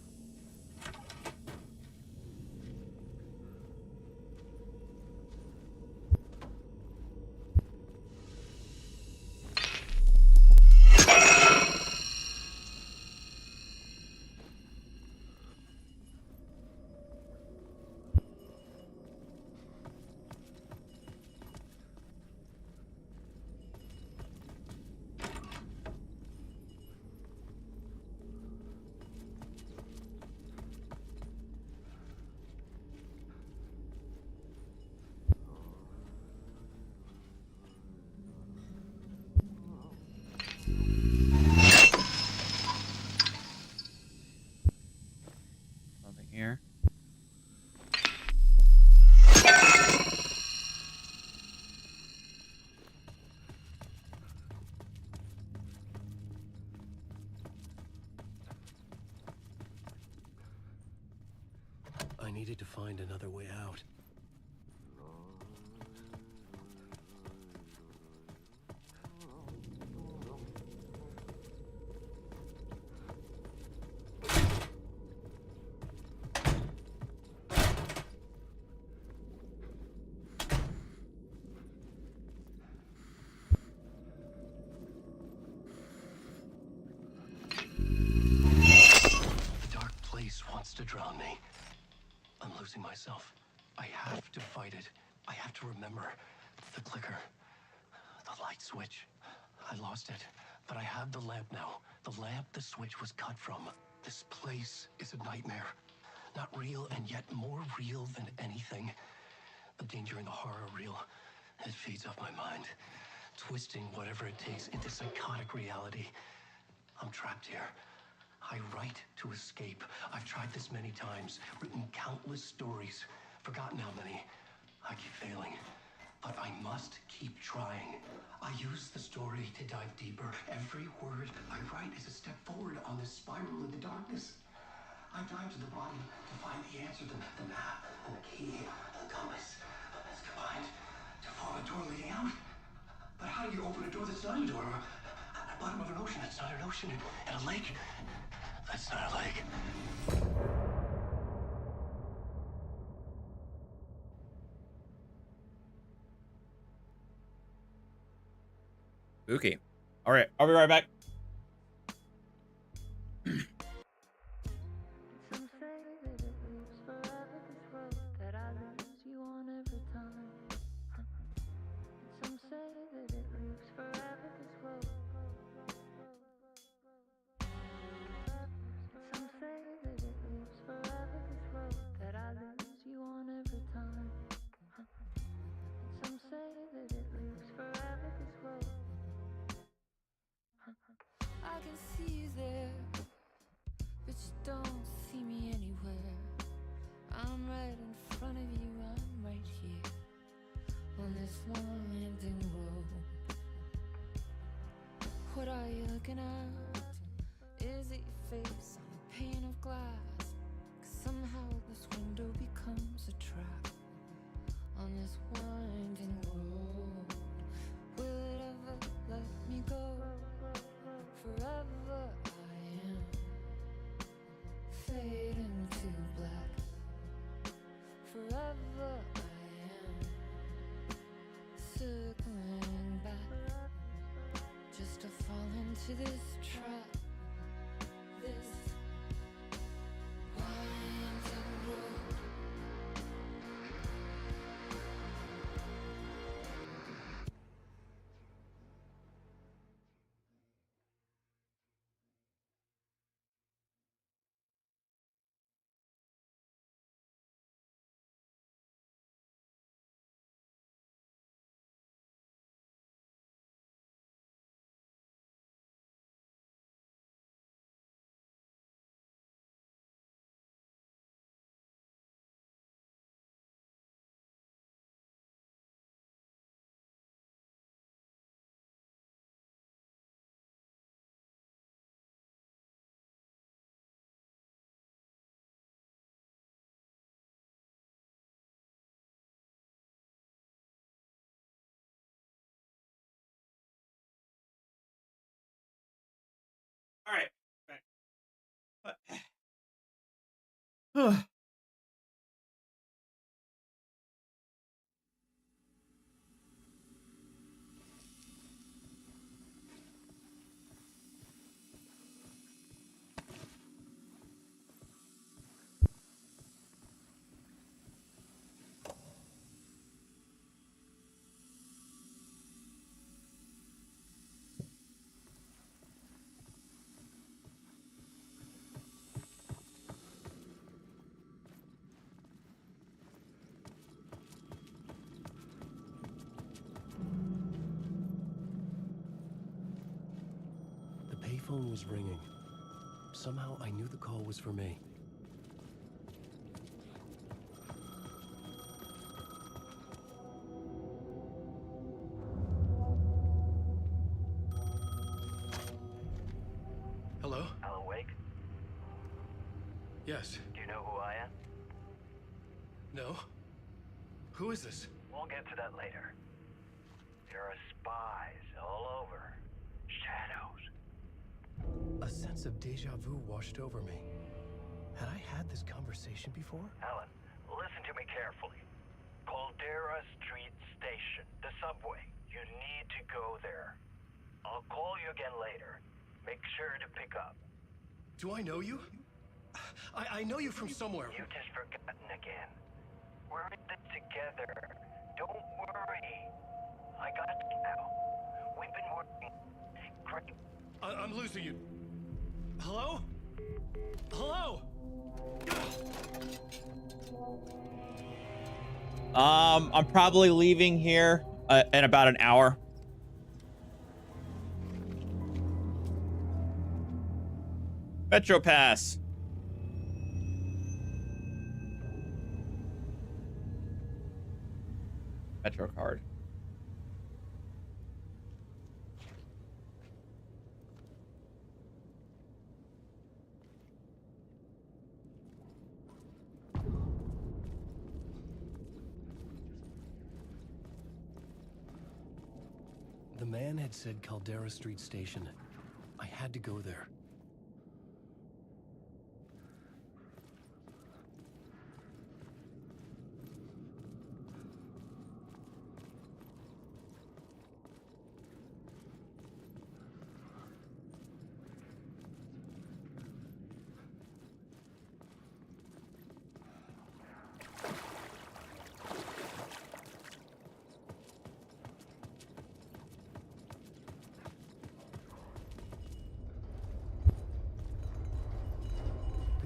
Nothing here. I needed to find another way out. The dark place wants to drown me. I'm losing myself. I have to fight it. I have to remember. The clicker. The light switch. I lost it. But I have the lamp now. The lamp the switch was cut from. This place is a nightmare. Not real, and yet more real than anything. The danger and the horror are real. It feeds off my mind. Twisting whatever it takes into psychotic reality. I'm trapped here. I write to escape. I've tried this many times, written countless stories, forgotten how many. I keep failing, but I must keep trying. I use the story to dive deeper. Every word I write is a step forward on this spiral in the darkness. I dive to the bottom to find the answer, the map, and the key, and the compass. It's combined to form a door leading out. But how do you open a door that's not a door? At the bottom of an ocean that's not an ocean, and a lake that's not a lake. Okay. All right. I'll be right back. Some say that it lives forever, this road that I lose you on every time. Some say that it lives forever, this road. Some say that it lives forever, this road that I lose you on every time. Some say that it lives forever, this road. I can see you there, but you don't see me anywhere. I'm right in front of you, I'm right here on this long ending road. What are you looking at? Is it your face on a pane of glass? 'Cause somehow this window becomes a trap on this winding road. Will it ever let me go? Forever I am fading to black. Forever I am circling back, just to fall into this trap. This winding road. All right. What? The payphone was ringing. Somehow I knew the call was for me. Hello? Alan Wake? Yes. Do you know who I am? No? Who is this? We'll get to that later. There are spies all over. Shadows. A sense of deja vu washed over me. Had I had this conversation before? Alan, listen to me carefully. Caldera Street Station, the subway. You need to go there. I'll call you again later. Make sure to pick up. Do I know you? I know you from somewhere. You've just forgotten again. We're in this together. Don't worry. I got you now. We've been working. Great. I'm losing you. Hello? Hello? I'm probably leaving here in about an hour. Metro Pass. Metro card. The man had said Caldera Street Station. I had to go there.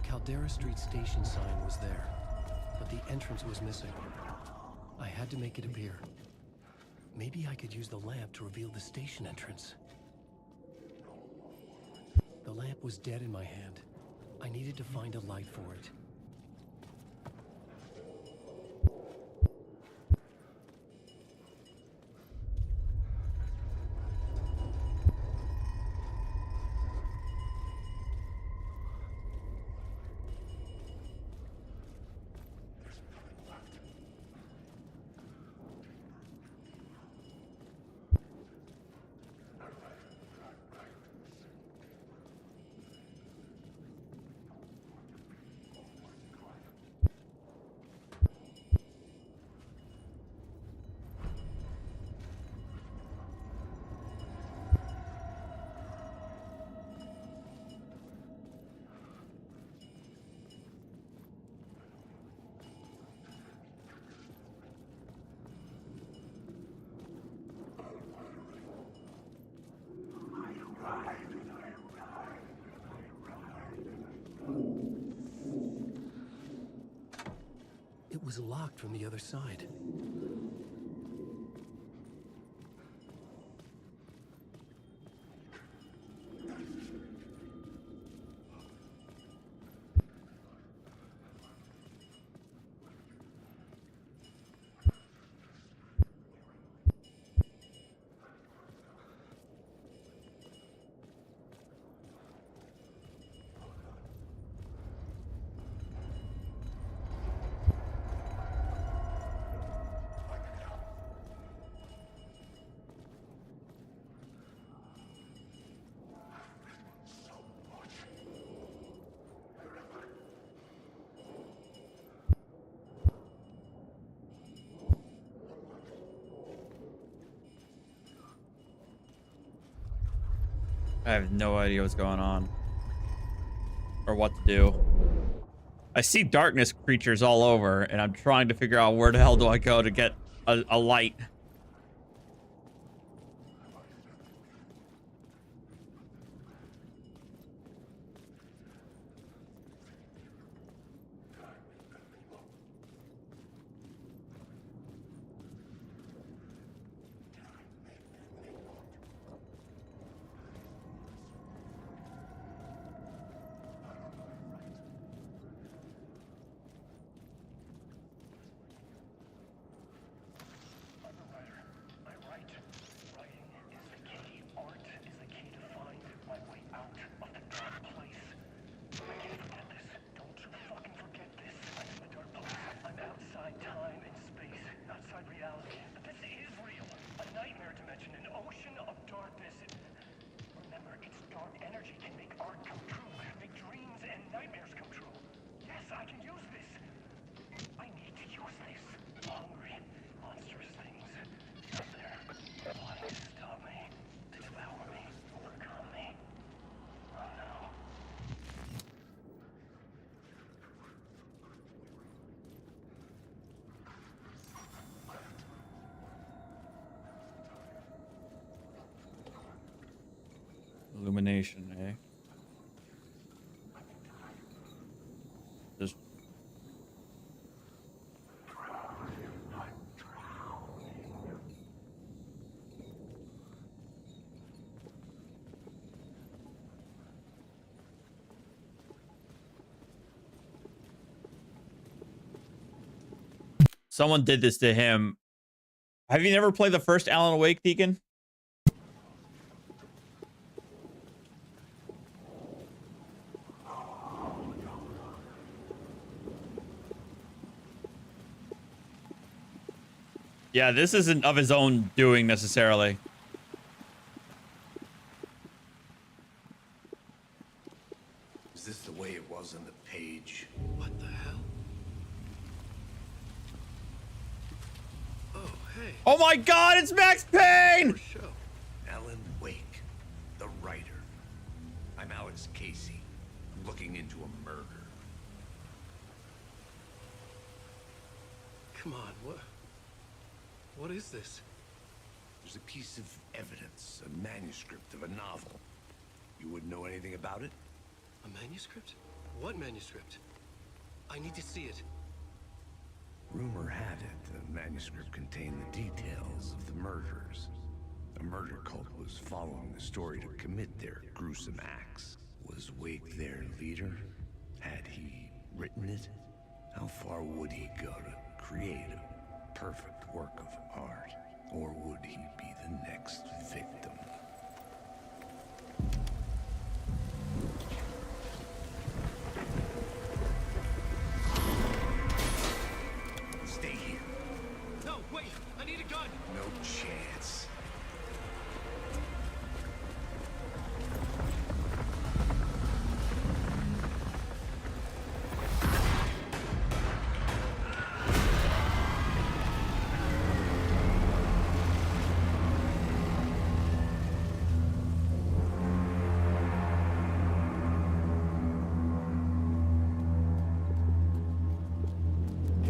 Caldera Street Station sign was there, but the entrance was missing. I had to make it appear. Maybe I could use the lamp to reveal the station entrance. The lamp was dead in my hand. I needed to find a light for it. It was locked from the other side. I have no idea what's going on. Or what to do. I see darkness creatures all over, and I'm trying to figure out where the hell do I go to get a light. Illumination, eh? Just someone did this to him. Have you never played the first Alan Wake, Deacon? Yeah, this isn't of his own doing necessarily. Is this the way it was on the page? What the hell? Oh, hey. Oh my God, it's Max Payne! Alan Wake, the writer. I'm Alex Casey, looking into a murder. Come on, what is this? There's a piece of evidence, a manuscript of a novel. You wouldn't know anything about it? A manuscript? What manuscript? I need to see it. Rumor had it the manuscript contained the details of the murders. A murder cult was following the story to commit their gruesome acts. Was Wake their leader? Had he written it? How far would he go to create a perfect work of art? Or would he be the next victim? Stay here. No, wait! I need a gun! No chance.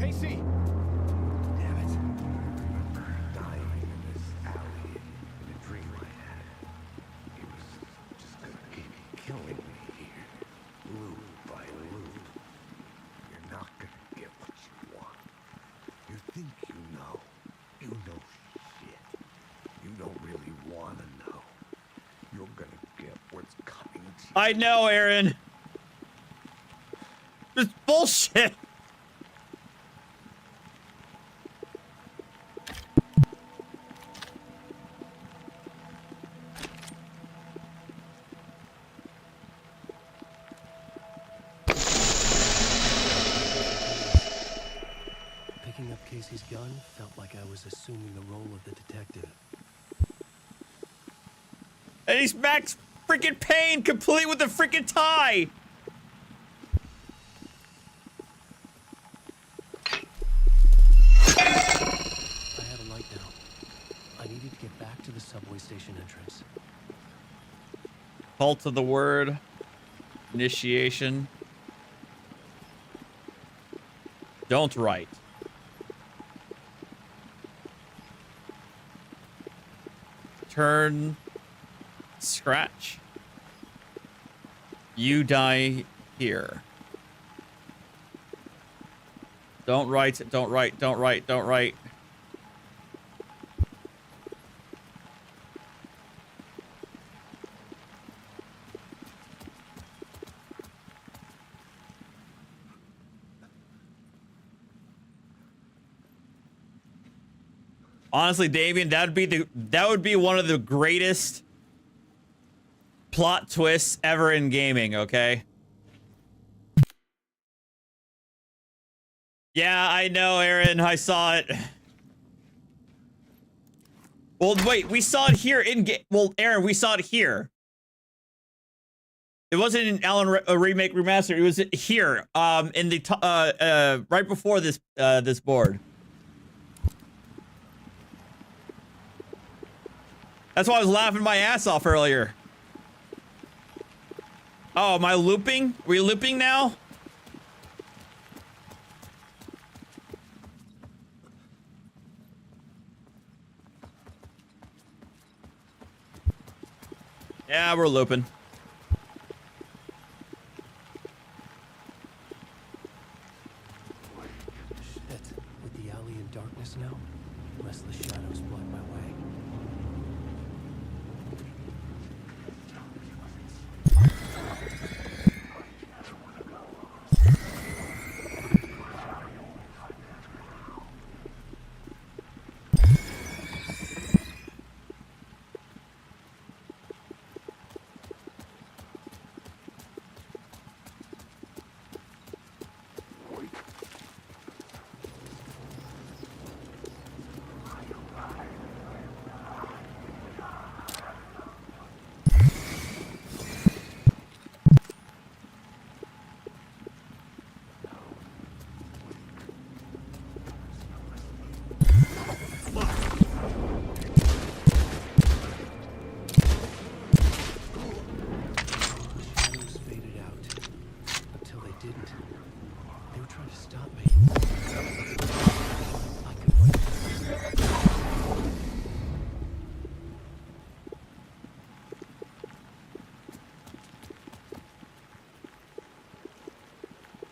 Casey! Damn it. Dying in this alley in a dream I had. He was just gonna keep killing me here. Loop by loop. You're not gonna get what you want. You think you know. You know shit. You don't really wanna know. You're gonna get what's coming to you. I know, Aaron. It's bullshit. Picking up Casey's gun felt like I was assuming the role of the detective. And he's Max freaking Payne, complete with the freaking tie. I had a light now. I needed to get back to the subway station entrance. Cult of the Word. Initiation. Don't write. Turn. Scratch. You die here. Don't write, don't write, don't write, don't write. Honestly, Damien, that would be one of the greatest plot twists ever in gaming, okay? Yeah, I know, Aaron. I saw it. Well, wait, we saw it here in game. Well, Aaron, we saw it here. It wasn't in Alan Remake Remaster. It was here, in the right before this this board. That's why I was laughing my ass off earlier. Oh, am I looping? Are we looping now? Yeah, we're looping. Shit. With the alley in darkness now, restless shadows block my way.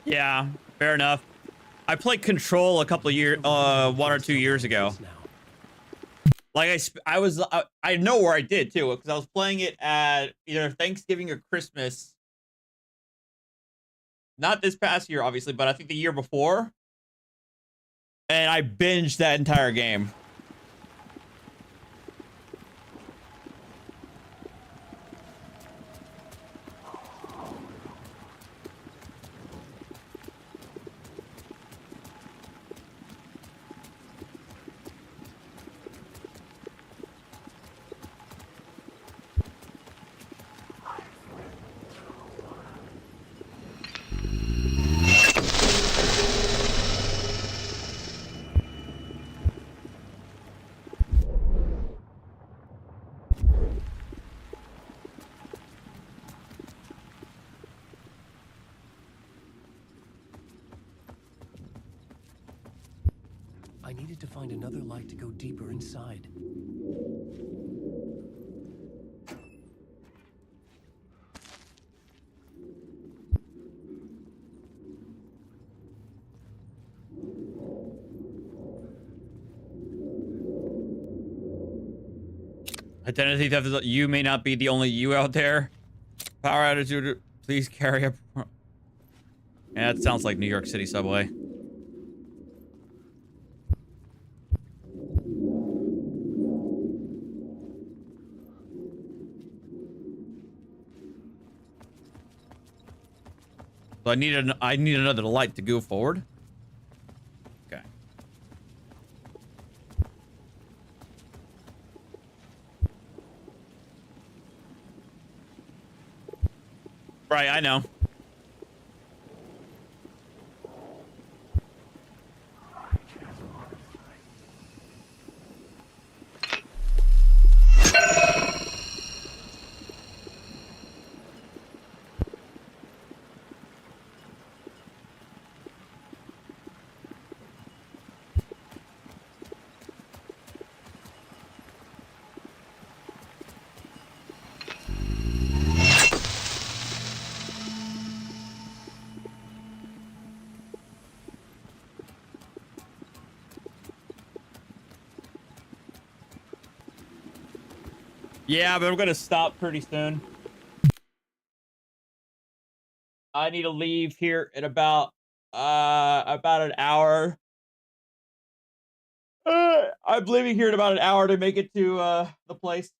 Yeah, fair enough. I played Control a couple of years, 1 or 2 years ago. Like I know where I did too, because I was playing it at either Thanksgiving or Christmas. Not this past year, obviously, but I think the year before. And I binged that entire game. I needed to find another light to go deeper inside. Identity theft is, you may not be the only you out there. Power attitude, please carry up. Yeah, that sounds like New York City subway. So I need another light to go forward. Okay. Right, I know. Yeah, but I'm gonna stop pretty soon. I need to leave here in about an hour. I'm leaving here in about an hour to make it to the place.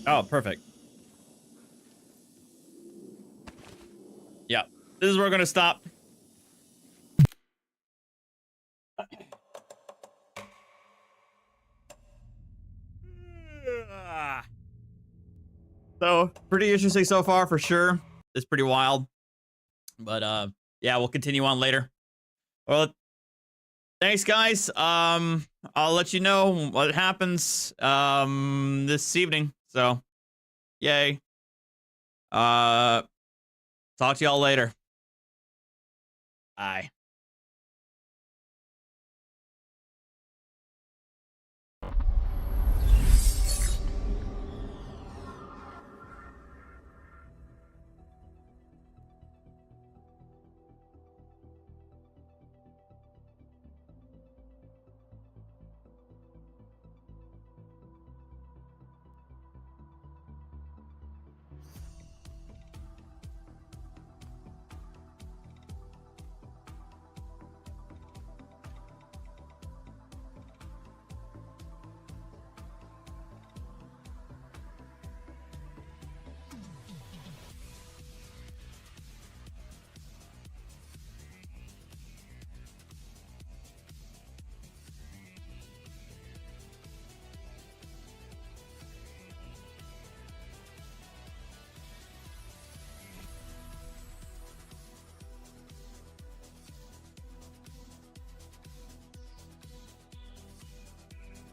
Oh, perfect. Yeah, this is where we're gonna stop. So, pretty interesting so far for sure. It's pretty wild. But yeah, we'll continue on later. Well, thanks guys. I'll let you know what happens this evening. So, yay. Talk to y'all later. Bye.